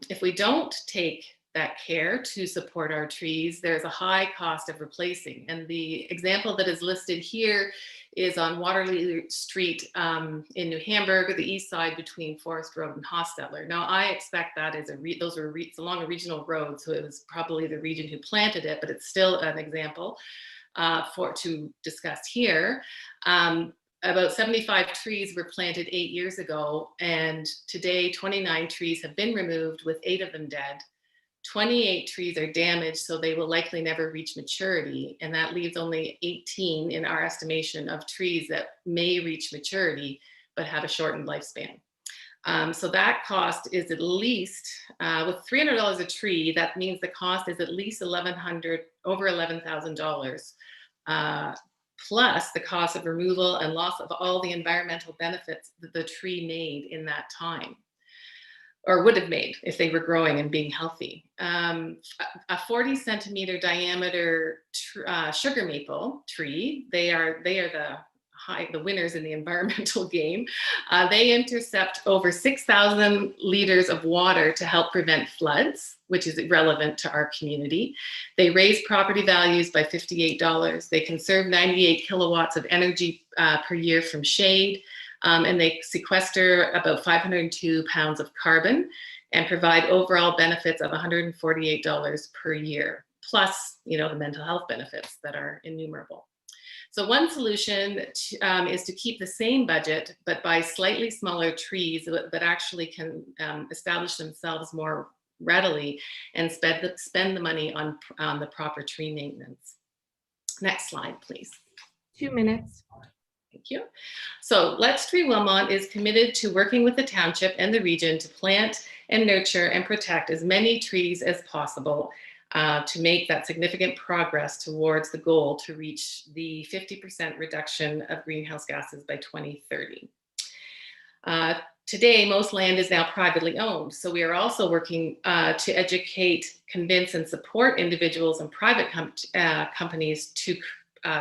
Speaker 19: if we don't take that care to support our trees, there's a high cost of replacing. And the example that is listed here is on Waterloo Street in New Hamburg, the east side between Forest Road and Hostetler. Now, I expect that is it's along a regional road, so it was probably the region who planted it, but it's still an example to discuss here. About 75 trees were planted 8 years ago, and today 29 trees have been removed, with 8 of them dead. 28 trees are damaged, so they will likely never reach maturity, and that leaves only 18 in our estimation of trees that may reach maturity but have a shortened lifespan. So that cost is at least, with $300 a tree, that means the cost is at least over $11,000. Plus the cost of removal and loss of all the environmental benefits that the tree made in that time, or would have made if they were growing and being healthy. A 40 centimeter diameter sugar maple tree, they are the winners in the environmental game. They intercept over 6,000 liters of water to help prevent floods, which is relevant to our community. They raise property values by $58. They conserve 98 kilowatts of energy per year from shade, and they sequester about 502 pounds of carbon and provide overall benefits of $148 per year, plus, the mental health benefits that are innumerable. So one solution is to keep the same budget, but buy slightly smaller trees that actually can establish themselves more readily and spend the money on the proper tree maintenance. Next slide, please.
Speaker 7: 2 minutes.
Speaker 19: Thank you. So Let's Tree Wilmot is committed to working with the township and the region to plant and nurture and protect as many trees as possible to make that significant progress towards the goal to reach the 50% reduction of greenhouse gases by 2030. Today, most land is now privately owned, so we are also working to educate, convince, and support individuals and private companies to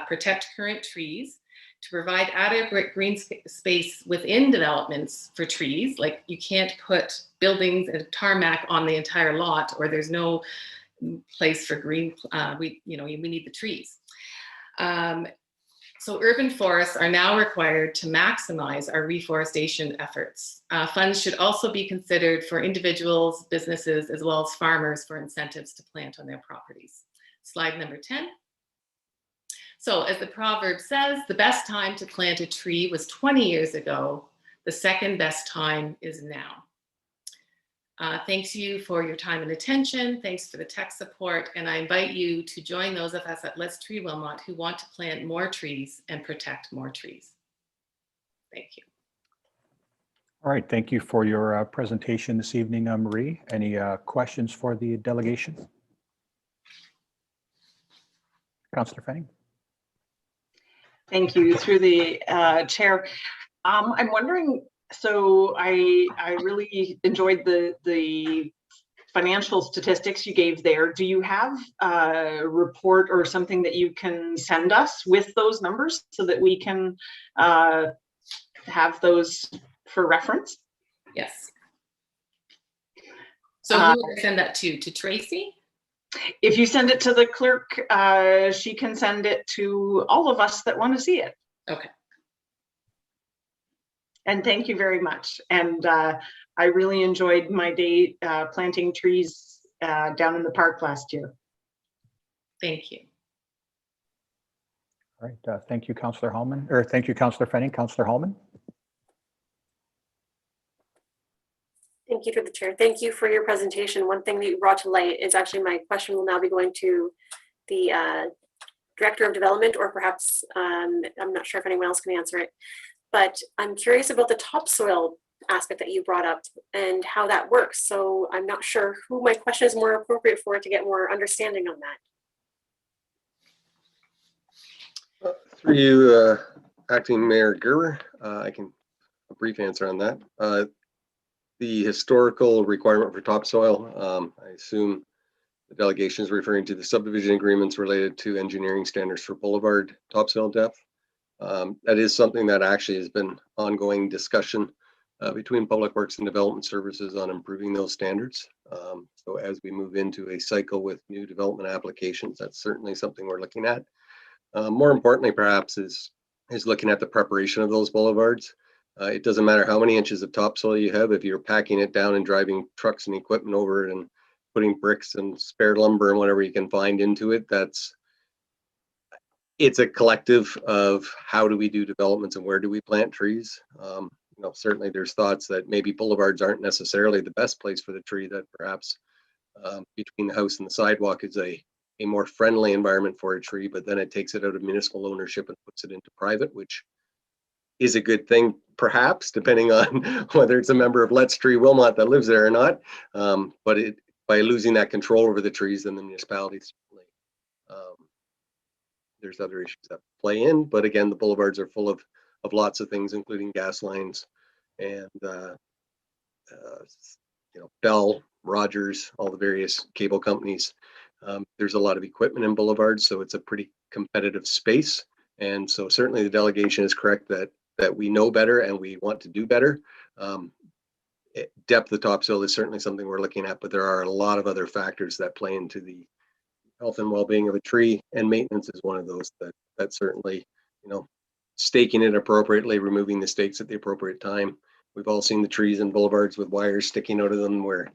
Speaker 19: protect current trees, to provide adequate green space within developments for trees. Like, you can't put buildings and tarmac on the entire lot, or there's no place for green. We need the trees. So urban forests are now required to maximize our reforestation efforts. Funds should also be considered for individuals, businesses, as well as farmers for incentives to plant on their properties. Slide number 10. So as the proverb says, the best time to plant a tree was 20 years ago. The second best time is now. Thanks you for your time and attention. Thanks for the tech support. And I invite you to join those of us at Let's Tree Wilmot who want to plant more trees and protect more trees. Thank you.
Speaker 5: All right, thank you for your presentation this evening, Marie. Any questions for the delegation? Councillor Fanning.
Speaker 10: Thank you. Through the chair, I'm wondering, so I really enjoyed the financial statistics you gave there. Do you have a report or something that you can send us with those numbers so that we can have those for reference?
Speaker 19: Yes. So who would I send that to Tracy?
Speaker 10: If you send it to the clerk, she can send it to all of us that want to see it.
Speaker 19: Okay.
Speaker 10: And thank you very much. And I really enjoyed my day planting trees down in the park last year.
Speaker 19: Thank you.
Speaker 5: All right. Thank you, Councillor Hallman, or thank you, Councillor Fanning. Councillor Hallman.
Speaker 6: Thank you for the chair. Thank you for your presentation. One thing that you brought to light is actually my question will now be going to the Director of Development, or perhaps I'm not sure if anyone else can answer it, but I'm curious about the topsoil aspect that you brought up and how that works. So I'm not sure who my question is more appropriate for to get more understanding on that.
Speaker 11: Through you, Acting Mayor Gerber, I can a brief answer on that. The historical requirement for topsoil, I assume the delegation is referring to the subdivision agreements related to engineering standards for boulevard topsoil depth. That is something that actually has been ongoing discussion between Public Works and Development Services on improving those standards. So as we move into a cycle with new development applications, that's certainly something we're looking at. More importantly, perhaps, is looking at the preparation of those boulevards. It doesn't matter how many inches of topsoil you have, if you're packing it down and driving trucks and equipment over it and putting bricks and spare lumber and whatever you can find into it, it's a collective of how do we do developments and where do we plant trees. You know, certainly there's thoughts that maybe boulevards aren't necessarily the best place for the tree, that perhaps between the house and the sidewalk is a more friendly environment for a tree, but then it takes it out of municipal ownership and puts it into private, which is a good thing, perhaps, depending on whether it's a member of Let's Tree Wilmot that lives there or not. But by losing that control over the trees, then the municipality certainly, there's other issues that play in. But again, the boulevards are full of lots of things, including gas lines and you know, Bell, Rogers, all the various cable companies. There's a lot of equipment in boulevards, so it's a pretty competitive space. And so certainly the delegation is correct that we know better and we want to do better. Depth of topsoil is certainly something we're looking at, but there are a lot of other factors that play into the health and well-being of a tree, and maintenance is one of those that certainly, you know, staking it appropriately, removing the stakes at the appropriate time. We've all seen the trees and boulevards with wires sticking out of them where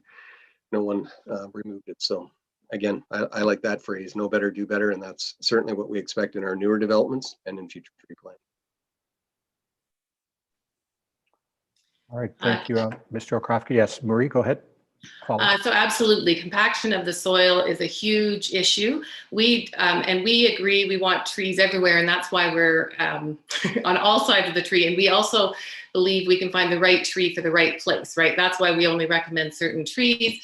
Speaker 11: no one removed it. So again, I like that phrase, know better, do better, and that's certainly what we expect in our newer developments and in future tree planting.
Speaker 5: All right, thank you, Mr. O'Crafty. Yes, Marie, go ahead.
Speaker 19: So absolutely, compaction of the soil is a huge issue. And we agree we want trees everywhere, and that's why we're on all sides of the tree. And we also believe we can find the right tree for the right place, right? That's why we only recommend certain trees.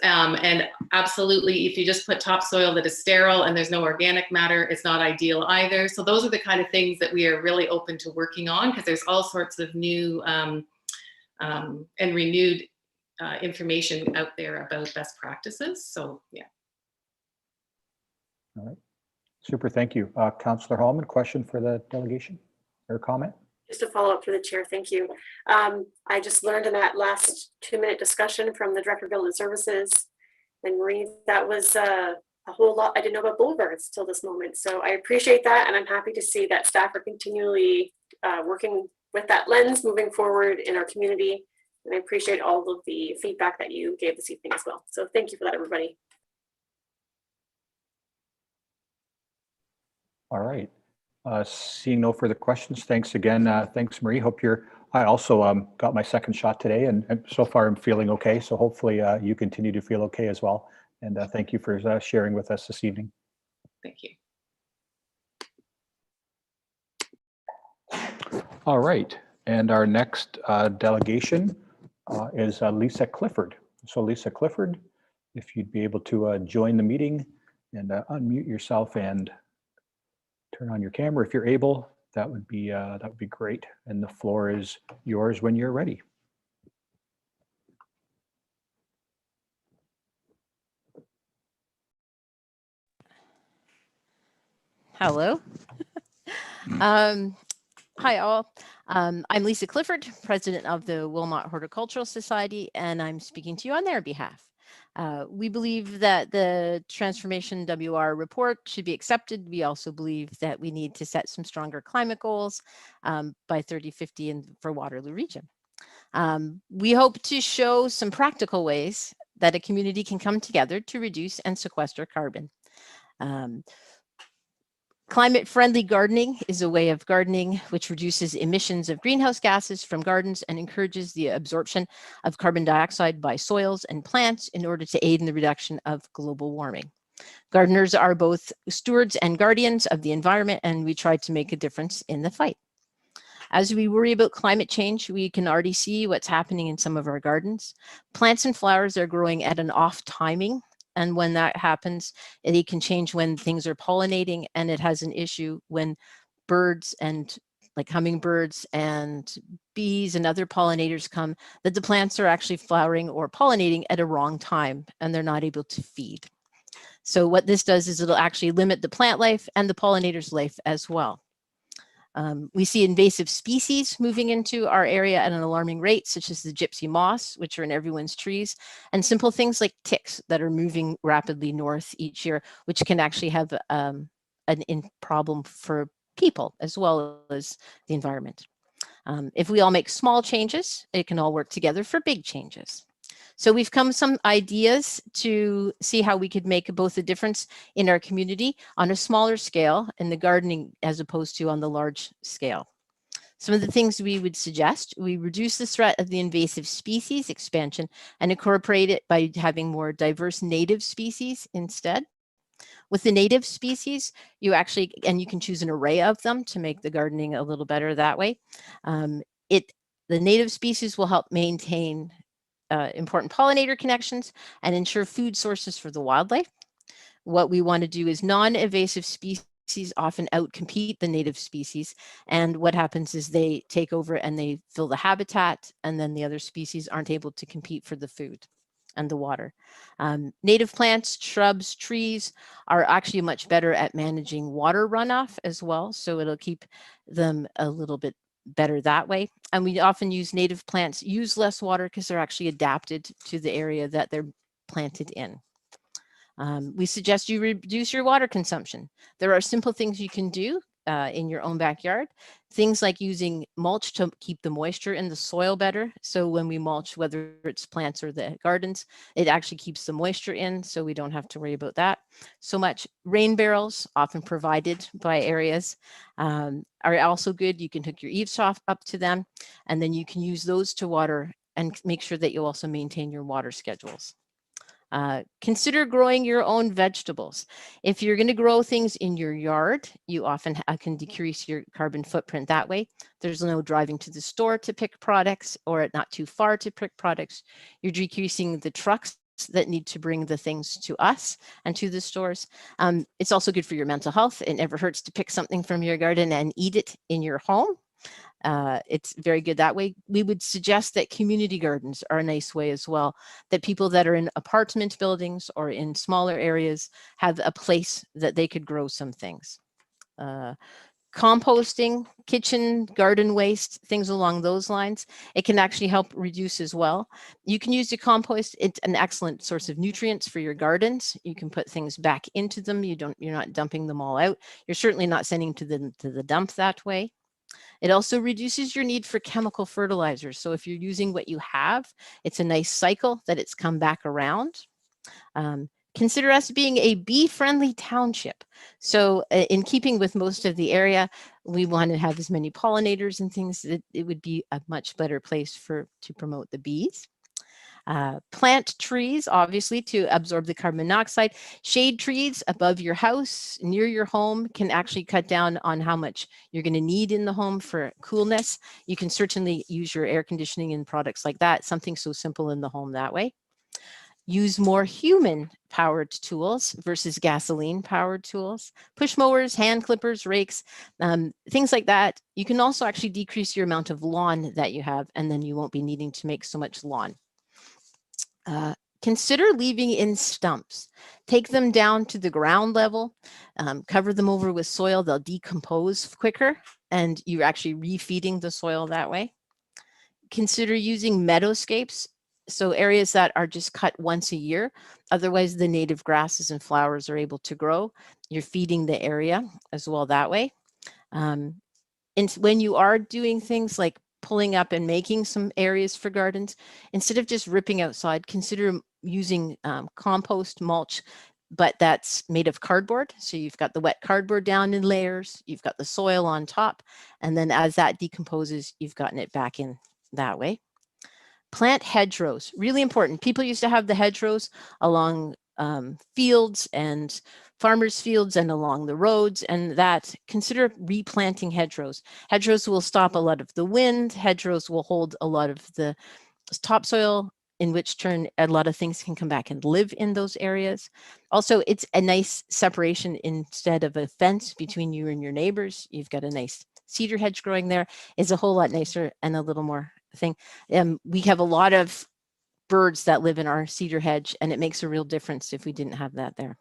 Speaker 19: And absolutely, if you just put topsoil that is sterile and there's no organic matter, it's not ideal either. So those are the kind of things that we are really open to working on, because there's all sorts of new and renewed information out there about best practices. So yeah.
Speaker 5: All right, super, thank you. Councillor Hallman, question for the delegation or comment?
Speaker 6: Just a follow up for the chair, thank you. I just learned in that last 2-minute discussion from the Director of Building Services and Marie, that was a whole lot I didn't know about boulevards till this moment. So I appreciate that, and I'm happy to see that staff are continually working with that lens moving forward in our community. And I appreciate all of the feedback that you gave this evening as well. So thank you for that, everybody.
Speaker 5: All right. Seeing no further questions, thanks again. Thanks, Marie. Hope I also got my second shot today, and so far I'm feeling okay. So hopefully you continue to feel okay as well. And thank you for sharing with us this evening.
Speaker 19: Thank you.
Speaker 5: All right. And our next delegation is Lisa Clifford. So Lisa Clifford, if you'd be able to join the meeting and unmute yourself and turn on your camera if you're able. That would be great. And the floor is yours when you're ready.
Speaker 20: Hello. Hi all. I'm Lisa Clifford, president of the Wilmot Horticultural Society, and I'm speaking to you on their behalf. We believe that the Transformation WR report should be accepted. We also believe that we need to set some stronger climate goals by 3050 and for Waterloo region. We hope to show some practical ways that a community can come together to reduce and sequester carbon. Climate-friendly gardening is a way of gardening which reduces emissions of greenhouse gases from gardens and encourages the absorption of carbon dioxide by soils and plants in order to aid in the reduction of global warming. Gardeners are both stewards and guardians of the environment, and we try to make a difference in the fight. As we worry about climate change, we can already see what's happening in some of our gardens. Plants and flowers are growing at an off timing. And when that happens, it can change when things are pollinating, and it has an issue when birds and like hummingbirds and bees and other pollinators come, that the plants are actually flowering or pollinating at a wrong time and they're not able to feed. So what this does is it'll actually limit the plant life and the pollinator's life as well. We see invasive species moving into our area at an alarming rate, such as the gypsy moss, which are in everyone's trees, and simple things like ticks that are moving rapidly north each year, which can actually have an problem for people as well as the environment. If we all make small changes, it can all work together for big changes. So we've come some ideas to see how we could make both a difference in our community on a smaller scale in the gardening as opposed to on the large scale. Some of the things we would suggest: we reduce the threat of the invasive species expansion and incorporate it by having more diverse native species instead. With the native species, you can choose an array of them to make the gardening a little better that way. The native species will help maintain important pollinator connections and ensure food sources for the wildlife. What we want to do is non-invasive species often outcompete the native species, and what happens is they take over and they fill the habitat, and then the other species aren't able to compete for the food and the water. Native plants, shrubs, trees are actually much better at managing water runoff as well, so it'll keep them a little bit better that way. And we often use native plants, use less water because they're actually adapted to the area that they're planted in. We suggest you reduce your water consumption. There are simple things you can do in your own backyard. Things like using mulch to keep the moisture in the soil better. So when we mulch, whether it's plants or the gardens, it actually keeps the moisture in, so we don't have to worry about that so much. Rain barrels, often provided by areas, are also good. You can hook your eaves up to them, and then you can use those to water and make sure that you also maintain your water schedules. Consider growing your own vegetables. If you're going to grow things in your yard, you often can decrease your carbon footprint that way. There's no driving to the store to pick products, or not too far to pick products. You're decreasing the trucks that need to bring the things to us and to the stores. It's also good for your mental health. It never hurts to pick something from your garden and eat it in your home. It's very good that way. We would suggest that community gardens are a nice way as well, that people that are in apartment buildings or in smaller areas have a place that they could grow some things. Composting, kitchen, garden waste, things along those lines, it can actually help reduce as well. You can use the compost. It's an excellent source of nutrients for your gardens. You can put things back into them. You're not dumping them all out. You're certainly not sending to the dump that way. It also reduces your need for chemical fertilizers. So if you're using what you have, it's a nice cycle that it's come back around. Consider us being a bee-friendly township. So in keeping with most of the area, we want to have as many pollinators and things that it would be a much better place to promote the bees. Plant trees, obviously, to absorb the carbon monoxide. Shade trees above your house, near your home, can actually cut down on how much you're going to need in the home for coolness. You can certainly use your air conditioning and products like that, something so simple in the home that way. use more human-powered tools versus gasoline-powered tools, push mowers, hand clippers, rakes, things like that. You can also actually decrease your amount of lawn that you have, and then you won't be needing to make so much lawn. Consider leaving in stumps. Take them down to the ground level, cover them over with soil. They'll decompose quicker, and you're actually refeeding the soil that way. Consider using meadowscapes, so areas that are just cut once a year. Otherwise, the native grasses and flowers are able to grow. You're feeding the area as well that way. And when you are doing things like pulling up and making some areas for gardens, instead of just ripping outside, consider using compost mulch, but that's made of cardboard. So you've got the wet cardboard down in layers, you've got the soil on top, and then as that decomposes, you've gotten it back in that way. Plant hedgerows, really important. People used to have the hedgerows along fields and farmers' fields and along the roads, and that consider replanting hedgerows. Hedgerows will stop a lot of the wind. Hedgerows will hold a lot of the topsoil, in which turn a lot of things can come back and live in those areas. Also, it's a nice separation instead of a fence between you and your neighbors. You've got a nice cedar hedge growing there. It's a whole lot nicer and a little more thing. We have a lot of birds that live in our cedar hedge, and it makes a real difference if we didn't have that there.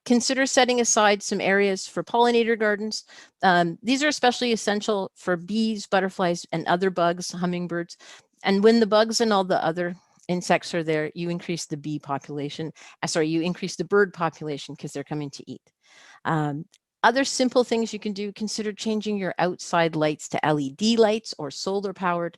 Speaker 20: Consider setting aside some areas for pollinator gardens. These are especially essential for bees, butterflies, and other bugs, hummingbirds. And when the bugs and all the other insects are there, you increase the bee population. You increase the bird population because they're coming to eat. Other simple things you can do, consider changing your outside lights to LED lights or solar powered.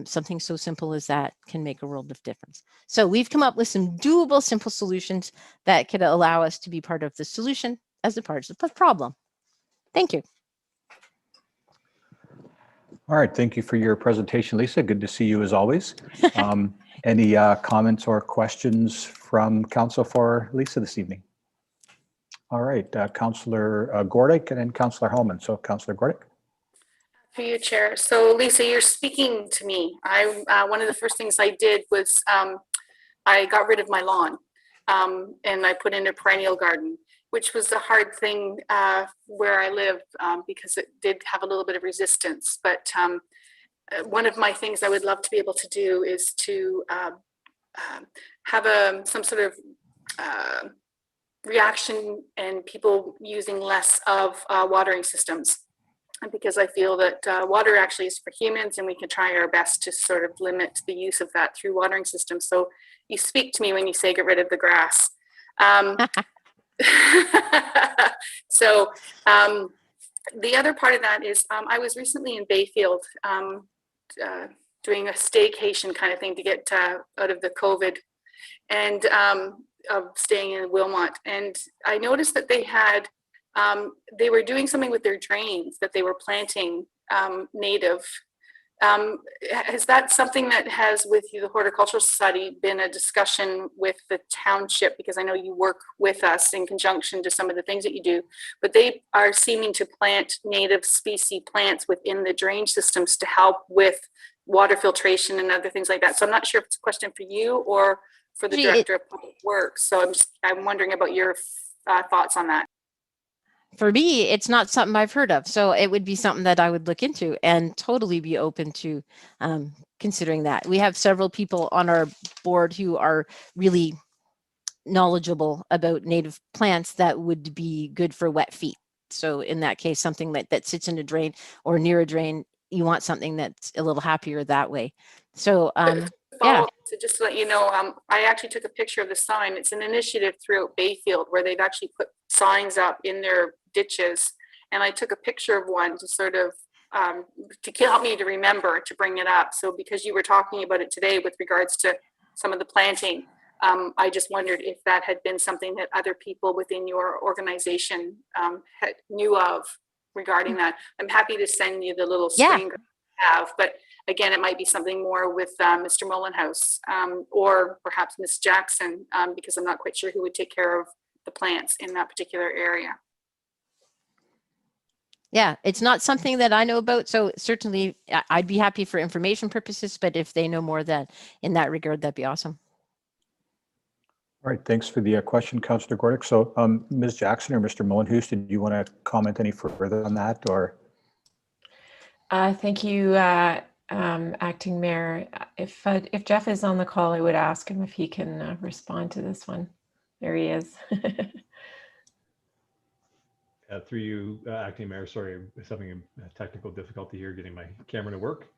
Speaker 20: Something so simple as that can make a world of difference. So we've come up with some doable, simple solutions that could allow us to be part of the solution as a part of the problem. Thank you.
Speaker 5: All right, thank you for your presentation, Lisa. Good to see you as always. Any comments or questions from council for Lisa this evening? All right, Councillor Gordick and then Councillor Hellman. So Councillor Gordick.
Speaker 1: For you, Chair. So Lisa, you're speaking to me. One of the first things I did was I got rid of my lawn and I put in a perennial garden, which was a hard thing where I live because it did have a little bit of resistance. But one of my things I would love to be able to do is to have some sort of reaction and people using less of watering systems, because I feel that water actually is for humans, and we can try our best to sort of limit the use of that through watering systems. So you speak to me when you say get rid of the grass. So the other part of that is I was recently in Bayfield doing a staycation kind of thing to get out of the COVID, and of staying in Wilmot, and I noticed that they were doing something with their drains, that they were planting native. Is that something that has, with the Horticultural Society, been a discussion with the township? Because I know you work with us in conjunction to some of the things that you do, but they are seeming to plant native species plants within the drainage systems to help with water filtration and other things like that. So I'm not sure if it's a question for you or for the Director of Public Works. So I'm wondering about your thoughts on that.
Speaker 20: For me, it's not something I've heard of. So it would be something that I would look into and totally be open to considering that. We have several people on our board who are really knowledgeable about native plants that would be good for wet feet. So in that case, something that sits in a drain or near a drain, you want something that's a little happier that way. So yeah.
Speaker 1: So just to let you know, I actually took a picture of the sign. It's an initiative throughout Bayfield where they've actually put signs up in their ditches. And I took a picture of one to sort of, to help me to remember to bring it up. So because you were talking about it today with regards to some of the planting, I just wondered if that had been something that other people within your organization knew of regarding that. I'm happy to send you the little screen I have, but again, it might be something more with Mr. Mullenhouse or perhaps Ms. Jackson, because I'm not quite sure who would take care of the plants in that particular area.
Speaker 20: Yeah, it's not something that I know about. So certainly I'd be happy for information purposes, but if they know more in that regard, that'd be awesome.
Speaker 5: All right, thanks for the question, Councillor Gordick. So Ms. Jackson or Mr. Mullenhouse, did you want to comment any further on that, or?
Speaker 7: Thank you, Acting Mayor. If Jeff is on the call, I would ask him if he can respond to this one. There he is.
Speaker 21: Through you, Acting Mayor, sorry, I'm having a technical difficulty here getting my camera to work.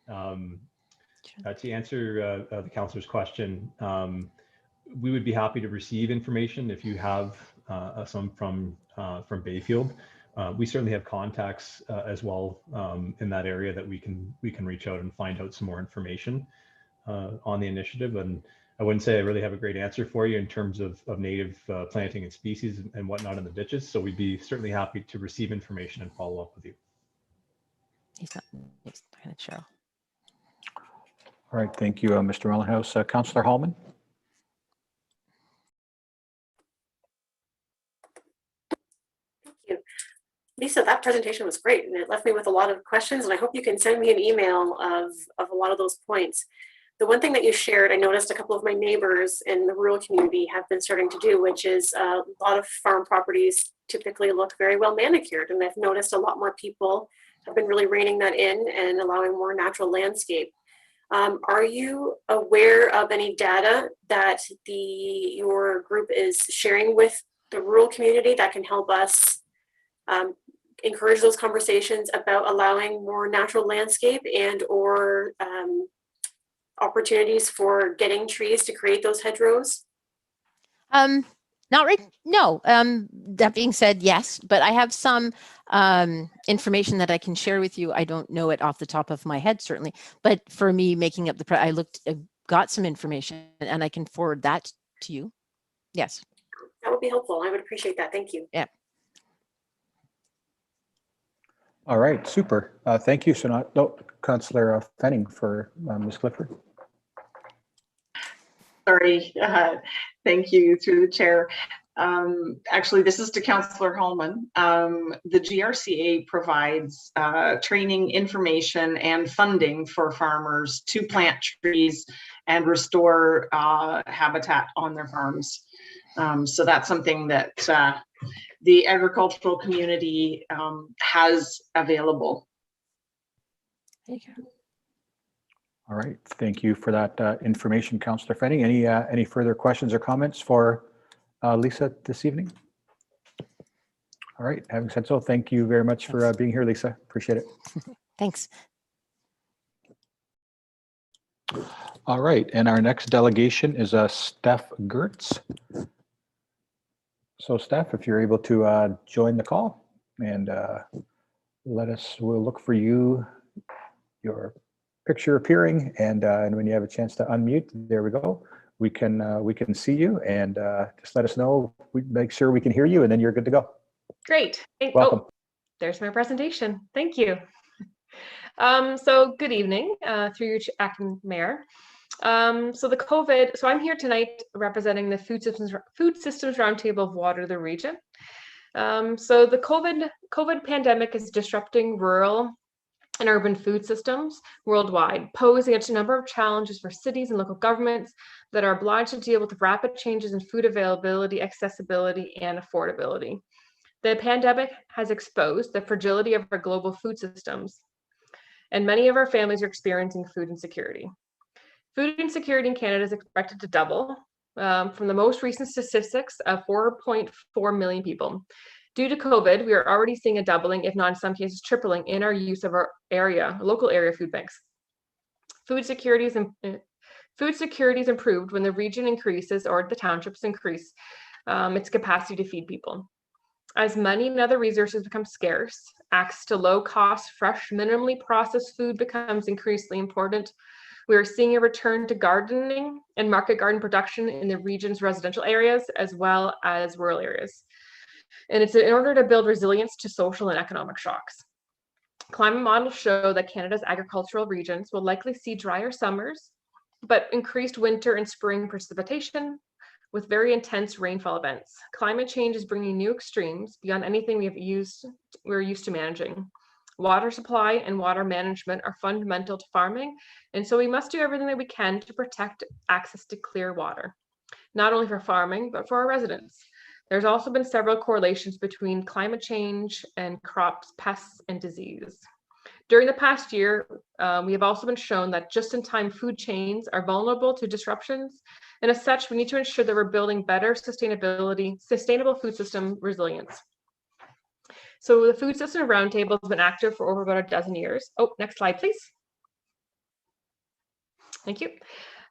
Speaker 21: To answer the councillor's question, we would be happy to receive information if you have some from Bayfield. We certainly have contacts as well in that area that we can reach out and find out some more information on the initiative. And I wouldn't say I really have a great answer for you in terms of native planting and species and whatnot in the ditches. So we'd be certainly happy to receive information and follow up with you.
Speaker 20: He's not going to show.
Speaker 5: All right, thank you, Mr. Mullenhouse. Councillor Hallman.
Speaker 6: Thank you. Lisa, that presentation was great and it left me with a lot of questions, and I hope you can send me an email of a lot of those points. The one thing that you shared, I noticed a couple of my neighbors in the rural community have been starting to do, which is a lot of farm properties typically look very well manicured. And I've noticed a lot more people have been really reining that in and allowing more natural landscape. Are you aware of any data that your group is sharing with the rural community that can help us encourage those conversations about allowing more natural landscape and or opportunities for getting trees to create those hedgerows?
Speaker 20: Not right. No. That being said, yes, but I have some information that I can share with you. I don't know it off the top of my head, certainly, but for me making up I got some information and I can forward that to you. Yes.
Speaker 6: That would be helpful. I would appreciate that. Thank you.
Speaker 20: Yeah.
Speaker 5: All right, super. Thank you, Councillor Fenning for Ms. Clifford.
Speaker 10: Sorry, thank you through the chair. Actually, this is to Councillor Hallman. The GRCA provides training, information, and funding for farmers to plant trees and restore habitat on their farms. So that's something that the agricultural community has available.
Speaker 20: Thank you.
Speaker 5: All right, thank you for that information, Councillor Fenning. Any further questions or comments for Lisa this evening? All right, having said so, thank you very much for being here, Lisa. Appreciate it.
Speaker 20: Thanks.
Speaker 5: All right, and our next delegation is Steph Gertz. So Steph, if you're able to join the call and we'll look for you, your picture appearing, and when you have a chance to unmute, there we go. We can see you, and just let us know. We make sure we can hear you, and then you're good to go.
Speaker 22: Great.
Speaker 5: Welcome.
Speaker 22: Oh, there's my presentation. Thank you. So good evening, through your acting mayor. So I'm here tonight representing the Food Systems Roundtable of Waterloo region. So the COVID pandemic is disrupting rural and urban food systems worldwide, posing a number of challenges for cities and local governments that are obliged to deal with the rapid changes in food availability, accessibility, and affordability. The pandemic has exposed the fragility of our global food systems, and many of our families are experiencing food insecurity. Food insecurity in Canada is expected to double from the most recent statistics of 4.4 million people. Due to COVID, we are already seeing a doubling, if not in some cases tripling, in our use of our local area food banks. Food security is improved when the region increases or the townships increase its capacity to feed people. As money and other resources become scarce, access to low-cost, fresh, minimally processed food becomes increasingly important. We are seeing a return to gardening and market garden production in the region's residential areas as well as rural areas. And it's in order to build resilience to social and economic shocks. Climate models show that Canada's agricultural regions will likely see drier summers, but increased winter and spring precipitation with very intense rainfall events. Climate change is bringing new extremes beyond anything we're used to managing. Water supply and water management are fundamental to farming, and so we must do everything that we can to protect access to clear water. not only for farming, but for our residents. There's also been several correlations between climate change and crops, pests, and disease. During the past year, we have also been shown that just-in-time food chains are vulnerable to disruptions, and as such, we need to ensure that we're building better sustainable food system resilience. So the Food System Roundtable has been active for over about a dozen years. Oh, next slide, please. Thank you.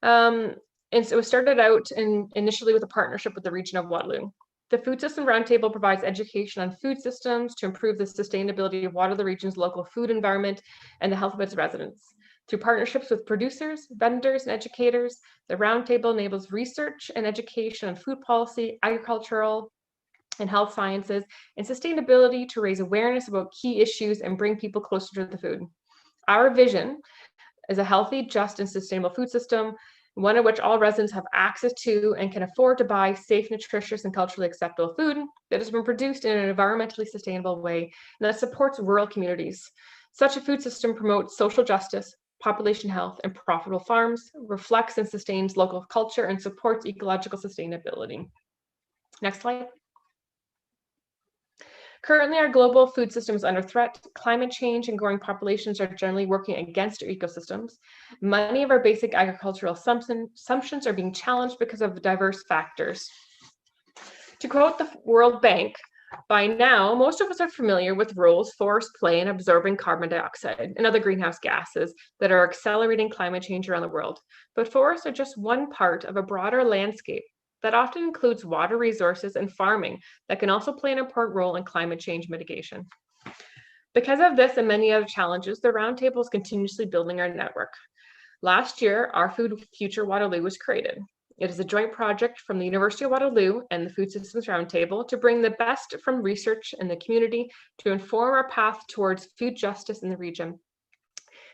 Speaker 22: And so it started out initially with a partnership with the region of Waterloo. The Food System Roundtable provides education on food systems to improve the sustainability of Waterloo region's local food environment and the health of its residents. Through partnerships with producers, vendors, and educators, the Roundtable enables research and education on food policy, agricultural, and health sciences, and sustainability to raise awareness about key issues and bring people closer to the food. Our vision is a healthy, just, and sustainable food system, one in which all residents have access to and can afford to buy safe, nutritious, and culturally acceptable food that has been produced in an environmentally sustainable way and that supports rural communities. Such a food system promotes social justice, population health, and profitable farms, reflects and sustains local culture, and supports ecological sustainability. Next slide. Currently, our global food system is under threat. Climate change and growing populations are generally working against our ecosystems. Many of our basic agricultural assumptions are being challenged because of diverse factors. To quote the World Bank, by now, most of us are familiar with roles forests play in absorbing carbon dioxide and other greenhouse gases that are accelerating climate change around the world. But forests are just one part of a broader landscape that often includes water resources and farming that can also play an important role in climate change mitigation. Because of this and many other challenges, the Roundtable is continuously building our network. Last year, our Food Future Waterloo was created. It is a joint project from the University of Waterloo and the Food Systems Roundtable to bring the best from research in the community to inform our path towards food justice in the region.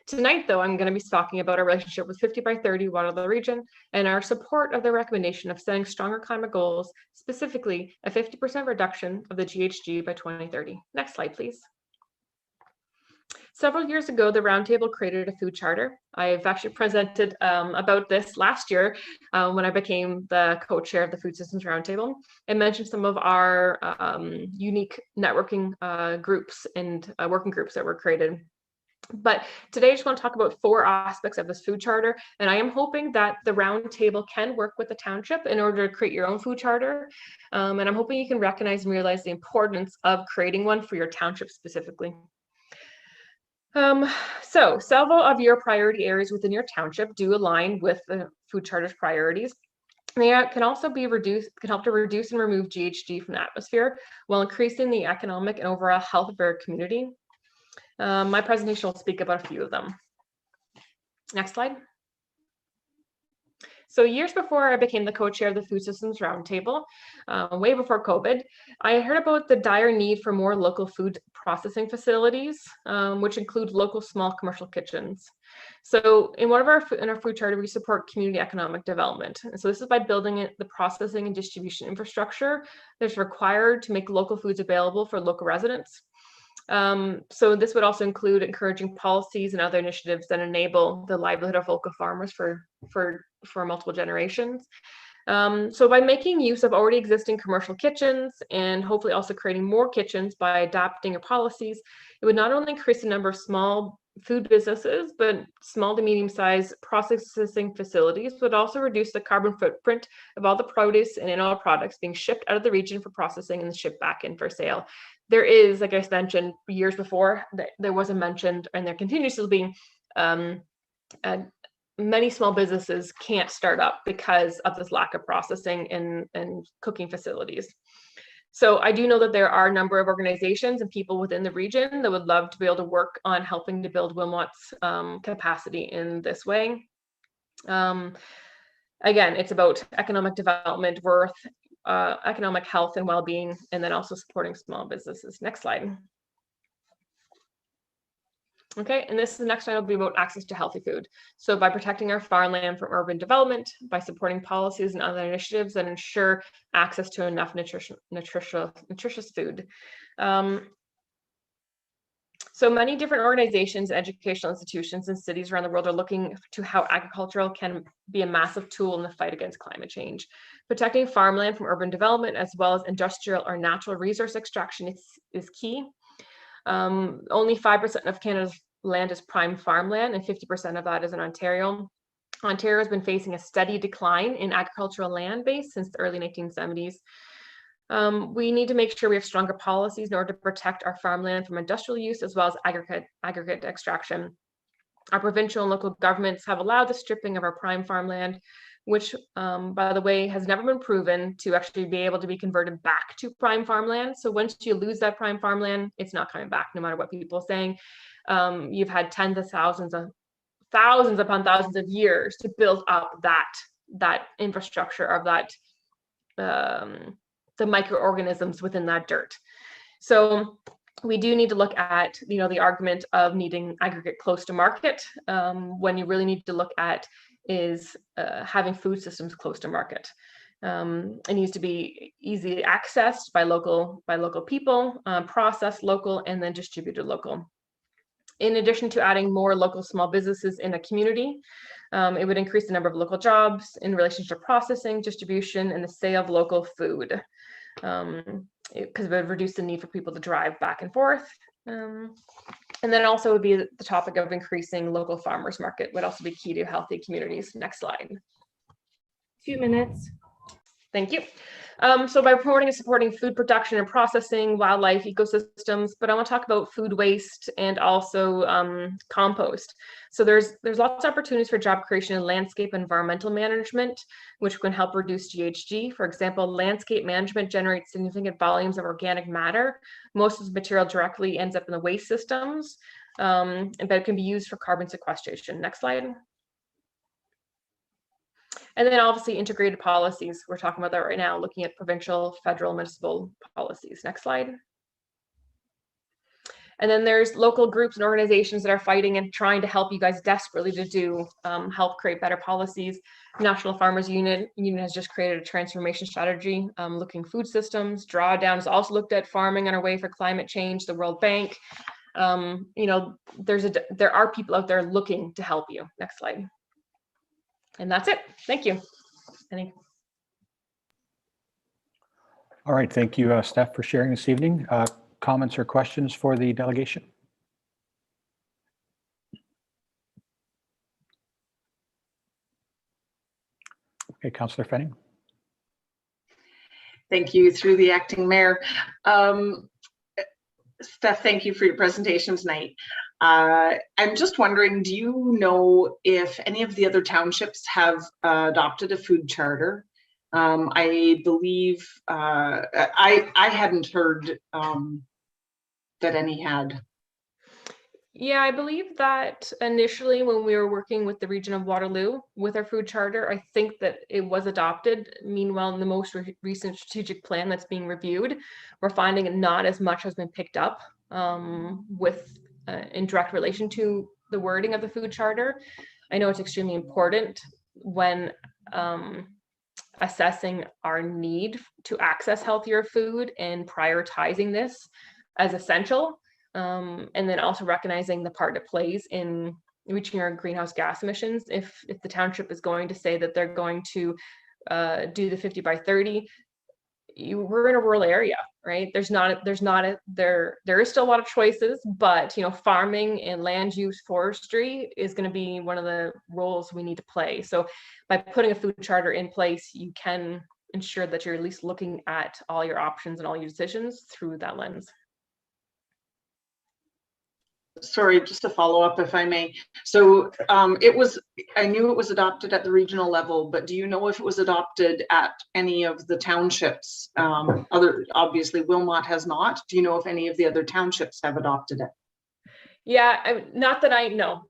Speaker 22: Tonight, though, I'm going to be talking about our relationship with 50 by 30 Waterloo region and our support of the recommendation of setting stronger climate goals, specifically a 50% reduction of the GHG by 2030. Next slide, please. Several years ago, the Roundtable created a food charter. I've actually presented about this last year when I became the co-chair of the Food Systems Roundtable and mentioned some of our unique networking groups and working groups that were created. But today I just want to talk about 4 aspects of this food charter, and I am hoping that the Roundtable can work with the township in order to create your own food charter. And I'm hoping you can recognize and realize the importance of creating one for your township specifically. So several of your priority areas within your township do align with the food charter's priorities. They can also be help to reduce and remove GHG from the atmosphere while increasing the economic and overall health of our community. My presentation will speak about a few of them. Next slide. So years before I became the co-chair of the Food Systems Roundtable, way before COVID, I heard about the dire need for more local food processing facilities, which include local small commercial kitchens. So in our food charter, we support community economic development. And so this is by building the processing and distribution infrastructure that's required to make local foods available for local residents. So this would also include encouraging policies and other initiatives that enable the livelihood of local farmers for multiple generations. So by making use of already existing commercial kitchens and hopefully also creating more kitchens by adapting your policies, it would not only increase the number of small food businesses, but small to medium-sized processing facilities would also reduce the carbon footprint of all the produce and all products being shipped out of the region for processing and shipped back in for sale. There is, like I mentioned years before, there wasn't mentioned, and there continues to be, many small businesses can't start up because of this lack of processing and cooking facilities. So I do know that there are a number of organizations and people within the region that would love to be able to work on helping to build Wilmot's capacity in this way. Again, it's about economic development, economic health and well-being, and then also supporting small businesses. Next slide. Okay, and the next slide will be about access to healthy food. So by protecting our farmland from urban development, by supporting policies and other initiatives that ensure access to enough nutritious food. So many different organizations, educational institutions, and cities around the world are looking to how agricultural can be a massive tool in the fight against climate change. Protecting farmland from urban development, as well as industrial or natural resource extraction, is key. Only 5% of Canada's land is prime farmland, and 50% of that is in Ontario. Ontario has been facing a steady decline in agricultural land base since the early 1970s. We need to make sure we have stronger policies in order to protect our farmland from industrial use as well as aggregate extraction. Our provincial and local governments have allowed the stripping of our prime farmland, which, by the way, has never been proven to actually be able to be converted back to prime farmland. So once you lose that prime farmland, it's not coming back, no matter what people are saying. You've had tens of thousands upon thousands of years to build up that infrastructure of that the microorganisms within that dirt. So we do need to look at, the argument of needing aggregate close to market, when you really need to look at is having food systems close to market. It needs to be easily accessed by local people, processed local, and then distributed local. In addition to adding more local small businesses in a community, it would increase the number of local jobs in relation to processing, distribution, and the sale of local food, because it would reduce the need for people to drive back and forth. And then also would be the topic of increasing local farmers market would also be key to healthy communities. Next slide. 2 minutes. Thank you. So by promoting and supporting food production and processing, wildlife ecosystems, but I want to talk about food waste and also compost. So there's lots of opportunities for job creation in landscape environmental management, which can help reduce GHG. For example, landscape management generates significant volumes of organic matter. Most of the material directly ends up in the waste systems, but it can be used for carbon sequestration. Next slide. And then obviously integrated policies. We're talking about that right now, looking at provincial, federal, municipal policies. Next slide. And then there's local groups and organizations that are fighting and trying to help you guys desperately to do, help create better policies. National Farmers Union has just created a transformation strategy, looking food systems. Drawdown has also looked at farming on our way for climate change. The World Bank. There are people out there looking to help you. Next slide. And that's it. Thank you.
Speaker 5: All right. Thank you, Steph, for sharing this evening. Comments or questions for the delegation? Okay, Councillor Fenning.
Speaker 10: Thank you, through the acting mayor. Steph, thank you for your presentation tonight. I'm just wondering, do you know if any of the other townships have adopted a food charter? I believe I hadn't heard that any had.
Speaker 22: Yeah, I believe that initially when we were working with the region of Waterloo with our food charter, I think that it was adopted. Meanwhile, in the most recent strategic plan that's being reviewed, we're finding not as much has been picked up with in direct relation to the wording of the food charter. I know it's extremely important when assessing our need to access healthier food and prioritizing this as essential, and then also recognizing the part it plays in reaching our greenhouse gas emissions. If the township is going to say that they're going to do the 50 by 30, we're in a rural area, right? There is still a lot of choices, but farming and land use forestry is going to be one of the roles we need to play. So by putting a food charter in place, you can ensure that you're at least looking at all your options and all your decisions through that lens.
Speaker 10: Sorry, just to follow up, if I may. So I knew it was adopted at the regional level, but do you know if it was adopted at any of the townships? Obviously Wilmot has not. Do you know if any of the other townships have adopted it?
Speaker 22: Yeah, not that I know.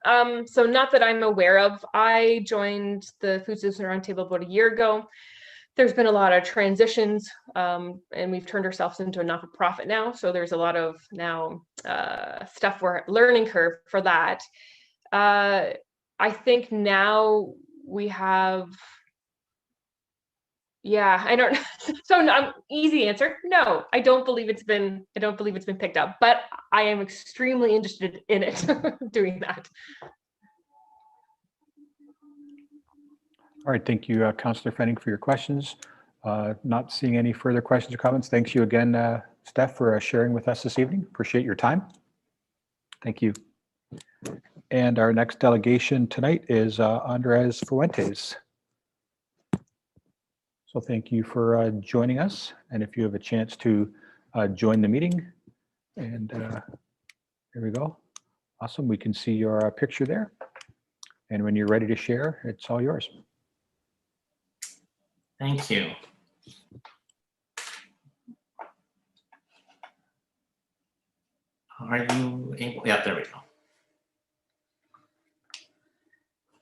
Speaker 22: So not that I'm aware of. I joined the Food Systems Roundtable about a year ago. There's been a lot of transitions, and we've turned ourselves into a not-for-profit now. So there's a lot of now stuff we're learning curve for that. I think now we have, Yeah, I don't. So no, easy answer. No, I don't believe it's been. I don't believe it's been picked up. But I am extremely interested in it, doing that.
Speaker 5: All right, thank you, Councillor Fenning, for your questions. Not seeing any further questions or comments. Thanks you again, Steph, for sharing with us this evening. Appreciate your time. Thank you. And our next delegation tonight is Andres Fuentes. So thank you for joining us. And if you have a chance to join the meeting, and here we go. Awesome, we can see your picture there. And when you're ready to share, it's all yours.
Speaker 4: Thank you. Are you able? Yeah, there we go.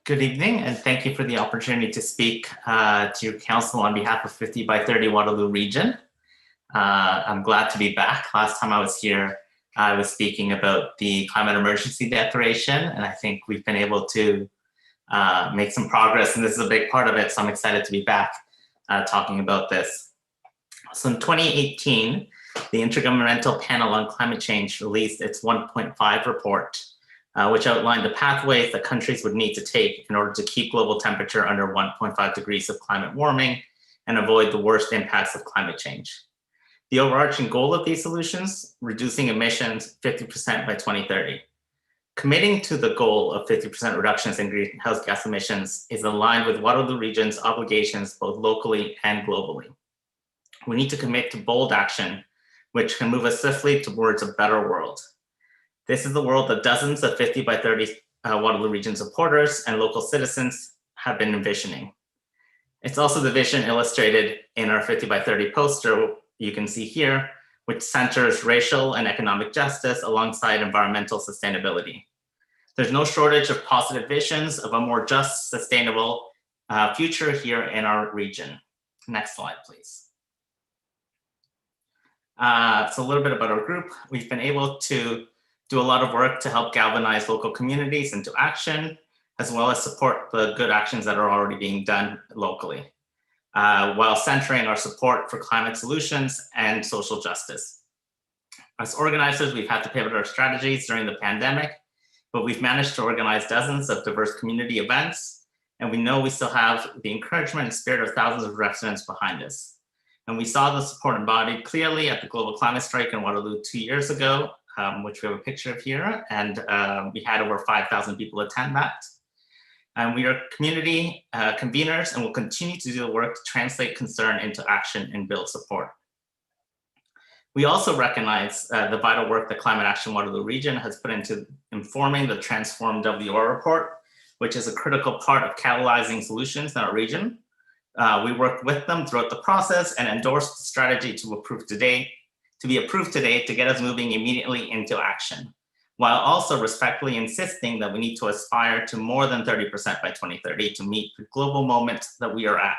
Speaker 4: Good evening, and thank you for the opportunity to speak to your council on behalf of 50 by 30 Waterloo region. I'm glad to be back. Last time I was here, I was speaking about the climate emergency declaration, and I think we've been able to make some progress, and this is a big part of it, so I'm excited to be back talking about this. So in 2018, the Intergovernmental Panel on Climate Change released its 1.5 report, which outlined the pathways that countries would need to take in order to keep global temperature under 1.5 degrees of climate warming and avoid the worst impacts of climate change. The overarching goal of these solutions, reducing emissions 50% by 2030. Committing to the goal of 50% reductions in greenhouse gas emissions is aligned with Waterloo region's obligations both locally and globally. We need to commit to bold action, which can move us swiftly towards a better world. This is the world that dozens of 50 by 30 Waterloo region supporters and local citizens have been envisioning. It's also the vision illustrated in our 50 by 30 poster you can see here, which centers racial and economic justice alongside environmental sustainability. There's no shortage of positive visions of a more just, sustainable future here in our region. Next slide, please. So a little bit about our group. We've been able to do a lot of work to help galvanize local communities into action, as well as support the good actions that are already being done locally, while centering our support for climate solutions and social justice. As organizers, we've had to pivot our strategies during the pandemic, but we've managed to organize dozens of diverse community events, and we know we still have the encouragement and spirit of thousands of residents behind us. And we saw the support embodied clearly at the Global Climate Strike in Waterloo 2 years ago, which we have a picture of here, and we had over 5,000 people attend that. And we are community conveners and will continue to do the work to translate concern into action and build support. We also recognize the vital work that Climate Action Waterloo region has put into informing the Transform WR report, which is a critical part of catalyzing solutions in our region. We worked with them throughout the process and endorsed the strategy to be approved today to get us moving immediately into action, while also respectfully insisting that we need to aspire to more than 30% by 2030 to meet the global moment that we are at.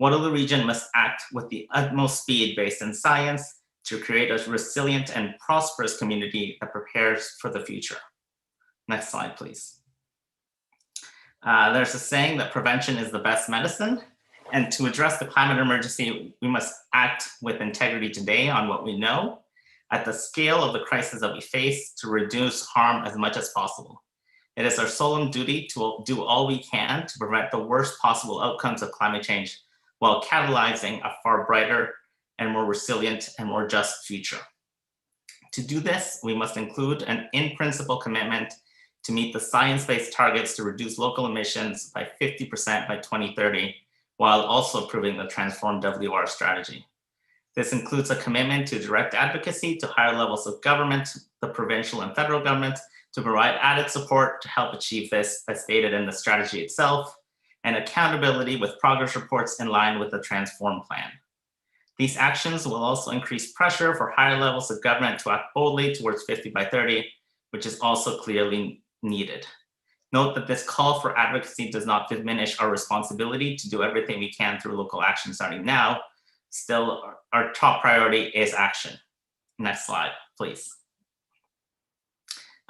Speaker 4: Waterloo region must act with the utmost speed based in science to create a resilient and prosperous community that prepares for the future. Next slide, please. There's a saying that prevention is the best medicine. And to address the climate emergency, we must act with integrity today on what we know at the scale of the crisis that we face to reduce harm as much as possible. It is our solemn duty to do all we can to prevent the worst possible outcomes of climate change while catalyzing a far brighter and more resilient and more just future. To do this, we must include an in-principle commitment to meet the science-based targets to reduce local emissions by 50% by 2030, while also approving the Transform WR strategy. This includes a commitment to direct advocacy to higher levels of government, the provincial and federal government, to provide added support to help achieve this as stated in the strategy itself, and accountability with progress reports in line with the Transform plan. These actions will also increase pressure for higher levels of government to act boldly towards 50 by 30, which is also clearly needed. Note that this call for advocacy does not diminish our responsibility to do everything we can through local action starting now. Still, our top priority is action. Next slide, please.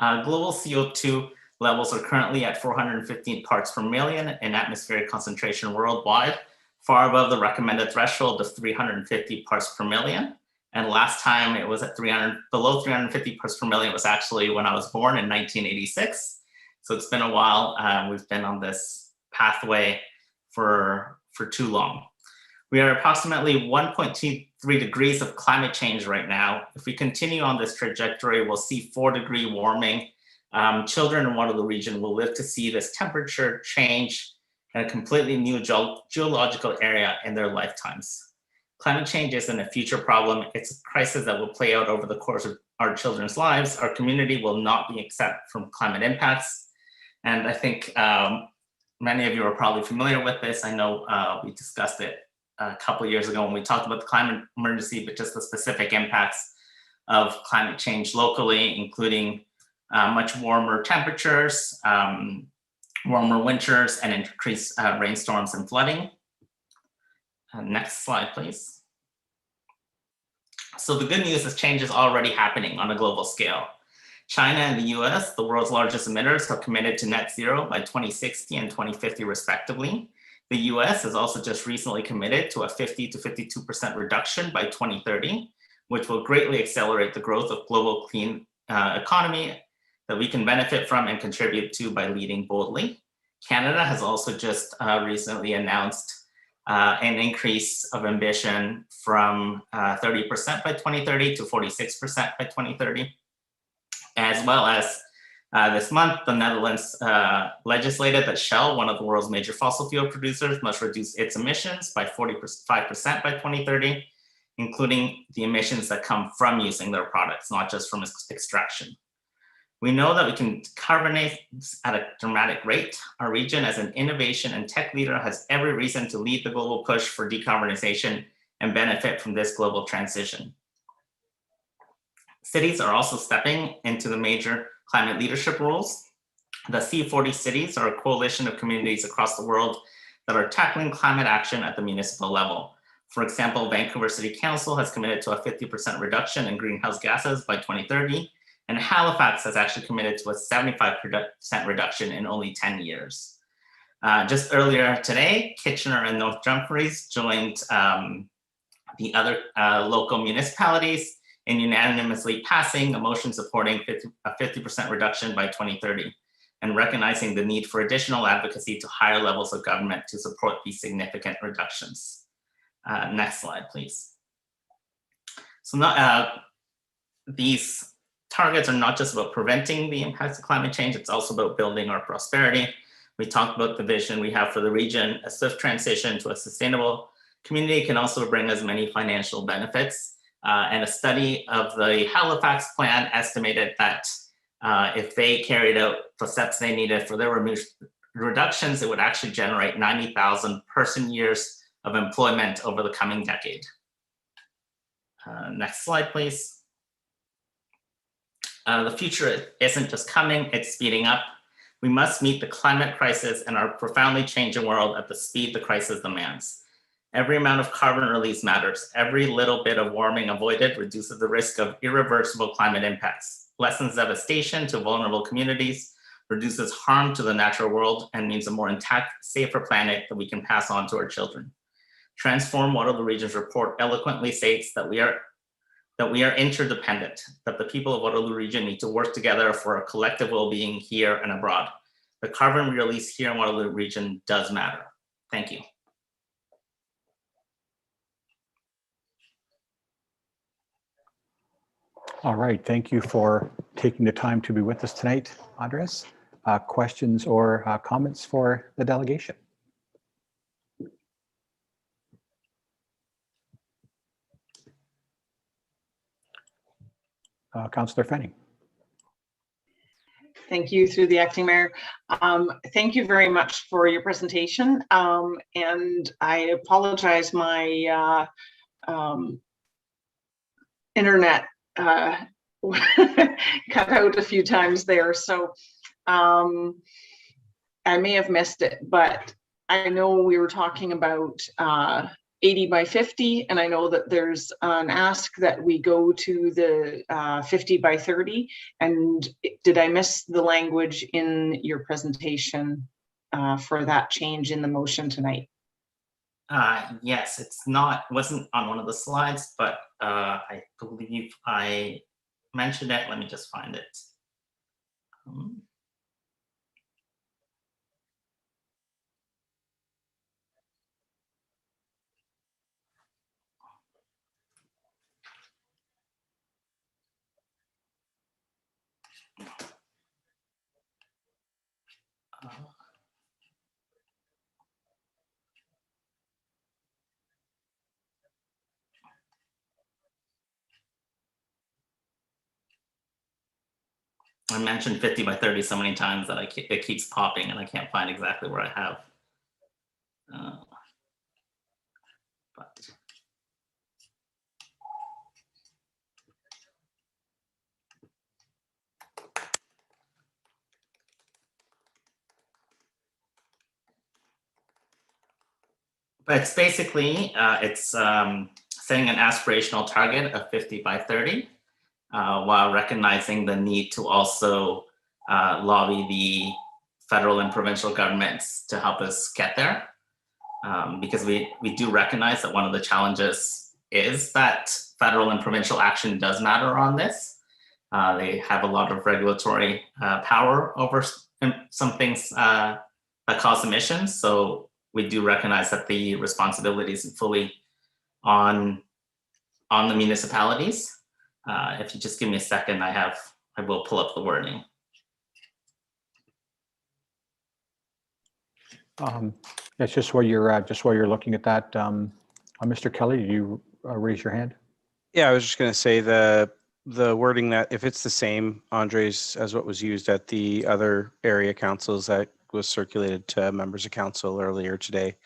Speaker 4: Global CO2 levels are currently at 415 parts per million in atmospheric concentration worldwide, far above the recommended threshold of 350 parts per million. And last time it was at below 350 parts per million was actually when I was born in 1986. So it's been a while. We've been on this pathway for too long. We are approximately 1.23 degrees of climate change right now. If we continue on this trajectory, we'll see 4-degree warming. Children in Waterloo region will live to see this temperature change in a completely new geological area in their lifetimes. Climate change isn't a future problem. It's a crisis that will play out over the course of our children's lives. Our community will not be exempt from climate impacts. And I think many of you are probably familiar with this. I know we discussed it a couple of years ago when we talked about the climate emergency, but just the specific impacts of climate change locally, including much warmer temperatures, warmer winters, and increased rainstorms and flooding. Next slide, please. So the good news is change is already happening on a global scale. China and the US, the world's largest emitters, have committed to net zero by 2060 and 2050 respectively. The US has also just recently committed to a 50 to 52% reduction by 2030, which will greatly accelerate the growth of global clean economy that we can benefit from and contribute to by leading boldly. Canada has also just recently announced an increase of ambition from 30% by 2030 to 46% by 2030. As well as this month, the Netherlands legislated that Shell, one of the world's major fossil fuel producers, must reduce its emissions by 45% by 2030, including the emissions that come from using their products, not just from extraction. We know that we can decarbonize at a dramatic rate. Our region, as an innovation and tech leader, has every reason to lead the global push for decarbonization and benefit from this global transition. Cities are also stepping into the major climate leadership roles. The C40 cities are a coalition of communities across the world that are tackling climate action at the municipal level. For example, Vancouver City Council has committed to a 50% reduction in greenhouse gases by 2030, and Halifax has actually committed to a 75% reduction in only 10 years. Just earlier today, Kitchener and North Dumfries joined the other local municipalities in unanimously passing a motion supporting a 50% reduction by 2030 and recognizing the need for additional advocacy to higher levels of government to support these significant reductions. Next slide, please. So these targets are not just about preventing the impacts of climate change, it's also about building our prosperity. We talked about the vision we have for the region. A swift transition to a sustainable community can also bring us many financial benefits. And a study of the Halifax plan estimated that if they carried out the steps they needed for their reductions, it would actually generate 90,000 person years of employment over the coming decade. Next slide, please. The future isn't just coming, it's speeding up. We must meet the climate crisis and our profoundly changing world at the speed the crisis demands. Every amount of carbon release matters. Every little bit of warming avoided reduces the risk of irreversible climate impacts, lessens devastation to vulnerable communities, reduces harm to the natural world, and means a more intact, safer planet that we can pass on to our children. Transform Waterloo Region's report eloquently states that we are interdependent, that the people of Waterloo Region need to work together for a collective well-being here and abroad. The carbon we release here in Waterloo Region does matter. Thank you.
Speaker 5: All right, thank you for taking the time to be with us tonight, Andres. Questions or comments for the delegation? Councillor Fanning.
Speaker 10: Thank you, through the acting mayor. Thank you very much for your presentation. And I apologize, my internet cut out a few times there. So I may have missed it, but I know we were talking about 80 by 50, and I know that there's an ask that we go to the 50 by 30. And did I miss the language in your presentation for that change in the motion tonight?
Speaker 4: Yes, wasn't on one of the slides, but I believe I mentioned it. Let me just find it. I mentioned 50 by 30 so many times that it keeps popping and I can't find exactly where I have. But it's basically, it's setting an aspirational target of 50 by 30 while recognizing the need to also lobby the federal and provincial governments to help us get there. Because we do recognize that one of the challenges is that federal and provincial action does matter on this. They have a lot of regulatory power over some things that cause emissions. So we do recognize that the responsibility isn't fully on the municipalities. If you just give me a second, I will pull up the wording.
Speaker 5: It's just while you're looking at that, Mr. Kelly, did you raise your hand?
Speaker 3: Yeah, I was just going to say the wording that if it's the same, Andres, as what was used at the other area councils that was circulated to members of council earlier today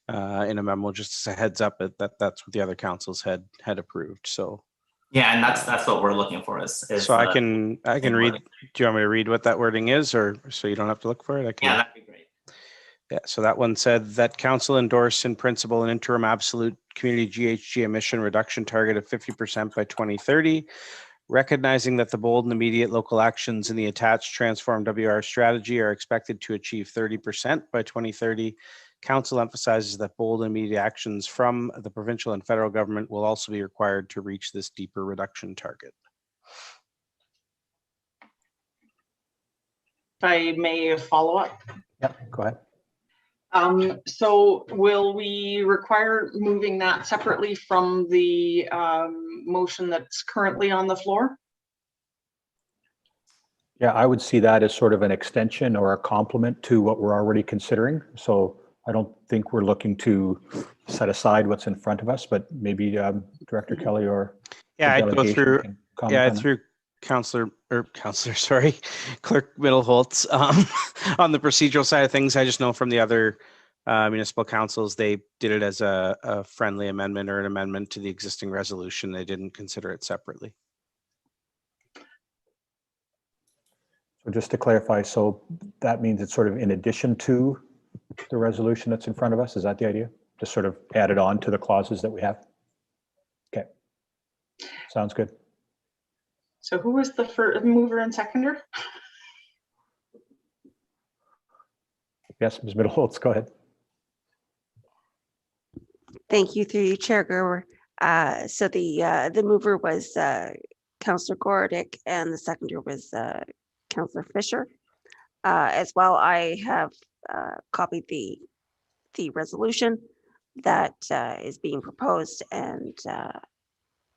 Speaker 3: in a memo, just as a heads up that's what the other councils had approved. So
Speaker 4: yeah, and that's what we're looking for is
Speaker 3: so I can read. Do you want me to read what that wording is, or so you don't have to look for it? I can.
Speaker 4: Yeah, that'd be great.
Speaker 3: Yeah, so that one said that council endorse in principle an interim absolute community GHG emission reduction target of 50% by 2030, recognizing that the bold and immediate local actions in the attached Transform WR strategy are expected to achieve 30% by 2030. Council emphasizes that bold and immediate actions from the provincial and federal government will also be required to reach this deeper reduction target.
Speaker 10: If I may follow up.
Speaker 5: Yep, go ahead.
Speaker 10: So will we require moving that separately from the motion that's currently on the floor?
Speaker 5: Yeah, I would see that as sort of an extension or a complement to what we're already considering. So I don't think we're looking to set aside what's in front of us, but maybe Director Kelly or
Speaker 3: I'd go through. Through Clerk Middleholtz on the procedural side of things. I just know from the other municipal councils, they did it as a friendly amendment or an amendment to the existing resolution. They didn't consider it separately.
Speaker 5: So just to clarify, so that means it's sort of in addition to the resolution that's in front of us. Is that the idea? Just sort of added on to the clauses that we have? Okay, sounds good.
Speaker 10: So who was the first mover and seconder?
Speaker 5: Yes, Ms. Middleholtz, go ahead.
Speaker 2: Thank you, through you, Chair Gerber. So the mover was Councillor Gordick and the seconder was Councillor Fisher. As well, I have copied the resolution that is being proposed, and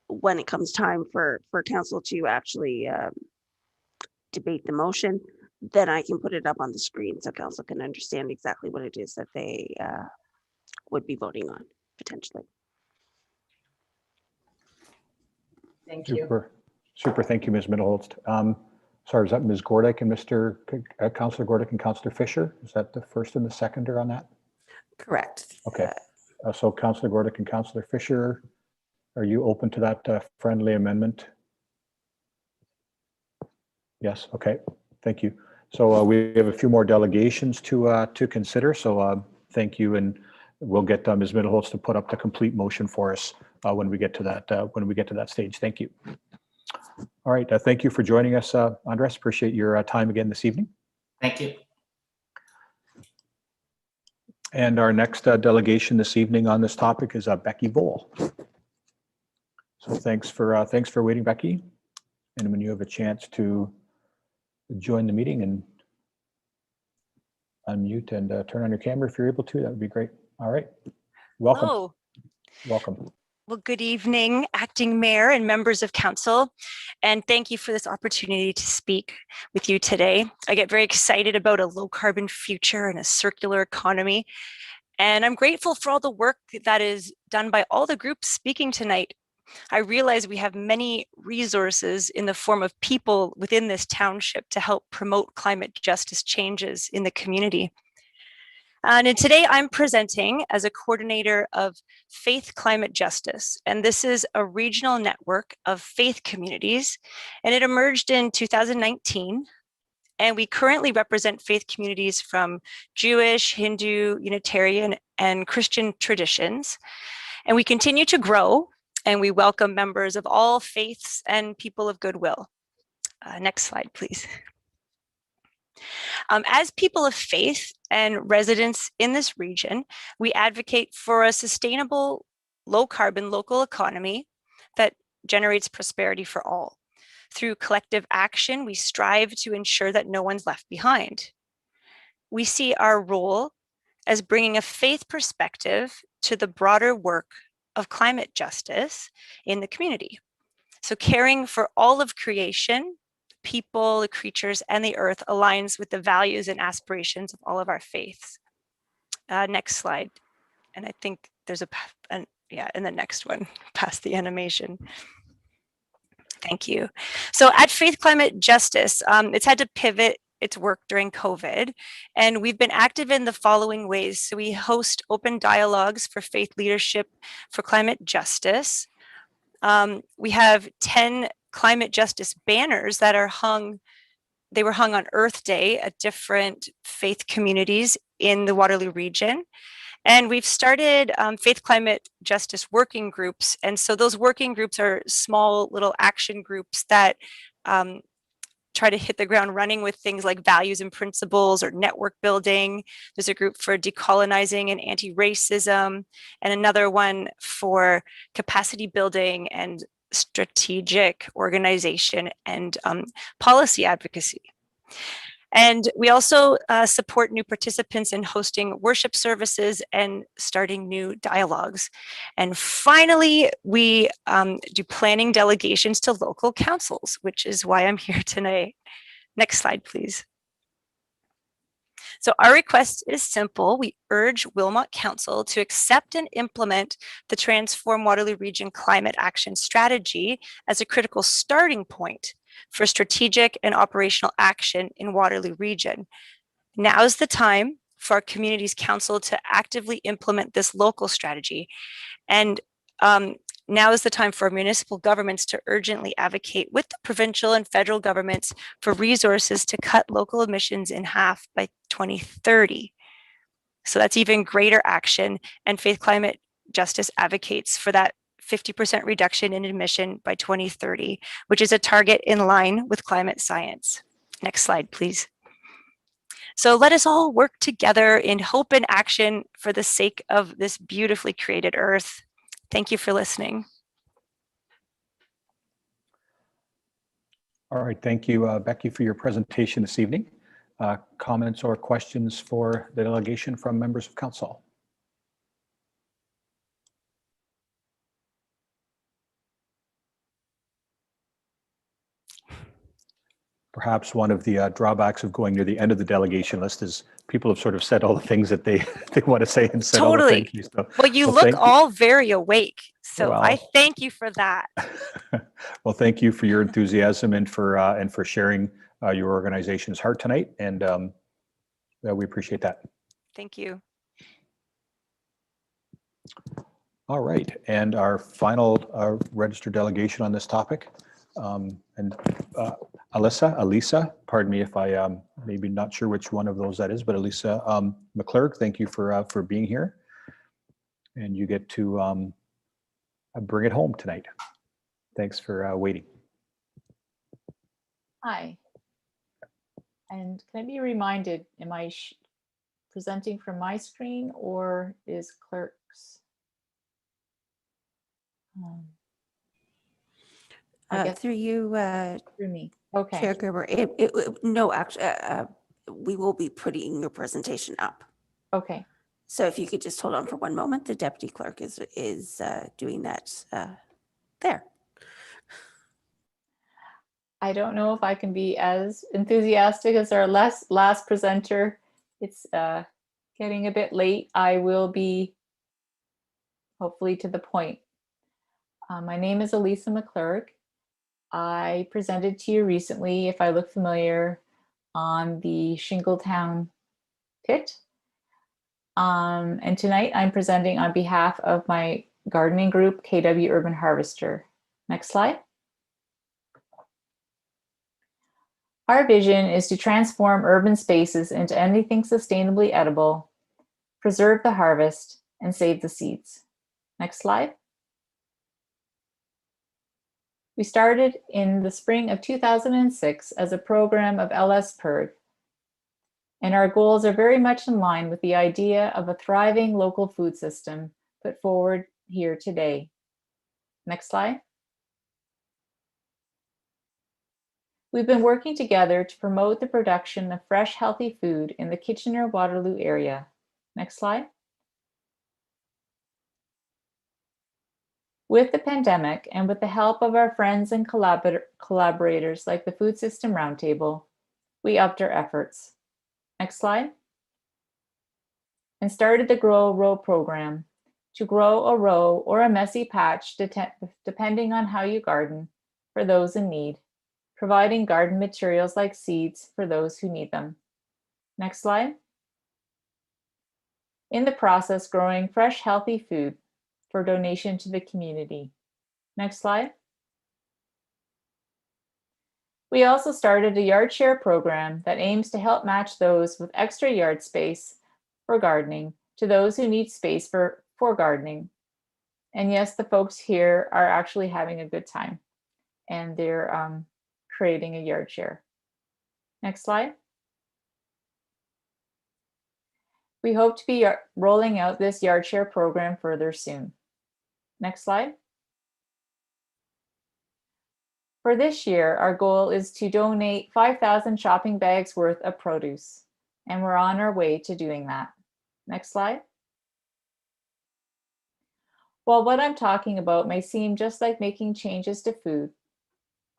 Speaker 2: when it comes time for council to actually debate the motion, then I can put it up on the screen so council can understand exactly what it is that they would be voting on potentially.
Speaker 10: Thank you.
Speaker 5: Super. Thank you, Ms. Middleholtz. Sorry, is that Ms. Gordick and Councillor Gordick and Councillor Fisher? Is that the first and the seconder on that?
Speaker 2: Correct.
Speaker 5: Okay. So Councillor Gordick and Councillor Fisher, are you open to that friendly amendment? Yes. Okay. Thank you. So we have a few more delegations to consider. So thank you, and we'll get Ms. Middleholtz to put up the complete motion for us when we get to that stage. Thank you. All right. Thank you for joining us, Andres. Appreciate your time again this evening.
Speaker 4: Thank you.
Speaker 5: And our next delegation this evening on this topic is Becky Vole. So thanks for waiting, Becky. And when you have a chance to join the meeting and unmute and turn on your camera if you're able to, that would be great. All right. Welcome.
Speaker 9: Hello.
Speaker 5: Welcome.
Speaker 9: Well, good evening, Acting Mayor and members of Council, and thank you for this opportunity to speak with you today. I get very excited about a low carbon future and a circular economy, and I'm grateful for all the work that is done by all the groups speaking tonight. I realize we have many resources in the form of people within this township to help promote climate justice changes in the community. And today I'm presenting as a coordinator of Faith Climate Justice. And this is a regional network of faith communities. And it emerged in 2019. And we currently represent faith communities from Jewish, Hindu, Unitarian, and Christian traditions. And we continue to grow, and we welcome members of all faiths and people of goodwill. Next slide, please. As people of faith and residents in this region, we advocate for a sustainable, low-carbon local economy that generates prosperity for all. Through collective action, we strive to ensure that no one's left behind. We see our role as bringing a faith perspective to the broader work of climate justice in the community. So caring for all of creation, people, the creatures, and the earth aligns with the values and aspirations of all of our faiths. Next slide. And I think there's and the next one, past the animation. Thank you. So at Faith Climate Justice, it's had to pivot its work during COVID, and we've been active in the following ways. So we host open dialogues for faith leadership for climate justice. We have 10 climate justice banners that are hung. They were hung on Earth Day at different faith communities in the Waterloo region. And we've started faith climate justice working groups. And so those working groups are small little action groups that try to hit the ground running with things like values and principles or network building. There's a group for decolonizing and anti-racism, and another one for capacity building and strategic organization and policy advocacy. And we also support new participants in hosting worship services and starting new dialogues. And finally, we do planning delegations to local councils, which is why I'm here tonight. Next slide, please. So our request is simple. We urge Wilmot Council to accept and implement the Transform Waterloo Region Climate Action Strategy as a critical starting point for strategic and operational action in Waterloo Region. Now is the time for our community's council to actively implement this local strategy. And now is the time for municipal governments to urgently advocate with the provincial and federal governments for resources to cut local emissions in half by 2030. So that's even greater action, and Faith Climate Justice advocates for that 50% reduction in emission by 2030, which is a target in line with climate science. Next slide, please. So let us all work together in hope and action for the sake of this beautifully created earth. Thank you for listening.
Speaker 5: All right, thank you, Becky, for your presentation this evening. Comments or questions for the delegation from members of council? Perhaps one of the drawbacks of going near the end of the delegation list is people have sort of said all the things that they want to say and said all the thank yous. So,
Speaker 9: well, you look all very awake, so
Speaker 5: well,
Speaker 9: I thank you for that.
Speaker 5: Well, thank you for your enthusiasm and for sharing your organization's heart tonight, and we appreciate that.
Speaker 9: Thank you.
Speaker 5: All right, and our final registered delegation on this topic, and Elisa, pardon me if I maybe not sure which one of those that is, but Elisa McClurg, thank you for being here, and you get to bring it home tonight. Thanks for waiting.
Speaker 13: Hi, and can I be reminded,
Speaker 8: presenting from my screen or is clerk's? I guess
Speaker 2: Through you,
Speaker 8: through me. Okay.
Speaker 2: Chair Gerber, no, actually, we will be putting your presentation up.
Speaker 8: Okay.
Speaker 2: So if you could just hold on for one moment, the deputy clerk is doing that there.
Speaker 8: I don't know if I can be as enthusiastic as our last presenter. It's getting a bit late. I will be hopefully to the point. My name is Elisa McClurg. I presented to you recently, if I look familiar, on the Shingletown pit. And tonight I'm presenting on behalf of my gardening group, KW Urban Harvester. Next slide. Our vision is to transform urban spaces into anything sustainably edible, preserve the harvest, and save the seeds. Next slide. We started in the spring of 2006 as a program of LS PIRG, and our goals are very much in line with the idea of a thriving local food system put forward here today. Next slide. We've been working together to promote the production of fresh, healthy food in the Kitchener-Waterloo area. Next slide. With the pandemic and with the help of our friends and collaborators like the Food System Roundtable, we upped our efforts. Next slide. And started the Grow a Row program to grow a row or a messy patch depending on how you garden for those in need, providing garden materials like seeds for those who need them. Next slide. In the process, growing fresh, healthy food for donation to the community. Next slide. We also started a yard share program that aims to help match those with extra yard space for gardening to those who need space for gardening. And yes, the folks here are actually having a good time and they're creating a yard share. Next slide. We hope to be rolling out this yard share program further soon. Next slide. For this year, our goal is to donate 5,000 shopping bags worth of produce, and we're on our way to doing that. Next slide. While what I'm talking about may seem just like making changes to food,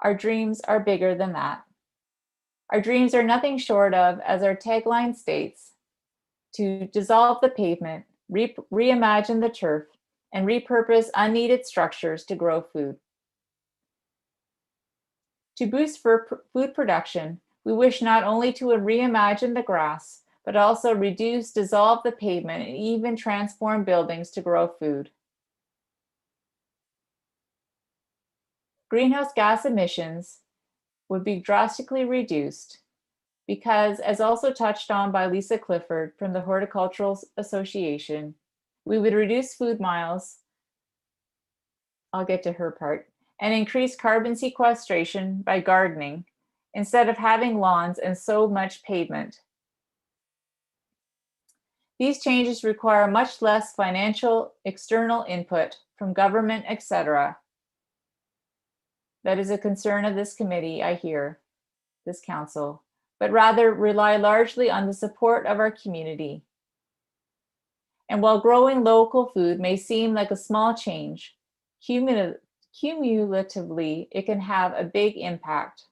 Speaker 8: our dreams are bigger than that. Our dreams are nothing short of, as our tagline states, to dissolve the pavement, reimagine the turf, and repurpose unneeded structures to grow food. To boost food production, we wish not only to reimagine the grass, but also reduce, dissolve the pavement, and even transform buildings to grow food. Greenhouse gas emissions would be drastically reduced because, as also touched on by Lisa Clifford from the Horticultural Association, we would reduce food miles, I'll get to her part, and increase carbon sequestration by gardening instead of having lawns and so much pavement. These changes require much less financial external input from government, etc. That is a concern of this committee, I hear, this council, but rather rely largely on the support of our community. And while growing local food may seem like a small change, cumulatively, it can have a big impact.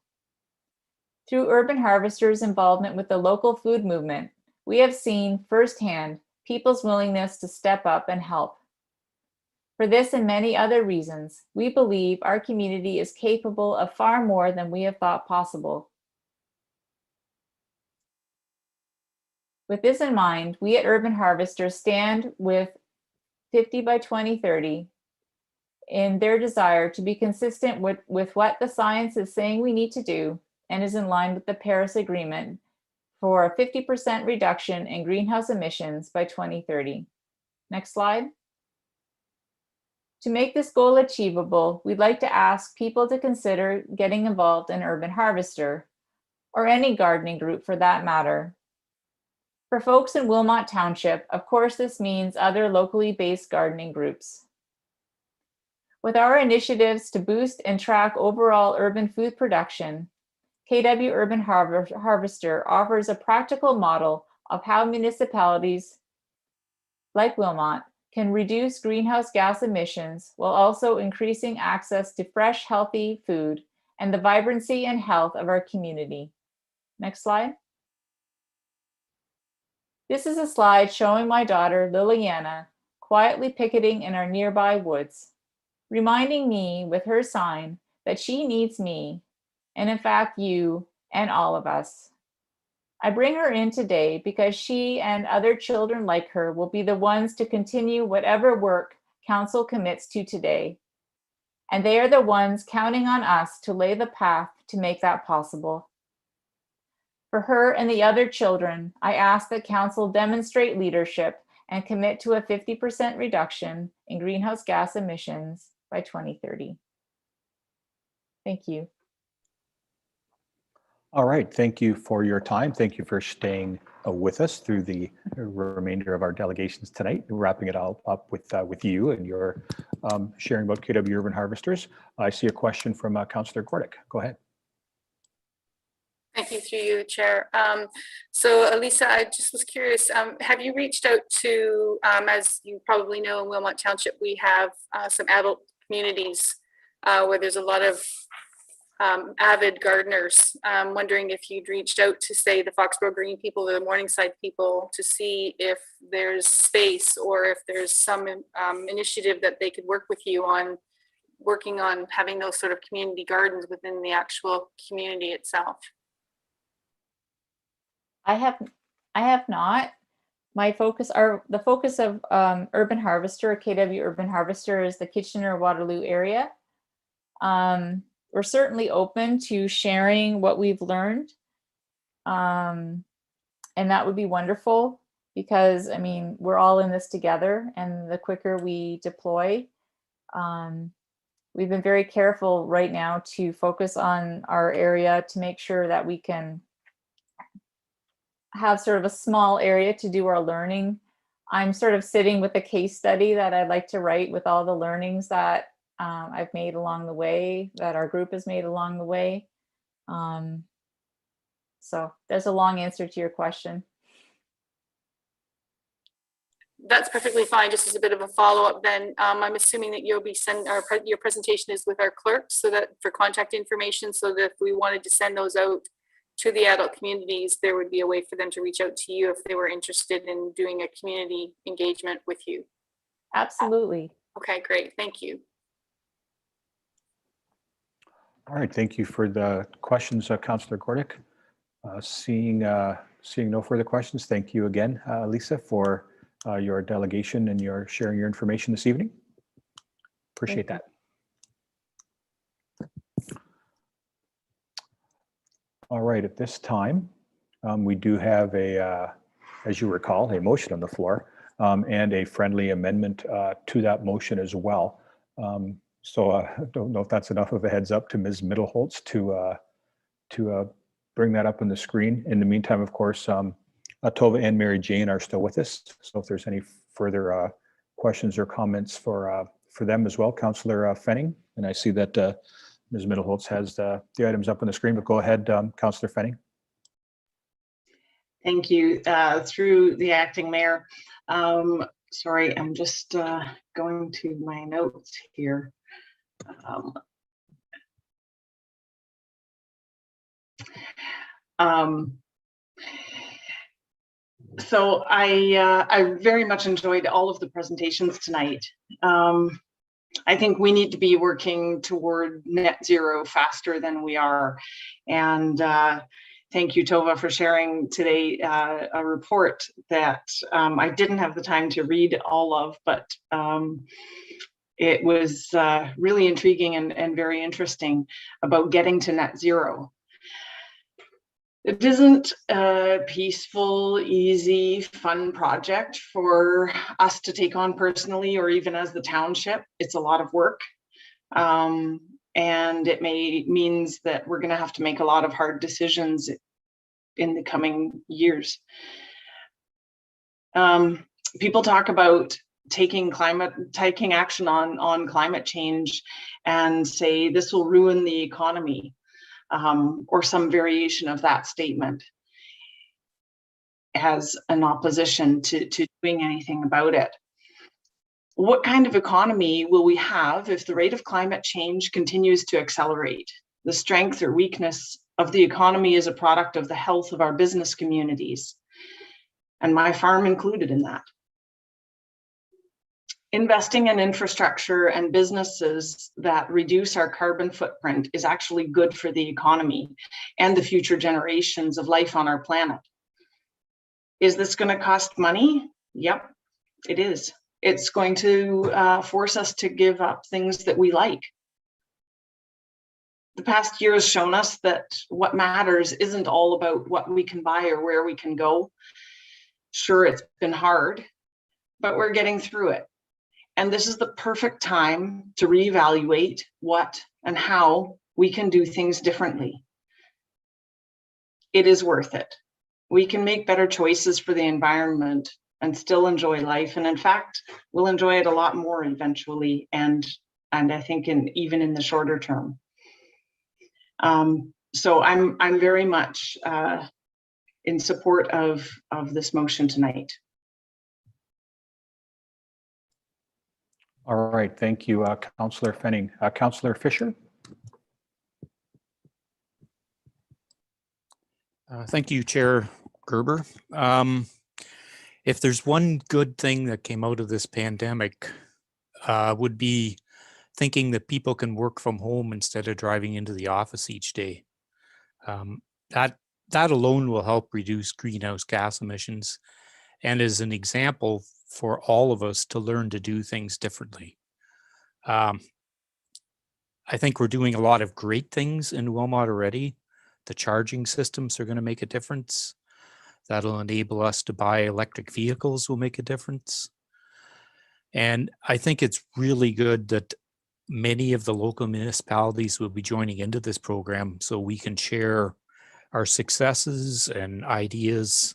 Speaker 8: Through Urban Harvesters' involvement with the local food movement, we have seen firsthand people's willingness to step up and help. For this and many other reasons, we believe our community is capable of far more than we have thought possible. With this in mind, we at Urban Harvesters stand with 50 by 2030 in their desire to be consistent with what the science is saying we need to do and is in line with the Paris Agreement for a 50% reduction in greenhouse emissions by 2030. Next slide. To make this goal achievable, we'd like to ask people to consider getting involved in Urban Harvester, or any gardening group for that matter. For folks in Wilmot Township, of course, this means other locally based gardening groups. With our initiatives to boost and track overall urban food production, KW Urban Harvester offers a practical model of how municipalities like Wilmot can reduce greenhouse gas emissions while also increasing access to fresh, healthy food and the vibrancy and health of our community. Next slide. This is a slide showing my daughter, Liliana, quietly picketing in our nearby woods, reminding me with her sign that she needs me, and in fact, you and all of us. I bring her in today because she and other children like her will be the ones to continue whatever work Council commits to today. And they are the ones counting on us to lay the path to make that possible. For her and the other children, I ask that Council demonstrate leadership and commit to a 50% reduction in greenhouse gas emissions by 2030. Thank you.
Speaker 5: All right, thank you for your time. Thank you for staying with us through the remainder of our delegations tonight. Wrapping it all up with you and your sharing about KW Urban Harvesters. I see a question from Councillor Gordick. Go ahead.
Speaker 1: Thank you, through you, Chair. So, Elisa, I just was curious, have you reached out to, as you probably know, in Wilmot Township, we have some adult communities where there's a lot of avid gardeners. I'm wondering if you'd reached out to, say, the Foxborough Green people or the Morningside people to see if there's space or if there's some initiative that they could work with you on, working on having those sort of community gardens within the actual community itself.
Speaker 8: I have not. My focus, the focus of Urban Harvester, KW Urban Harvester, is the Kitchener-Waterloo area. We're certainly open to sharing what we've learned. And that would be wonderful because, I mean, we're all in this together, and the quicker we deploy, we've been very careful right now to focus on our area to make sure that we can have sort of a small area to do our learning. I'm sort of sitting with a case study that I'd like to write with all the learnings that I've made along the way, that our group has made along the way. So there's a long answer to your question.
Speaker 1: That's perfectly fine. Just as a bit of a follow-up then, I'm assuming that you'll be sending your presentation is with our clerks, so that for contact information, so that if we wanted to send those out to the adult communities, there would be a way for them to reach out to you if they were interested in doing a community engagement with you.
Speaker 8: Absolutely.
Speaker 1: Okay, great. Thank you.
Speaker 5: All right, thank you for the questions, Councillor Gordick. Seeing no further questions, thank you again, Lisa, for your delegation and your sharing your information this evening. Appreciate that. All right, at this time, we do have as you recall, a motion on the floor and a friendly amendment to that motion as well. So I don't know if that's enough of a heads up to Ms. Middleholtz to bring that up on the screen. In the meantime, of course, Tova and Mary Jane are still with us. So if there's any further questions or comments for them as well, Councillor Fenning, and I see that Ms. Middleholtz has the items up on the screen, but go ahead, Councillor Fenning.
Speaker 10: Thank you. Through the acting mayor. Sorry, I'm just going to my notes here. So I very much enjoyed all of the presentations tonight. I think we need to be working toward net zero faster than we are. And thank you, Tova, for sharing today a report that I didn't have the time to read all of, but it was really intriguing and very interesting about getting to net zero. It isn't a peaceful, easy, fun project for us to take on personally, or even as the township. It's a lot of work. And it means that we're going to have to make a lot of hard decisions in the coming years. People talk about taking action on climate change and say this will ruin the economy, or some variation of that statement as an opposition to doing anything about it. What kind of economy will we have if the rate of climate change continues to accelerate? The strength or weakness of the economy is a product of the health of our business communities, and my farm included in that. Investing in infrastructure and businesses that reduce our carbon footprint is actually good for the economy and the future generations of life on our planet. Is this going to cost money? Yep, it is. It's going to force us to give up things that we like. The past year has shown us that what matters isn't all about what we can buy or where we can go. Sure, it's been hard, but we're getting through it. And this is the perfect time to reevaluate what and how we can do things differently. It is worth it. We can make better choices for the environment and still enjoy life. And in fact, we'll enjoy it a lot more eventually, and I think even in the shorter term. So I'm very much in support of this motion tonight.
Speaker 5: All right, thank you, Councillor Fenning. Councillor Fisher?
Speaker 12: Thank you, Chair Gerber. If there's one good thing that came out of this pandemic, would be thinking that people can work from home instead of driving into the office each day. That alone will help reduce greenhouse gas emissions, and is an example for all of us to learn to do things differently. I think we're doing a lot of great things in Wilmot already. The charging systems are going to make a difference. That'll enable us to buy electric vehicles, will make a difference. And I think it's really good that many of the local municipalities will be joining into this program so we can share our successes and ideas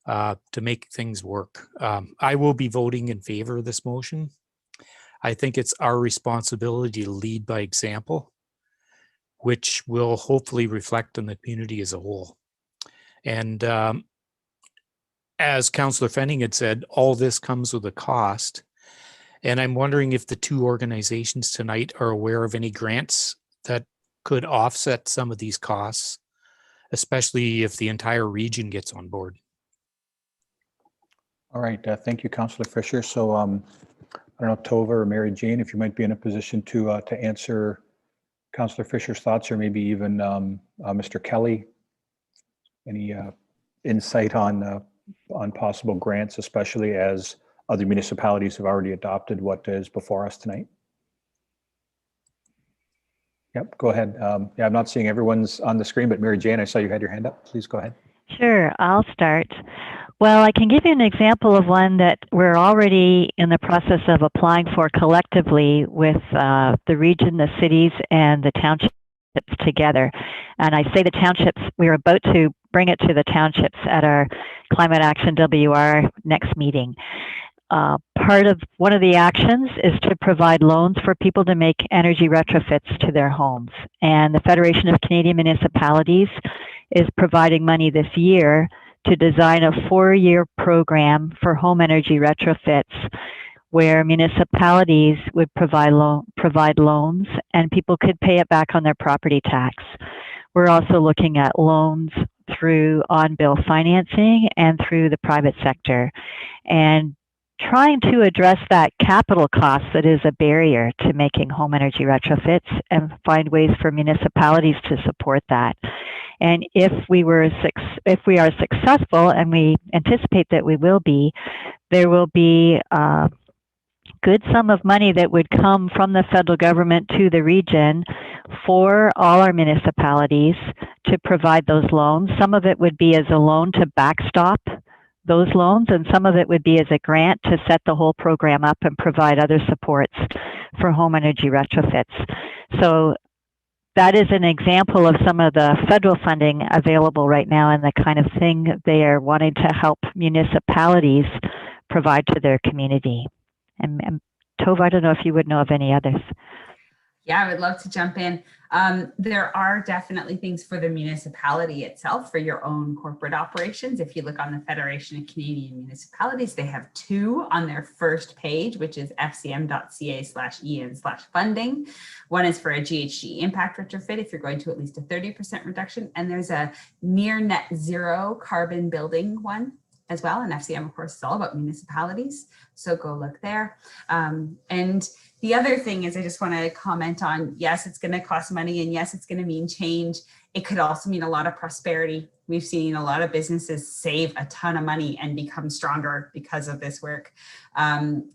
Speaker 12: to make things work. I will be voting in favor of this motion. I think it's our responsibility to lead by example, which will hopefully reflect on the community as a whole. And as Councillor Fenning had said, all this comes with a cost. And I'm wondering if the two organizations tonight are aware of any grants that could offset some of these costs, especially if the entire region gets on board.
Speaker 5: All right, thank you, Councillor Fisher. So I don't know, Tova or Mary Jane, if you might be in a position to answer Councillor Fisher's thoughts, or maybe even Mr. Kelly, any insight on possible grants, especially as other municipalities have already adopted what is before us tonight? Yep, go ahead. Yeah, I'm not seeing everyone's on the screen, but Mary Jane, I saw you had your hand up. Please go ahead.
Speaker 16: Sure, I'll start. Well, I can give you an example of one that we're already in the process of applying for collectively with the region, the cities, and the townships together. And I say the townships, we're about to bring it to the townships at our Climate Action WR next meeting. One of the actions is to provide loans for people to make energy retrofits to their homes. And the Federation of Canadian Municipalities is providing money this year to design a 4-year program for home energy retrofits where municipalities would provide loans and people could pay it back on their property tax. We're also looking at loans through on-bill financing and through the private sector, and trying to address that capital cost that is a barrier to making home energy retrofits and find ways for municipalities to support that. And if we are successful, and we anticipate that we will be, there will be a good sum of money that would come from the federal government to the region for all our municipalities to provide those loans. Some of it would be as a loan to backstop those loans, and some of it would be as a grant to set the whole program up and provide other supports for home energy retrofits. So that is an example of some of the federal funding available right now and the kind of thing they are wanting to help municipalities provide to their community. And Tova, I don't know if you would know of any others.
Speaker 15: Yeah, I would love to jump in. There are definitely things for the municipality itself, for your own corporate operations. If you look on the Federation of Canadian Municipalities, they have 2 on their first page, which is fcm.ca/en/funding. One is for a GHG impact retrofit if you're going to at least a 30% reduction. And there's a near net zero carbon building one as well. And FCM, of course, is all about municipalities. So go look there. And the other thing is I just want to comment on, yes, it's going to cost money, and yes, it's going to mean change. It could also mean a lot of prosperity. We've seen a lot of businesses save a ton of money and become stronger because of this work.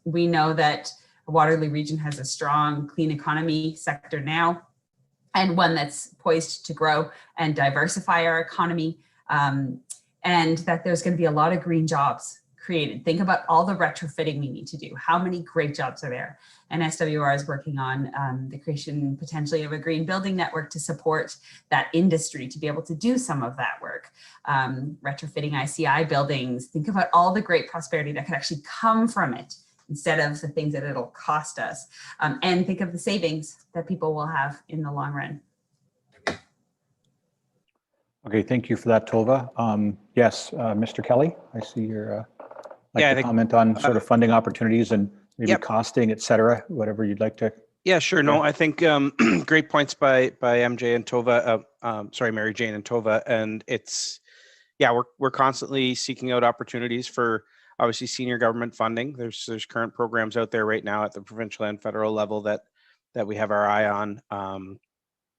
Speaker 15: We know that the Waterloo region has a strong clean economy sector now, and one that's poised to grow and diversify our economy, and that there's going to be a lot of green jobs created. Think about all the retrofitting we need to do. How many great jobs are there? And SWR is working on the creation potentially of a green building network to support that industry to be able to do some of that work. Retrofitting ICI buildings. Think about all the great prosperity that could actually come from it instead of the things that it'll cost us. And think of the savings that people will have in the long run.
Speaker 5: Okay, thank you for that, Tova. Yes, Mr. Kelly, I see your like to comment on sort of funding opportunities and maybe costing, et cetera, whatever you'd like to.
Speaker 3: Yeah, sure. No, I think great points by MJ and Tova. Sorry, Mary Jane and Tova. And it's, yeah, we're constantly seeking out opportunities for obviously senior government funding. There's current programs out there right now at the provincial and federal level that we have our eye on.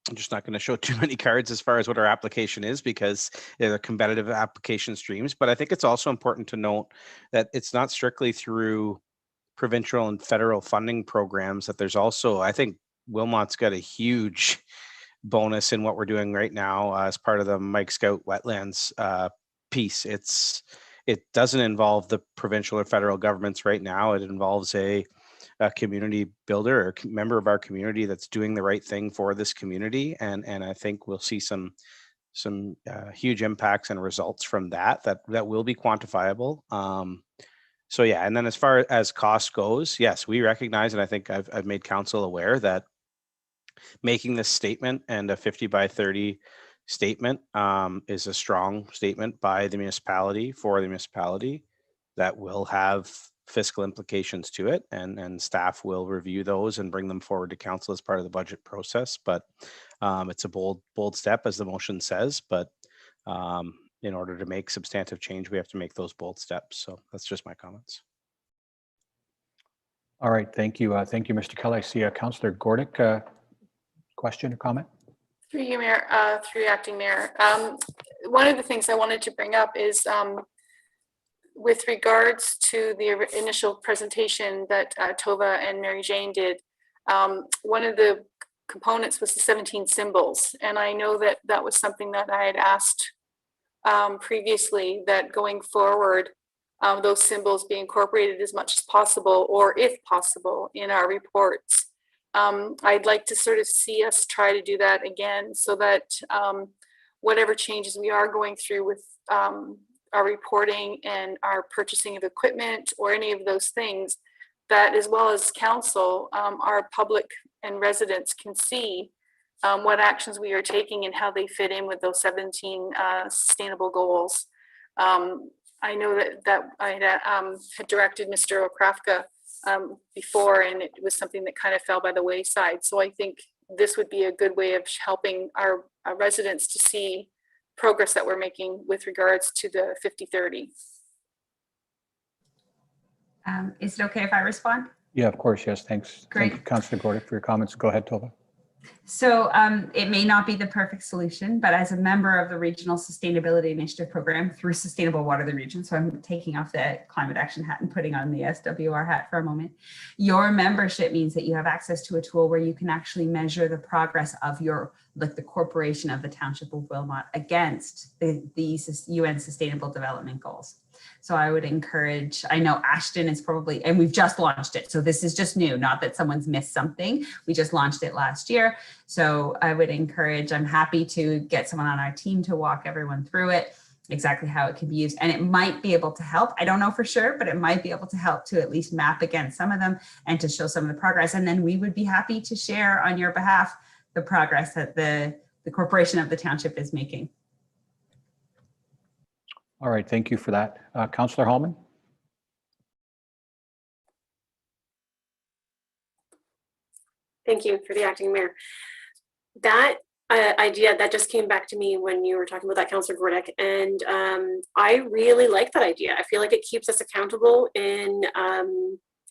Speaker 3: I'm just not going to show too many cards as far as what our application is because they're competitive application streams. But I think it's also important to note that it's not strictly through provincial and federal funding programs, that there's also, I think Wilmot's got a huge bonus in what we're doing right now as part of the Mike Scout wetlands piece. It doesn't involve the provincial or federal governments right now. It involves a community builder or member of our community that's doing the right thing for this community, and I think we'll see some huge impacts and results from that will be quantifiable. So yeah, and then as far as cost goes, yes, we recognize, and I think I've made council aware that making this statement and a 50 by 30 statement is a strong statement by the municipality for the municipality that will have fiscal implications to it, and staff will review those and bring them forward to council as part of the budget process. But it's a bold step, as the motion says, but in order to make substantive change, we have to make those bold steps. So that's just my comments.
Speaker 5: All right, thank you. Thank you, Mr. Kelly. I see Councillor Gordick, question or comment?
Speaker 1: Through you, Mayor, through Acting Mayor. One of the things I wanted to bring up is with regards to the initial presentation that Tova and Mary Jane did, one of the components was the 17 symbols. And I know that that was something that I had asked previously, that going forward, those symbols be incorporated as much as possible, or if possible, in our reports. I'd like to sort of see us try to do that again, so that whatever changes we are going through with our reporting and our purchasing of equipment or any of those things, that as well as council, our public and residents can see what actions we are taking and how they fit in with those 17 sustainable goals. I know that I had directed Mr. Okrafka before, and it was something that kind of fell by the wayside. So I think this would be a good way of helping our residents to see progress that we're making with regards to the 50-30.
Speaker 15: Is it okay if I respond?
Speaker 5: Yeah, of course, yes, thanks.
Speaker 15: Great.
Speaker 5: Thank you, Councillor Gordick, for your comments. Go ahead, Tova.
Speaker 15: So it may not be the perfect solution, but as a member of the Regional Sustainability Initiative Program through Sustainable Waterloo Region, so I'm taking off the climate action hat and putting on the SWR hat for a moment, your membership means that you have access to a tool where you can actually measure the progress of your, like the corporation of the Township of Wilmot, against the UN Sustainable Development Goals. So I would encourage, I know Ashton is probably, and we've just launched it. So this is just new, not that someone's missed something. We just launched it last year. So I would encourage, I'm happy to get someone on our team to walk everyone through it, exactly how it can be used. And it might be able to help. I don't know for sure, but it might be able to help to at least map against some of them and to show some of the progress. And then we would be happy to share on your behalf the progress that the corporation of the township is making.
Speaker 5: All right, thank you for that. Councillor Hallman?
Speaker 6: Thank you for the acting mayor. That idea that just came back to me when you were talking about that, Councillor Gordick, and I really like that idea. I feel like it keeps us accountable in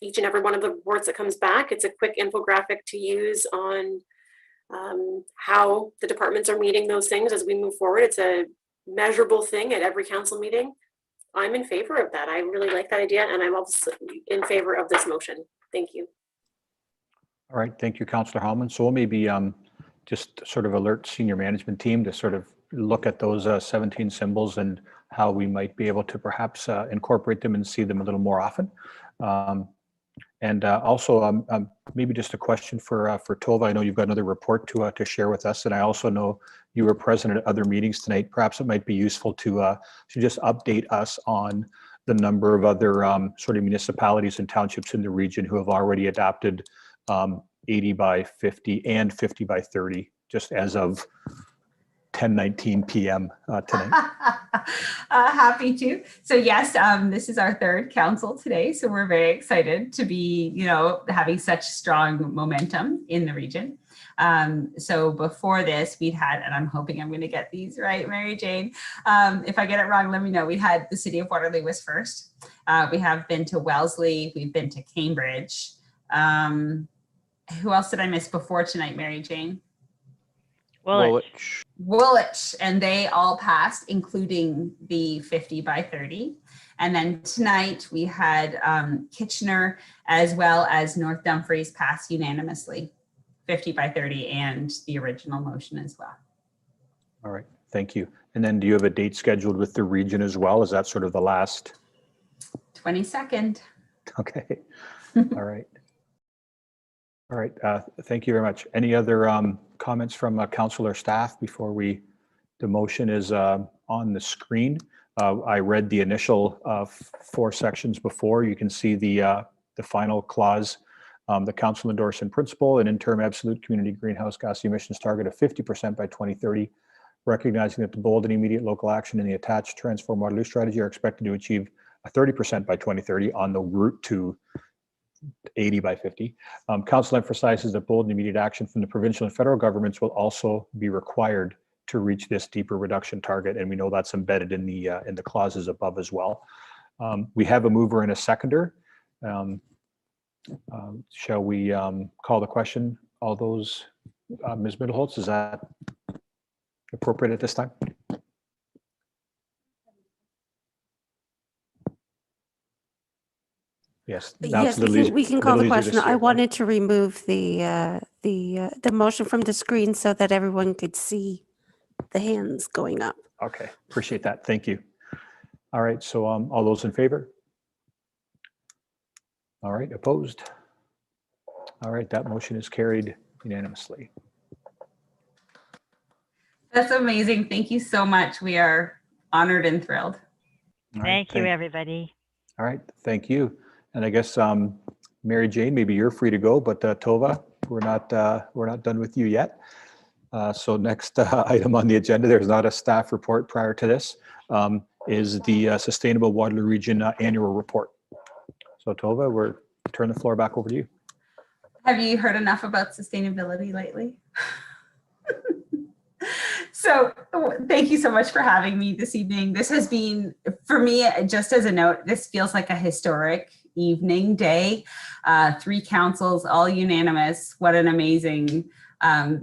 Speaker 6: each and every one of the reports that comes back. It's a quick infographic to use on how the departments are meeting those things as we move forward. It's a measurable thing at every council meeting. I'm in favor of that. I really like that idea, and I'm also in favor of this motion. Thank you.
Speaker 5: All right, thank you, Councillor Hallman. So we'll maybe just sort of alert senior management team to sort of look at those 17 symbols and how we might be able to perhaps incorporate them and see them a little more often. And also maybe just a question for Tova. I know you've got another report to share with us, and I also know you were present at other meetings tonight. Perhaps it might be useful to just update us on the number of other sort of municipalities and townships in the region who have already adopted 80 by 50 and 50 by 30, just as of 10:19 p.m. Tonight.
Speaker 15: Happy to. So yes, this is our third council today. So we're very excited to be, having such strong momentum in the region. So before this, we'd had, and I'm hoping I'm going to get these right, Mary Jane. If I get it wrong, let me know. We had the city of Waterloo was first. We have been to Wellesley. We've been to Cambridge. Who else did I miss before tonight, Mary Jane? Woolwich, and they all passed, including the 50 by 30. And then tonight we had Kitchener as well as North Dumfries pass unanimously, 50 by 30 and the original motion as well.
Speaker 5: All right, thank you. And then do you have a date scheduled with the region as well? Is that sort of the last?
Speaker 15: 22nd.
Speaker 5: Okay, all right. All right, thank you very much. Any other comments from council or staff before the motion is on the screen? I read the initial 4 sections before. You can see the final clause, the council endorse in principle an interim absolute community greenhouse gas emissions target of 50% by 2030, recognizing that the bold and immediate local action in the attached Transform Waterloo strategy are expected to achieve a 30% by 2030 on the route to 80 by 50. Council emphasizes that bold and immediate action from the provincial and federal governments will also be required to reach this deeper reduction target, and we know that's embedded in the clauses above as well. We have a mover and a seconder. Shall we call the question? All those, Ms. Middleholtz, is that appropriate at this time? Yes.
Speaker 2: Yes, we can call the question. I wanted to remove the motion from the screen so that everyone could see the hands going up.
Speaker 5: Okay, appreciate that. Thank you. All right, so all those in favor? All right, opposed? All right, that motion is carried unanimously.
Speaker 15: That's amazing. Thank you so much. We are honored and thrilled.
Speaker 16: Thank you, everybody.
Speaker 5: All right, thank you. And I guess Mary Jane, maybe you're free to go, but Tova, we're not done with you yet. So next item on the agenda, there's not a staff report prior to this, is the Sustainable Waterloo Region annual report. So Tova, we're turn the floor back over to you.
Speaker 15: Have you heard enough about sustainability lately? So thank you so much for having me this evening. This has been, for me, just as a note, this feels like a historic evening day. 3 councils, all unanimous. What an amazing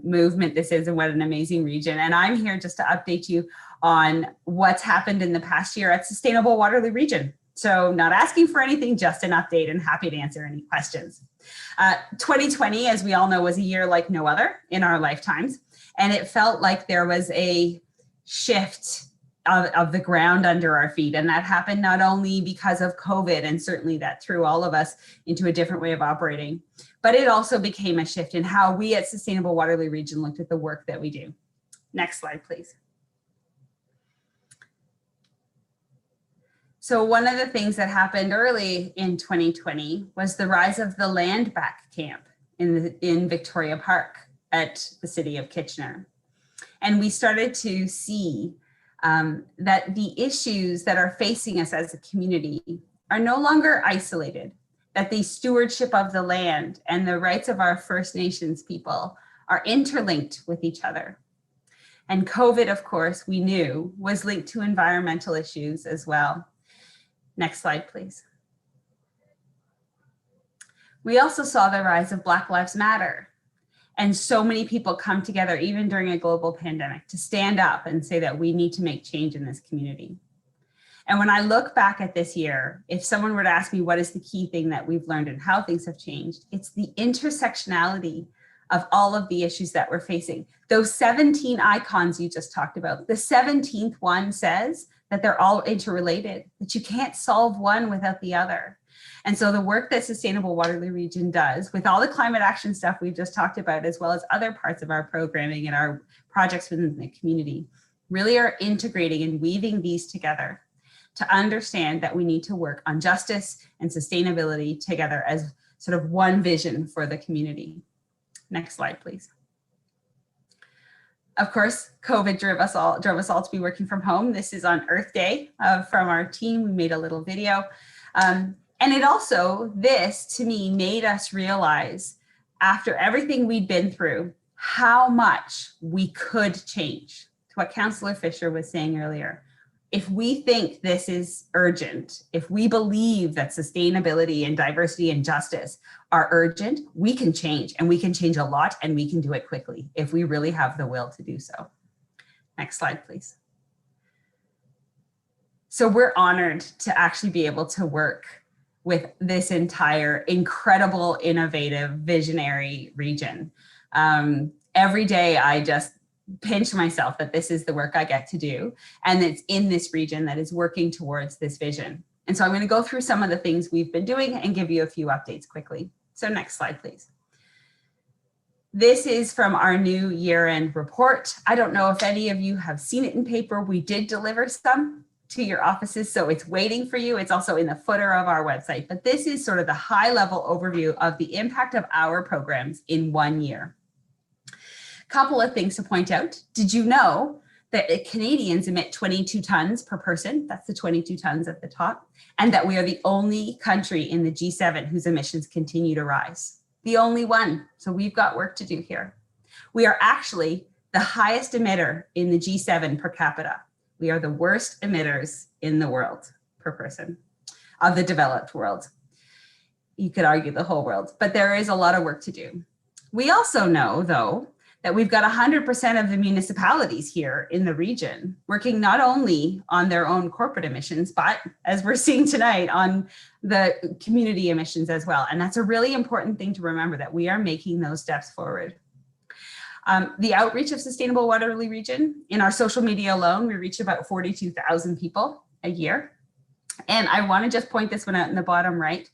Speaker 15: movement this is, and what an amazing region. And I'm here just to update you on what's happened in the past year at Sustainable Waterloo Region. So not asking for anything, just an update, and happy to answer any questions. 2020, as we all know, was a year like no other in our lifetimes. And it felt like there was a shift of the ground under our feet. And that happened not only because of COVID, and certainly that threw all of us into a different way of operating, but it also became a shift in how we at Sustainable Waterloo Region looked at the work that we do. Next slide, please. So one of the things that happened early in 2020 was the rise of the land back camp in Victoria Park at the city of Kitchener. And we started to see that the issues that are facing us as a community are no longer isolated, that the stewardship of the land and the rights of our First Nations people are interlinked with each other. And COVID, of course, we knew was linked to environmental issues as well. Next slide, please. We also saw the rise of Black Lives Matter. And so many people come together, even during a global pandemic, to stand up and say that we need to make change in this community. And when I look back at this year, if someone were to ask me what is the key thing that we've learned and how things have changed, it's the intersectionality of all of the issues that we're facing. Those 17 icons you just talked about, the 17th one says that they're all interrelated, that you can't solve one without the other. And so the work that Sustainable Waterloo Region does with all the climate action stuff we've just talked about, as well as other parts of our programming and our projects within the community, really are integrating and weaving these together to understand that we need to work on justice and sustainability together as sort of one vision for the community. Next slide, please. Of course, COVID drove us all to be working from home. This is on Earth Day from our team. We made a little video. And it also, this to me made us realize, after everything we'd been through, how much we could change. To what Councillor Fisher was saying earlier, if we think this is urgent, if we believe that sustainability and diversity and justice are urgent, we can change, and we can change a lot, and we can do it quickly if we really have the will to do so. Next slide, please. So we're honored to actually be able to work with this entire incredible, innovative, visionary region. Every day I just pinch myself that this is the work I get to do, and it's in this region that is working towards this vision. And so I'm going to go through some of the things we've been doing and give you a few updates quickly. So next slide, please. This is from our new year-end report. I don't know if any of you have seen it in paper. We did deliver some to your offices, so it's waiting for you. It's also in the footer of our website, but this is sort of the high-level overview of the impact of our programs in 1 year. Couple of things to point out. Did you know that Canadians emit 22 tons per person? That's the 22 tons at the top. And that we are the only country in the G7 whose emissions continue to rise. The only one. So we've got work to do here. We are actually the highest emitter in the G7 per capita. We are the worst emitters in the world per person, of the developed world. You could argue the whole world, but there is a lot of work to do. We also know, though, that we've got 100% of the municipalities here in the region working not only on their own corporate emissions, but as we're seeing tonight, on the community emissions as well. And that's a really important thing to remember, that we are making those steps forward. The outreach of Sustainable Waterloo Region, in our social media alone, we reach about 42,000 people a year. And I want to just point this one out in the bottom right,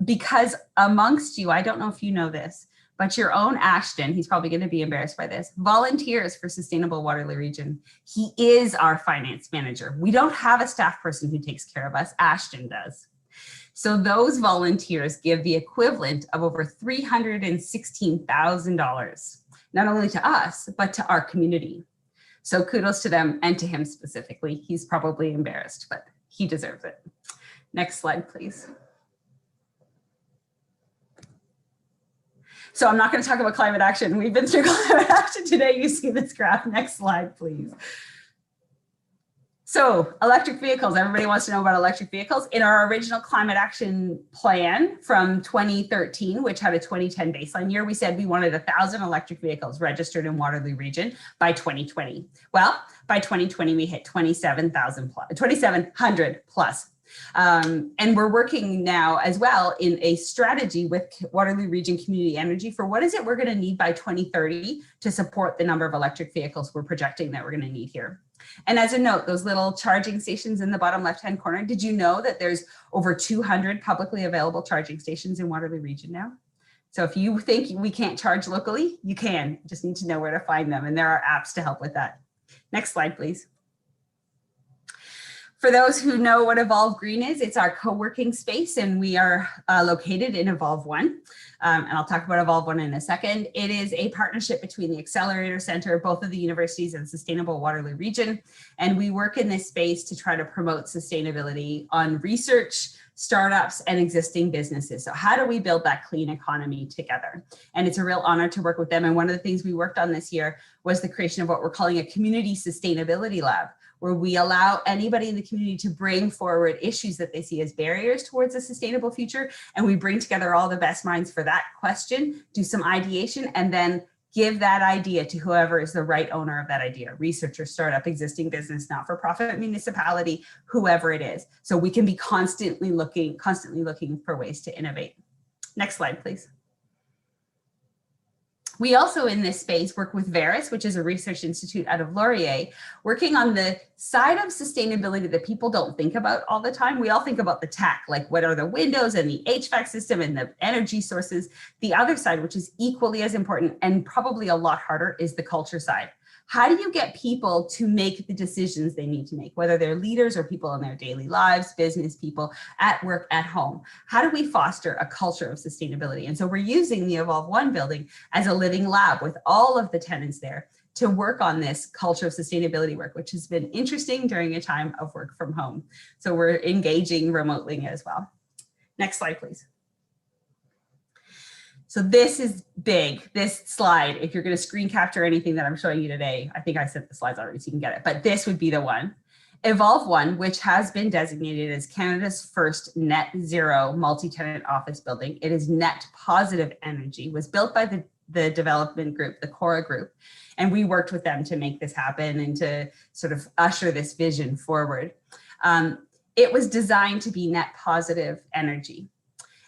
Speaker 15: because amongst you, I don't know if you know this, but your own Ashton, he's probably going to be embarrassed by this, volunteers for Sustainable Waterloo Region. He is our finance manager. We don't have a staff person who takes care of us. Ashton does. So those volunteers give the equivalent of over $316,000, not only to us, but to our community. So kudos to them and to him specifically. He's probably embarrassed, but he deserves it. Next slide, please. So I'm not going to talk about climate action. We've been through climate action today. You see this graph. Next slide, please. So electric vehicles, everybody wants to know about electric vehicles. In our original climate action plan from 2013, which had a 2010 baseline year, we said we wanted 1,000 electric vehicles registered in Waterloo Region by 2020. Well, by 2020, we hit 2,700 plus. And we're working now as well in a strategy with Waterloo Region Community Energy for what is it we're going to need by 2030 to support the number of electric vehicles we're projecting that we're going to need here. And as a note, those little charging stations in the bottom left-hand corner, did you know that there's over 200 publicly available charging stations in Waterloo region now? So if you think we can't charge locally, you can. You just need to know where to find them. And there are apps to help with that. Next slide, please. For those who know what Evolve Green is, it's our co-working space, and we are located in Evolve 1. And I'll talk about Evolve 1 in a second. It is a partnership between the Accelerator Center, both of the universities, and Sustainable Waterloo Region. And we work in this space to try to promote sustainability on research, startups, and existing businesses. So how do we build that clean economy together? And it's a real honor to work with them. And one of the things we worked on this year was the creation of what we're calling a community sustainability lab, where we allow anybody in the community to bring forward issues that they see as barriers towards a sustainable future. And we bring together all the best minds for that question, do some ideation, and then give that idea to whoever is the right owner of that idea, researcher, startup, existing business, not-for-profit, municipality, whoever it is. So we can be constantly looking for ways to innovate. Next slide, please. We also in this space work with Veris, which is a research institute out of Laurier, working on the side of sustainability that people don't think about all the time. We all think about the tech, like what are the windows and the HVAC system and the energy sources. The other side, which is equally as important and probably a lot harder, is the culture side. How do you get people to make the decisions they need to make, whether they're leaders or people in their daily lives, business people, at work, at home? How do we foster a culture of sustainability? And so we're using the Evolve 1 building as a living lab with all of the tenants there to work on this culture of sustainability work, which has been interesting during a time of work from home. So we're engaging remotely as well. Next slide, please. So this is big, this slide. If you're going to screen capture anything that I'm showing you today, I think I sent the slides already so you can get it, but this would be the one. Evolve 1, which has been designated as Canada's first net zero multi-tenant office building. It is net positive energy, was built by the development group, the Cora group, and we worked with them to make this happen and to sort of usher this vision forward. It was designed to be net positive energy.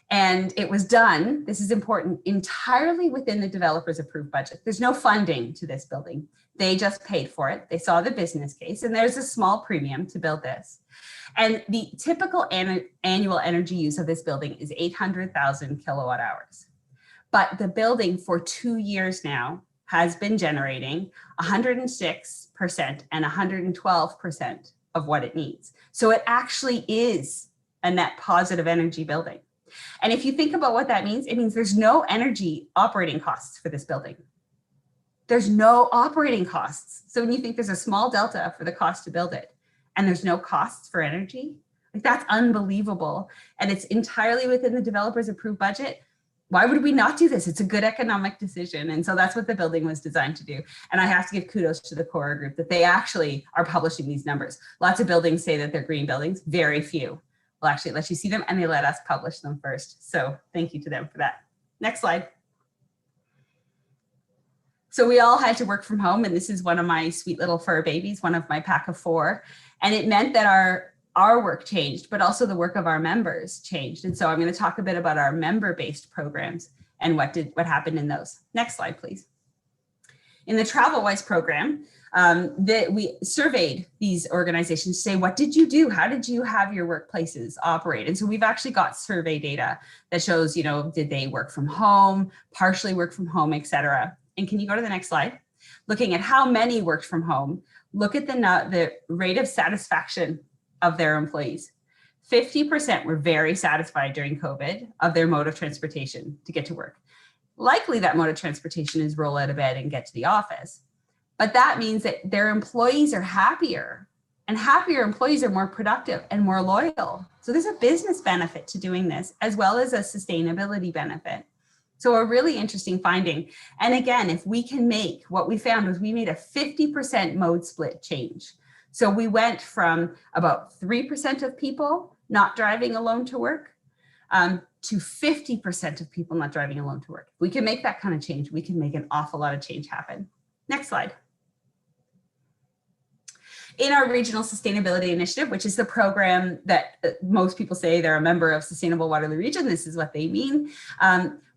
Speaker 15: And it was done, this is important, entirely within the developer's approved budget. There's no funding to this building. They just paid for it. They saw the business case, and there's a small premium to build this. And the typical annual energy use of this building is 800,000 kilowatt hours. But the building for 2 years now has been generating 106% and 112% of what it needs. So it actually is a net positive energy building. And if you think about what that means, it means there's no energy operating costs for this building. There's no operating costs. So when you think there's a small delta for the cost to build it, and there's no costs for energy, like that's unbelievable. And it's entirely within the developer's approved budget. Why would we not do this? It's a good economic decision. And so that's what the building was designed to do. And I have to give kudos to the Cora group that they actually are publishing these numbers. Lots of buildings say that they're green buildings, very few will actually let you see them, and they let us publish them first. So thank you to them for that. Next slide. So we all had to work from home, and this is one of my sweet little fur babies, one of my pack of 4. And it meant that our work changed, but also the work of our members changed. And so I'm going to talk a bit about our member-based programs and what happened in those. Next slide, please. In the TravelWise program, we surveyed these organizations to say, what did you do? How did you have your workplaces operate? And so we've actually got survey data that shows, did they work from home, partially work from home, et cetera. And can you go to the next slide? Looking at how many worked from home, look at the rate of satisfaction of their employees. 50% were very satisfied during COVID of their mode of transportation to get to work. Likely that mode of transportation is roll out of bed and get to the office. But that means that their employees are happier, and happier employees are more productive and more loyal. So there's a business benefit to doing this, as well as a sustainability benefit. So a really interesting finding. And again, if we can what we found was we made a 50% mode split change. So we went from about 3% of people not driving alone to work to 50% of people not driving alone to work. If we can make that kind of change, we can make an awful lot of change happen. Next slide. In our Regional Sustainability Initiative, which is the program that most people say they're a member of Sustainable Waterloo Region, this is what they mean.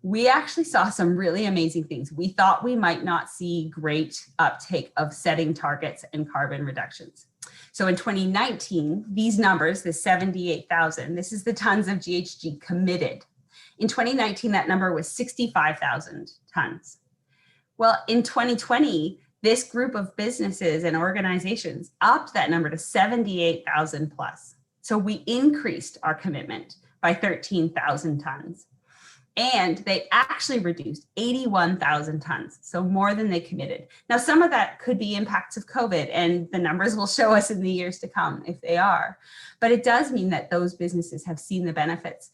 Speaker 15: we actually saw some really amazing things. We thought we might not see great uptake of setting targets and carbon reductions. So in 2019, these numbers, the 78,000, this is the tons of GHG committed. In 2019, that number was 65,000 tons. Well, in 2020, this group of businesses and organizations upped that number to 78,000 plus. So we increased our commitment by 13,000 tons. And they actually reduced 81,000 tons, so more than they committed. Now, some of that could be impacts of COVID, and the numbers will show us in the years to come if they are. But it does mean that those businesses have seen the benefits.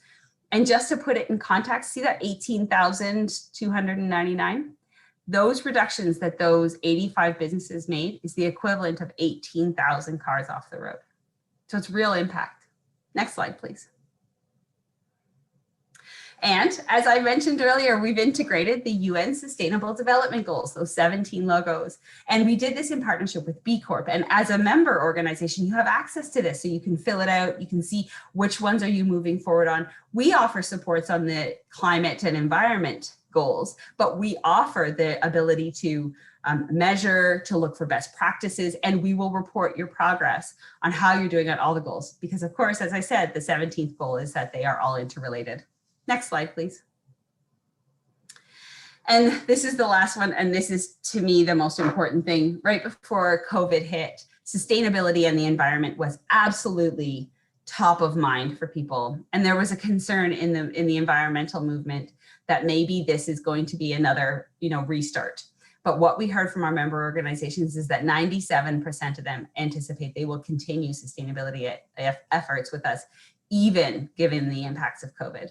Speaker 15: And just to put it in context, see that 18,299? Those reductions that those 85 businesses made is the equivalent of 18,000 cars off the road. So it's real impact. Next slide, please. And as I mentioned earlier, we've integrated the UN Sustainable Development Goals, those 17 logos. And we did this in partnership with B Corp. And as a member organization, you have access to this. So you can fill it out. You can see which ones are you moving forward on. We offer supports on the climate and environment goals, but we offer the ability to measure, to look for best practices, and we will report your progress on how you're doing on all the goals. Because of course, as I said, the 17th goal is that they are all interrelated. Next slide, please. And this is the last one, and this is, to me, the most important thing. Right before COVID hit, sustainability and the environment was absolutely top of mind for people. And there was a concern in the environmental movement that maybe this is going to be another, restart. But what we heard from our member organizations is that 97% of them anticipate they will continue sustainability efforts with us, even given the impacts of COVID.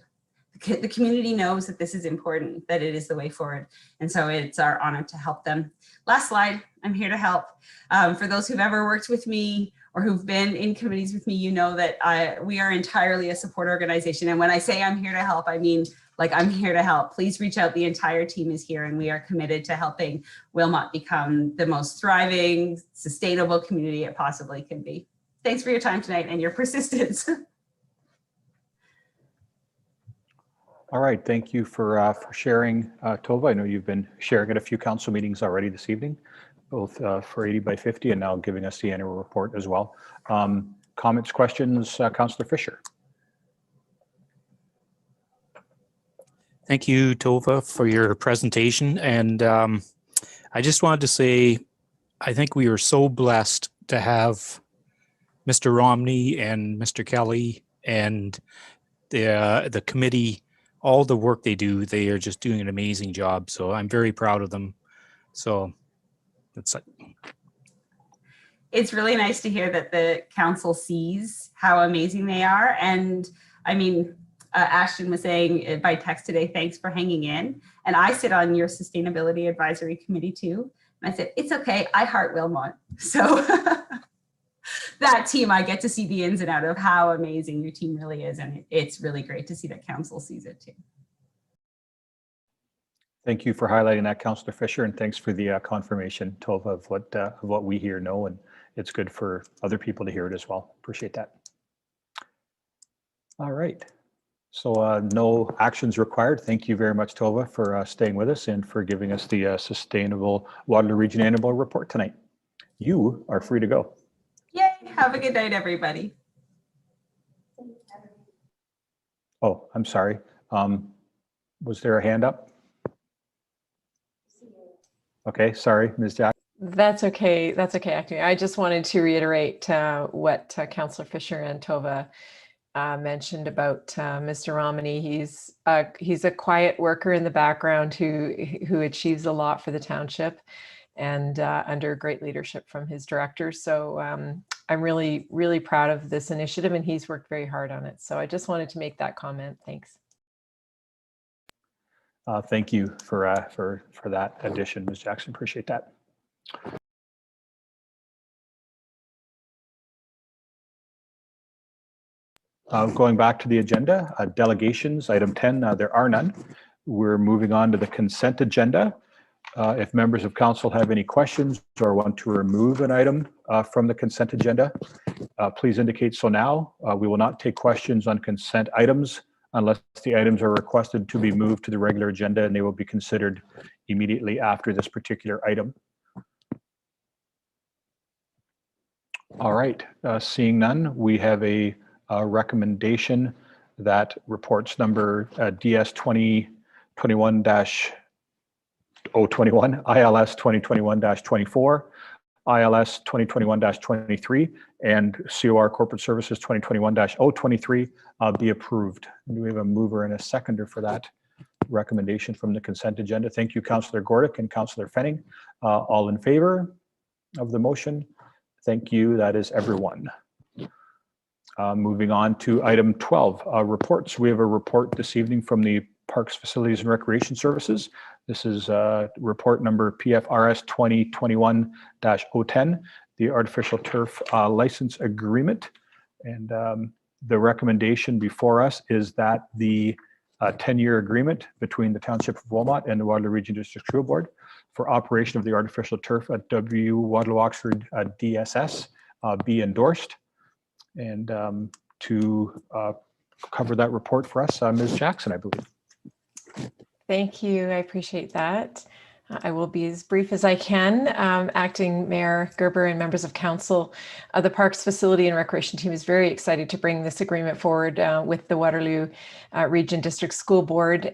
Speaker 15: The community knows that this is important, that it is the way forward. And so it's our honor to help them. Last slide, I'm here to help. For those who've ever worked with me or who've been in committees with me, you know that we are entirely a support organization. And when I say I'm here to help, I mean, like, I'm here to help. Please reach out. The entire team is here, and we are committed to helping Wilmot become the most thriving, sustainable community it possibly can be. Thanks for your time tonight and your persistence.
Speaker 5: All right, thank you for sharing, Tova. I know you've been sharing at a few council meetings already this evening, both for 80 by 50 and now giving us the annual report as well. Comments, questions, Councillor Fisher.
Speaker 12: Thank you, Tova, for your presentation. And I just wanted to say, I think we were so blessed to have Mr. Romney and Mr. Kelly and the committee, all the work they do. They are just doing an amazing job. So I'm very proud of them. So that's it.
Speaker 15: It's really nice to hear that the council sees how amazing they are. And I mean, Ashton was saying by text today, thanks for hanging in. And I sit on your sustainability advisory committee too. And I said, it's okay, I heart Wilmot. So that team, I get to see the ins and out of how amazing your team really is. And it's really great to see that council sees it too.
Speaker 5: Thank you for highlighting that, Councillor Fisher, and thanks for the confirmation, Tova, of what we here know, and it's good for other people to hear it as well. Appreciate that. All right. So no actions required. Thank you very much, Tova, for staying with us and for giving us the Sustainable Waterloo Region Annual Report tonight. You are free to go.
Speaker 15: Yay, have a good night, everybody.
Speaker 5: Oh, I'm sorry. Was there a hand up? Okay, sorry, Ms. Jack.
Speaker 7: That's okay. That's okay, Acting. I just wanted to reiterate what Councillor Fisher and Tova mentioned about Mr. Romney. He's a quiet worker in the background who achieves a lot for the township, and under great leadership from his directors. So I'm really, really proud of this initiative, and he's worked very hard on it. So I just wanted to make that comment. Thanks.
Speaker 5: Thank you for that addition, Ms. Jackson. Appreciate that. Going back to the agenda, delegations, item 10, there are none. We're moving on to the consent agenda. If members of council have any questions or want to remove an item from the consent agenda, please indicate so now. We will not take questions on consent items unless the items are requested to be moved to the regular agenda, and they will be considered immediately after this particular item. All right, seeing none, we have a recommendation that reports number DS 2021-021, ILS 2021-24, ILS 2021-23, and COR Corporate Services 2021-023 be approved. Do we have a mover and a seconder for that recommendation from the consent agenda? Thank you, Councillor Gordick and Councillor Fenning. All in favor of the motion? Thank you. That is everyone. Moving on to item 12, reports. We have a report this evening from the Parks, Facilities and Recreation Services. This is report number PFRS 2021-010, the artificial turf license agreement. And the recommendation before us is that the 10-year agreement between the Township of Wilmot and the Waterloo Region District School Board for operation of the artificial turf at Waterloo Oxford DSS be endorsed. And to cover that report for us, Ms. Jackson, I believe.
Speaker 7: Thank you. I appreciate that. I will be as brief as I can. Acting Mayor Gerber and members of council, the Parks Facility and Recreation team is very excited to bring this agreement forward with the Waterloo Region District School Board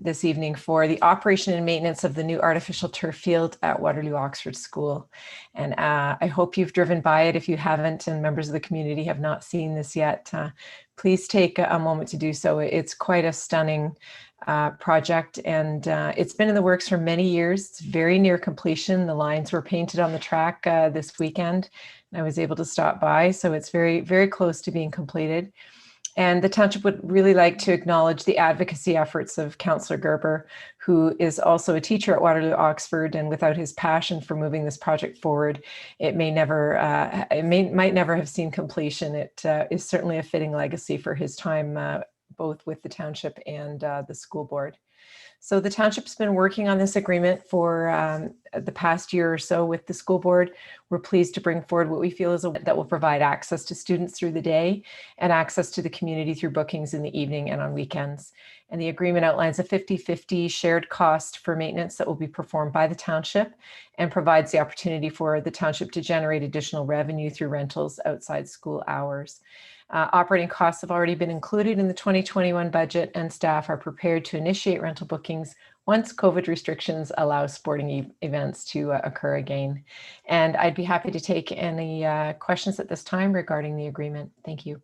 Speaker 7: this evening for the operation and maintenance of the new artificial turf field at Waterloo Oxford School. And I hope you've driven by it. If you haven't and members of the community have not seen this yet, please take a moment to do so. It's quite a stunning project, and it's been in the works for many years. It's very near completion. The lines were painted on the track this weekend, and I was able to stop by, so it's very, very close to being completed. And the township would really like to acknowledge the advocacy efforts of Councillor Gerber, who is also a teacher at Waterloo Oxford, and without his passion for moving this project forward, it might never have seen completion. It is certainly a fitting legacy for his time both with the township and the school board. So the township's been working on this agreement for the past year or so with the school board. We're pleased to bring forward what we feel is that will provide access to students through the day and access to the community through bookings in the evening and on weekends. And the agreement outlines a 50-50 shared cost for maintenance that will be performed by the township and provides the opportunity for the township to generate additional revenue through rentals outside school hours. Operating costs have already been included in the 2021 budget, and staff are prepared to initiate rental bookings once COVID restrictions allow sporting events to occur again. And I'd be happy to take any questions at this time regarding the agreement. Thank you.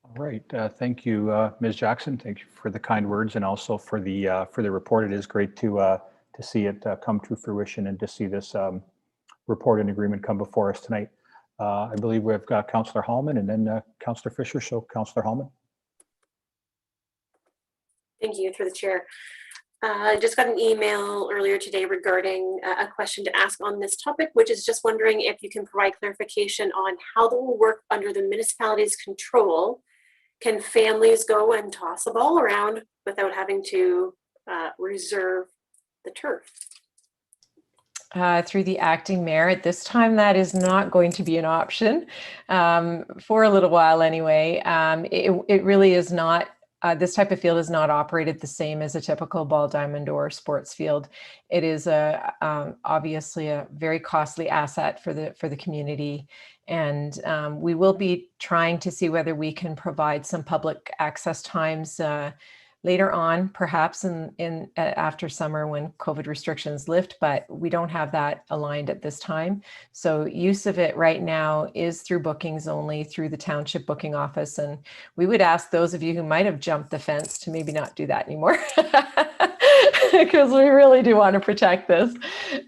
Speaker 5: All right, thank you, Ms. Jackson. Thank you for the kind words and also for the report. It is great to see it come to fruition and to see this report and agreement come before us tonight. I believe we've got Councillor Hallman and then Councillor Fisher. So Councillor Hallman.
Speaker 6: Thank you, through the chair. I just got an email earlier today regarding a question to ask on this topic, which is just wondering if you can provide clarification on how that will work under the municipality's control. Can families go and toss a ball around without having to reserve the turf?
Speaker 7: Through the acting mayor, at this time, that is not going to be an option for a little while anyway. It really is not. This type of field is not operated the same as a typical ball, diamond, or sports field. It is obviously a very costly asset for the community, and we will be trying to see whether we can provide some public access times later on, perhaps in after summer when COVID restrictions lift, but we don't have that aligned at this time. So use of it right now is through bookings only through the township booking office. And we would ask those of you who might have jumped the fence to maybe not do that anymore because we really do want to protect this.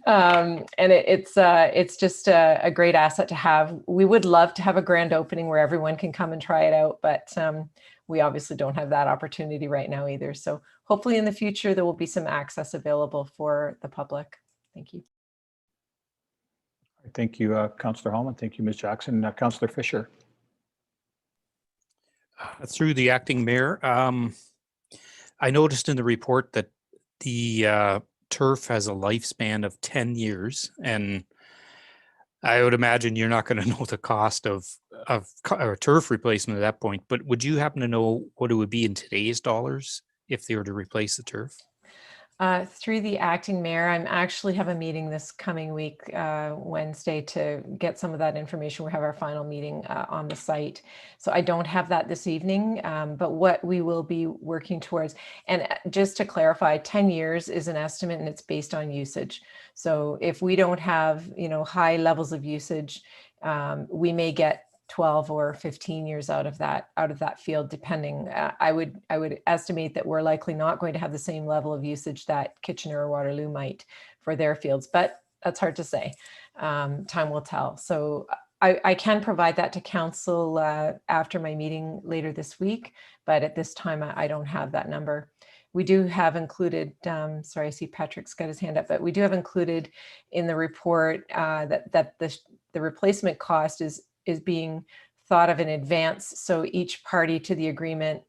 Speaker 7: And it's just a great asset to have. We would love to have a grand opening where everyone can come and try it out, but we obviously don't have that opportunity right now either. So hopefully in the future, there will be some access available for the public. Thank you.
Speaker 5: Thank you, Councillor Hallman. Thank you, Ms. Jackson. Councillor Fisher.
Speaker 12: Through the acting mayor, I noticed in the report that the turf has a lifespan of 10 years, and I would imagine you're not going to know the cost of a turf replacement at that point, but would you happen to know what it would be in today's dollars if they were to replace the turf?
Speaker 7: Through the acting mayor, I'm actually have a meeting this coming week, Wednesday, to get some of that information. We have our final meeting on the site. So I don't have that this evening, but what we will be working towards, and just to clarify, 10 years is an estimate and it's based on usage. So if we don't have, high levels of usage, we may get 12 or 15 years out of that field, depending. I would estimate that we're likely not going to have the same level of usage that Kitchener or Waterloo might for their fields, but that's hard to say. Time will tell. So I can provide that to council after my meeting later this week, but at this time I don't have that number. We do have included, sorry, I see Patrick's got his hand up, but we do have included in the report that the replacement cost is being thought of in advance. So each party to the agreement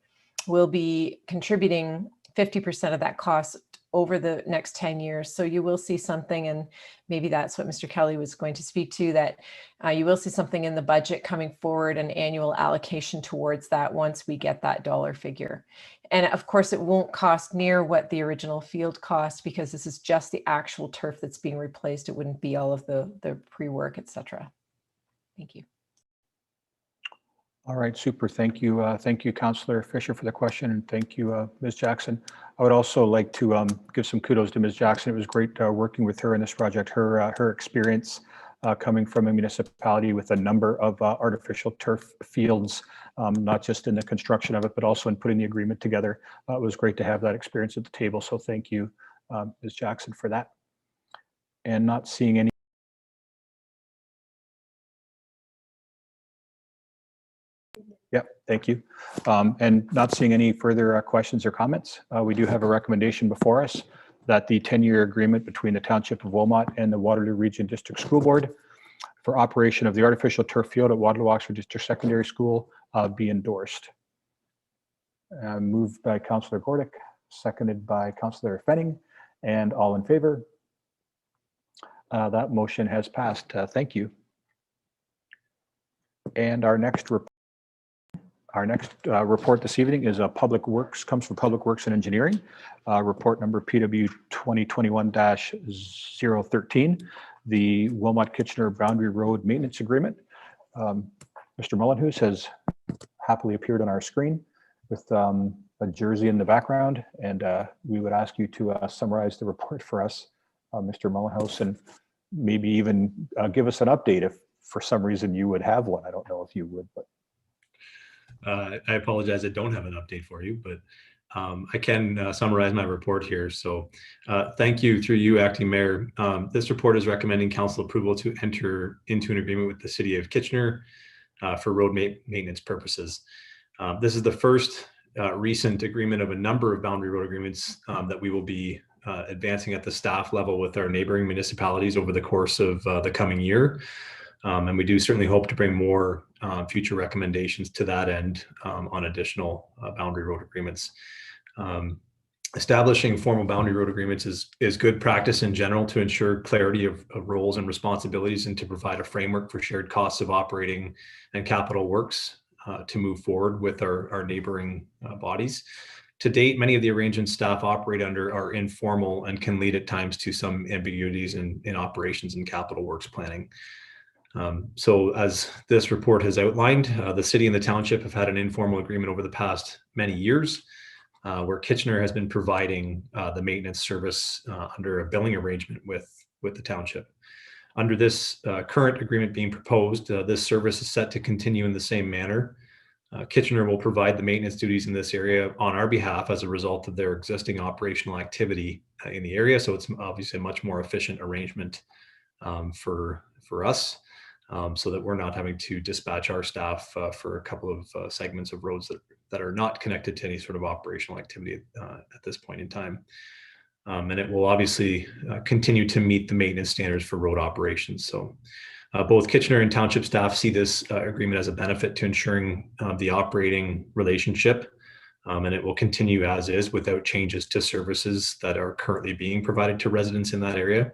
Speaker 7: will be contributing 50% of that cost over the next 10 years. So you will see something, and maybe that's what Mr. Kelly was going to speak to, that you will see something in the budget coming forward, an annual allocation towards that once we get that dollar figure. And of course, it won't cost near what the original field cost, because this is just the actual turf that's being replaced. It wouldn't be all of the pre-work, etc. Thank you.
Speaker 5: All right, super. Thank you. Thank you, Councillor Fisher, for the question, and thank you, Ms. Jackson. I would also like to give some kudos to Ms. Jackson. It was great working with her in this project. Her experience coming from a municipality with a number of artificial turf fields, not just in the construction of it, but also in putting the agreement together. It was great to have that experience at the table. So thank you, Ms. Jackson, for that. And not seeing any. Yep, thank you. And not seeing any further questions or comments, we do have a recommendation before us that the 10-year agreement between the Township of Wilmot and the Waterloo Region District School Board for operation of the artificial turf field at Waterloo Oxford District Secondary School be endorsed. Moved by Councillor Gordick, seconded by Councillor Fenning, and all in favor. That motion has passed. Thank you. And our next report. Report this evening is Public Works, comes from Public Works and Engineering, report number PW 2021-013, the Wilmot-Kitchener Boundary Road Maintenance Agreement. Mr. Mullenhouse has happily appeared on our screen with a jersey in the background, and we would ask you to summarize the report for us, Mr. Mullenhouse, and maybe even give us an update if for some reason you would have one. I don't know if you would, but.
Speaker 21: I apologize, I don't have an update for you, but I can summarize my report here. So thank you, through you, Acting Mayor. This report is recommending council approval to enter into an agreement with the City of Kitchener for road maintenance purposes. This is the first recent agreement of a number of boundary road agreements that we will be advancing at the staff level with our neighboring municipalities over the course of the coming year. And we do certainly hope to bring more future recommendations to that end on additional boundary road agreements. Establishing formal boundary road agreements is good practice in general to ensure clarity of roles and responsibilities, and to provide a framework for shared costs of operating and capital works to move forward with our neighboring bodies. To date, many of the arrangements staff operate under are informal and can lead at times to some ambiguities in operations and capital works planning. So as this report has outlined, the city and the township have had an informal agreement over the past many years, where Kitchener has been providing the maintenance service under a billing arrangement with the township. Under this current agreement being proposed, this service is set to continue in the same manner. Kitchener will provide the maintenance duties in this area on our behalf as a result of their existing operational activity in the area. So it's obviously a much more efficient arrangement for us. So that we're not having to dispatch our staff for a couple of segments of roads that are not connected to any sort of operational activity at this point in time. And it will obviously continue to meet the maintenance standards for road operations. So both Kitchener and township staff see this agreement as a benefit to ensuring the operating relationship, and it will continue as is without changes to services that are currently being provided to residents in that area.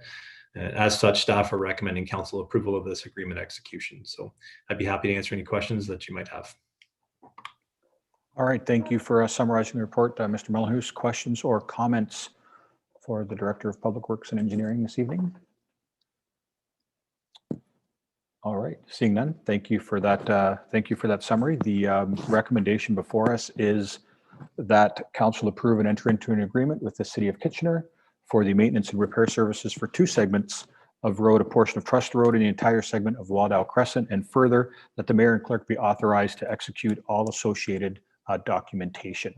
Speaker 21: As such, staff are recommending council approval of this agreement execution. So I'd be happy to answer any questions that you might have.
Speaker 5: All right, thank you for summarizing the report, Mr. Mellenhoes. Questions or comments for the Director of Public Works and Engineering this evening? All right, seeing none, thank you for that. Thank you for that summary. The recommendation before us is that council approve and enter into an agreement with the City of Kitchener for the maintenance and repair services for 2 segments of road, a portion of Trust Road and the entire segment of Waddell Crescent, and further that the mayor and clerk be authorized to execute all associated documentation.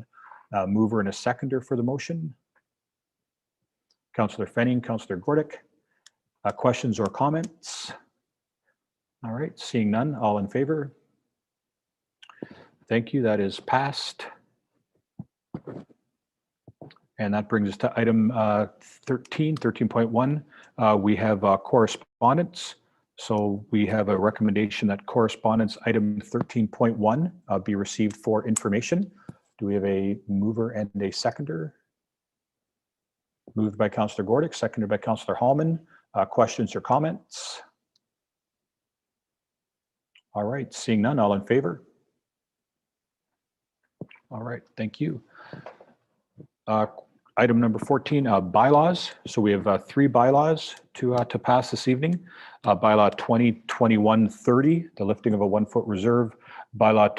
Speaker 5: Mover and a seconder for the motion. Councillor Fenning, Councillor Gordick. Questions or comments? All right, seeing none, all in favor? Thank you, that is passed. And that brings us to item 13.1. We have correspondence. So we have a recommendation that correspondence item 13.1 be received for information. Do we have a mover and a seconder? Moved by Councillor Gordick, seconded by Councillor Hallman. Questions or comments? All right, seeing none, all in favor? All right, thank you. Item number 14, bylaws. So we have 3 bylaws to pass this evening. Bylaw 2021-30, the lifting of a 1-foot reserve. Bylaw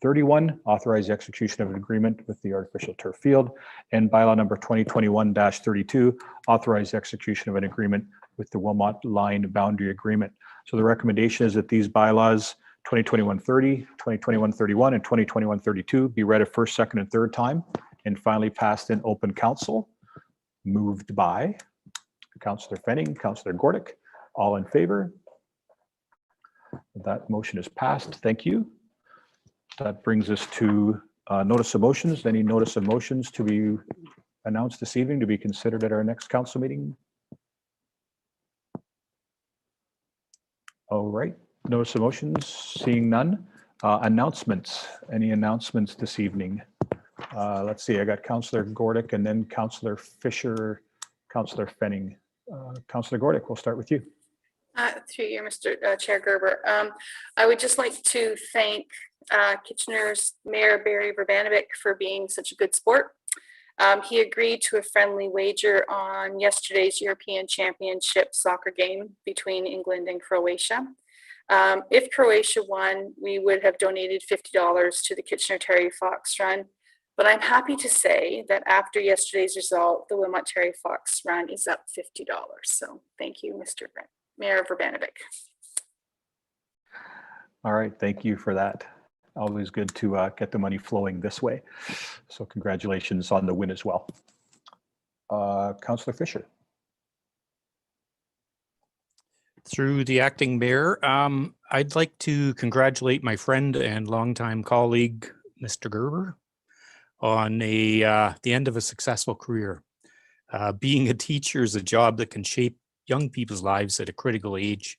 Speaker 5: 2021-31, authorize the execution of an agreement with the artificial turf field. And bylaw number 2021-32, authorize the execution of an agreement with the Wilmot line boundary agreement. So the recommendation is that these bylaws 2021-30, 2021-31, and 2021-32 be read a first, second, and third time, and finally passed in open council. Moved by Councillor Fenning, Councillor Gordick. All in favor? That motion is passed. Thank you. That brings us to notice of motions. Any notice of motions to be announced this evening to be considered at our next council meeting? All right. Notice of motions, seeing none. Announcements. Any announcements this evening? Let's see, I got Councillor Gordick and then Councillor Fisher, Councillor Fenning. Councillor Gordick, we'll start with you.
Speaker 1: Through you, Mr. Chair Gerber. I would just like to thank Kitchener's Mayor Barry Verbanovic for being such a good sport. He agreed to a friendly wager on yesterday's European Championship soccer game between England and Croatia. If Croatia won, we would have donated $50 to the Kitchener Terry Fox Run. But I'm happy to say that after yesterday's result, the Wilmot Terry Fox Run is up $50. So thank you, Mr. Mayor Verbanovic.
Speaker 5: All right, thank you for that. Always good to get the money flowing this way. So congratulations on the win as well. Councillor Fisher.
Speaker 12: Through the acting mayor, I'd like to congratulate my friend and longtime colleague, Mr. Gerber, on the end of a successful career. Being a teacher is a job that can shape young people's lives at a critical age,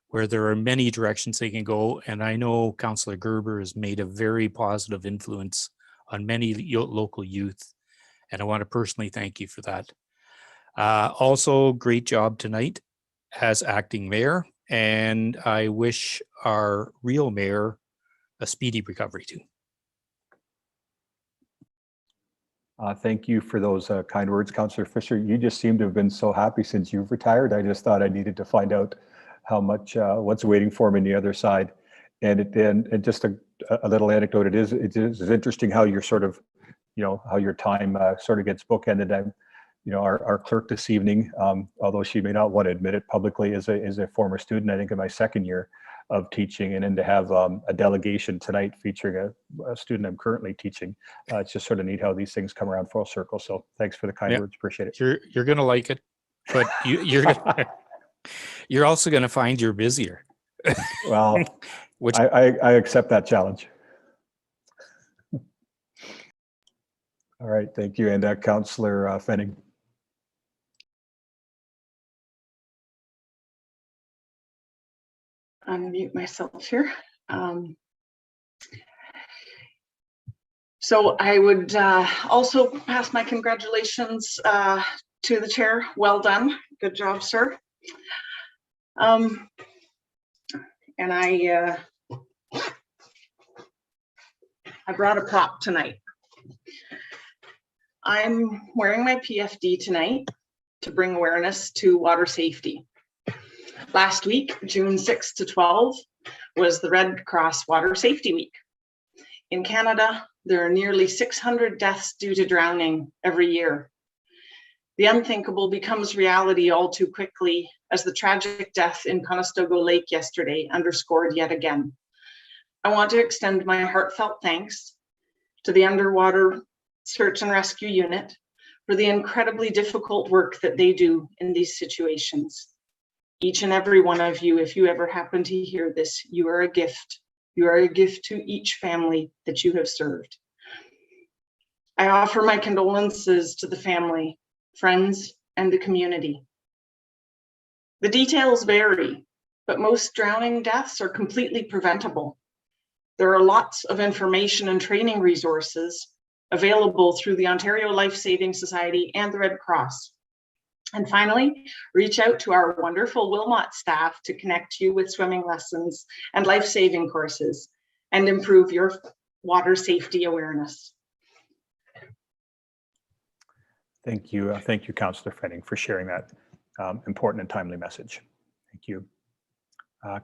Speaker 12: where there are many directions they can go. And I know Councillor Gerber has made a very positive influence on many local youth. And I want to personally thank you for that. Also, great job tonight as acting mayor. And I wish our real mayor a speedy recovery too.
Speaker 5: Thank you for those kind words, Councillor Fisher. You just seem to have been so happy since you've retired. I just thought I needed to find out how much what's waiting for him on the other side. And just a little anecdote. It is interesting how you're sort of, how your time sort of gets bookended. I'm, our clerk this evening, although she may not want to admit it publicly, is a former student. I think in my second year of teaching, and then to have a delegation tonight featuring a student I'm currently teaching. It's just sort of neat how these things come around full circle. So thanks for the kind words. Appreciate it.
Speaker 12: You're going to like it, but you're also going to find you're busier.
Speaker 5: Well, which I accept that challenge. All right, thank you. And Councillor Fenning.
Speaker 10: Unmute myself here. So I would also pass my congratulations to the chair. Well done. Good job, sir. And I brought a prop tonight. I'm wearing my PFD tonight to bring awareness to water safety. Last week, June 6 to 12, was the Red Cross Water Safety Week. In Canada, there are nearly 600 deaths due to drowning every year. The unthinkable becomes reality all too quickly, as the tragic death in Conestoga Lake yesterday underscored yet again. I want to extend my heartfelt thanks to the Underwater Search and Rescue Unit for the incredibly difficult work that they do in these situations. Each and every one of you, if you ever happen to hear this, you are a gift. You are a gift to each family that you have served. I offer my condolences to the family, friends, and the community. The details vary, but most drowning deaths are completely preventable. There are lots of information and training resources available through the Ontario Life Saving Society and the Red Cross. And finally, reach out to our wonderful Wilmot staff to connect you with swimming lessons and life-saving courses and improve your water safety awareness.
Speaker 5: Thank you, Councillor Fenning, for sharing that important and timely message. Thank you.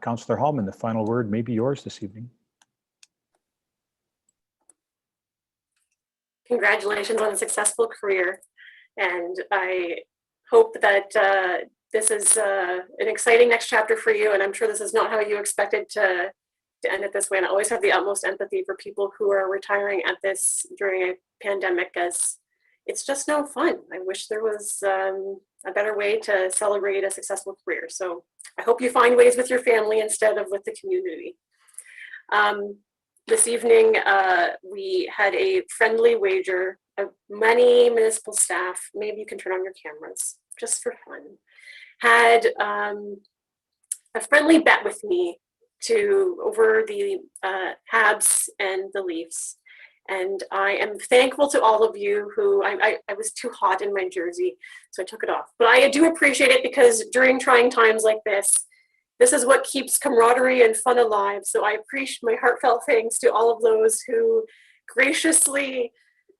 Speaker 5: Councillor Hallman, the final word may be yours this evening.
Speaker 6: Congratulations on a successful career. And I hope that this is an exciting next chapter for you. And I'm sure this is not how you expected to end it this way. And I always have the utmost empathy for people who are retiring at this during a pandemic, as it's just no fun. I wish there was a better way to celebrate a successful career. So I hope you find ways with your family instead of with the community. This evening, we had a friendly wager of many municipal staff, maybe you can turn on your cameras, just for fun, had a friendly bet with me over the Habs and the Leafs. And I am thankful to all of you who, I was too hot in my jersey, so I took it off. But I do appreciate it, because during trying times like this is what keeps camaraderie and fun alive. So I appreciate my heartfelt thanks to all of those who graciously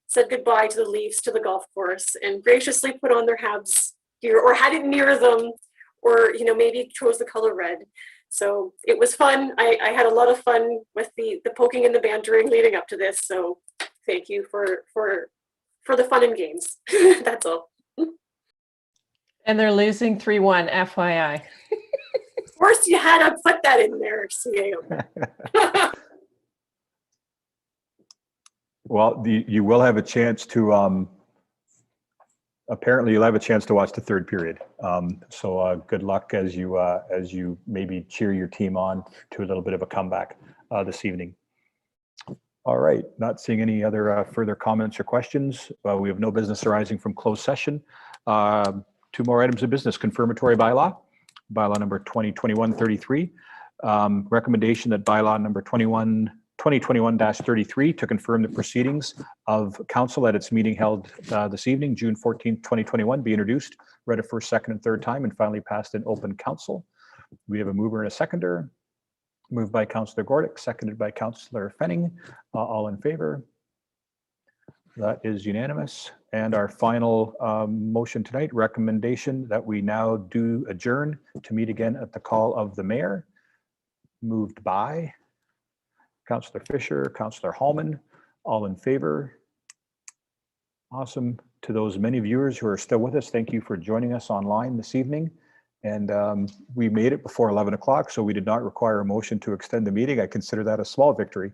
Speaker 6: said goodbye to the Leafs to the golf course and graciously put on their Habs gear or had it near them, or maybe chose the color red. So it was fun. I had a lot of fun with the poking and the bantering leading up to this. So thank you for the fun and games. That's all.
Speaker 22: And they're losing 3-1, FYI.
Speaker 6: Of course you had to put that in there, CAO.
Speaker 5: Well, you will have a chance to, apparently you'll have a chance to watch the third period. So good luck as you maybe cheer your team on to a little bit of a comeback this evening. All right, not seeing any other further comments or questions. We have no business arising from closed session. 2 more items of business: confirmatory bylaw number 2021-33. Recommendation that bylaw number 2021-33 to confirm the proceedings of council at its meeting held this evening, June 14th, 2021, be introduced, read a first, second, and third time, and finally passed in open council. We have a mover and a seconder. Moved by Councillor Gordick, seconded by Councillor Fenning. All in favor? That is unanimous. And our final motion tonight, recommendation that we now do adjourn to meet again at the call of the mayor. Moved by Councillor Fisher, Councillor Hallman. All in favor? Awesome. To those many viewers who are still with us, thank you for joining us online this evening. And we made it before 11 o'clock, so we did not require a motion to extend the meeting. I consider that a small victory.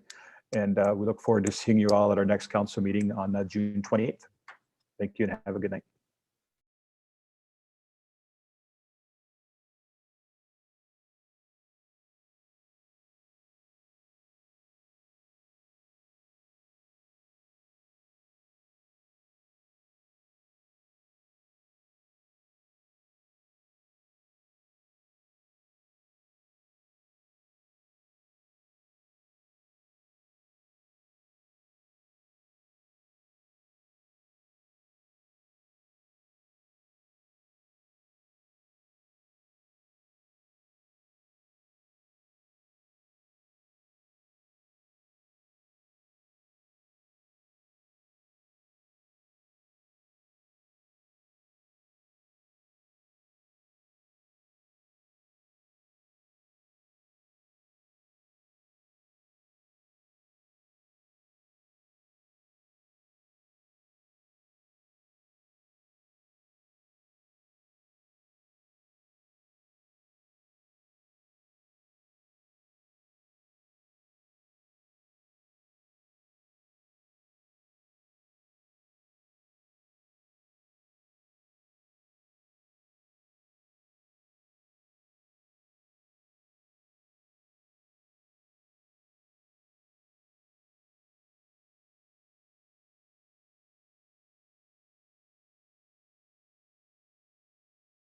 Speaker 5: And we look forward to seeing you all at our next council meeting on June 28th. Thank you and have a good night.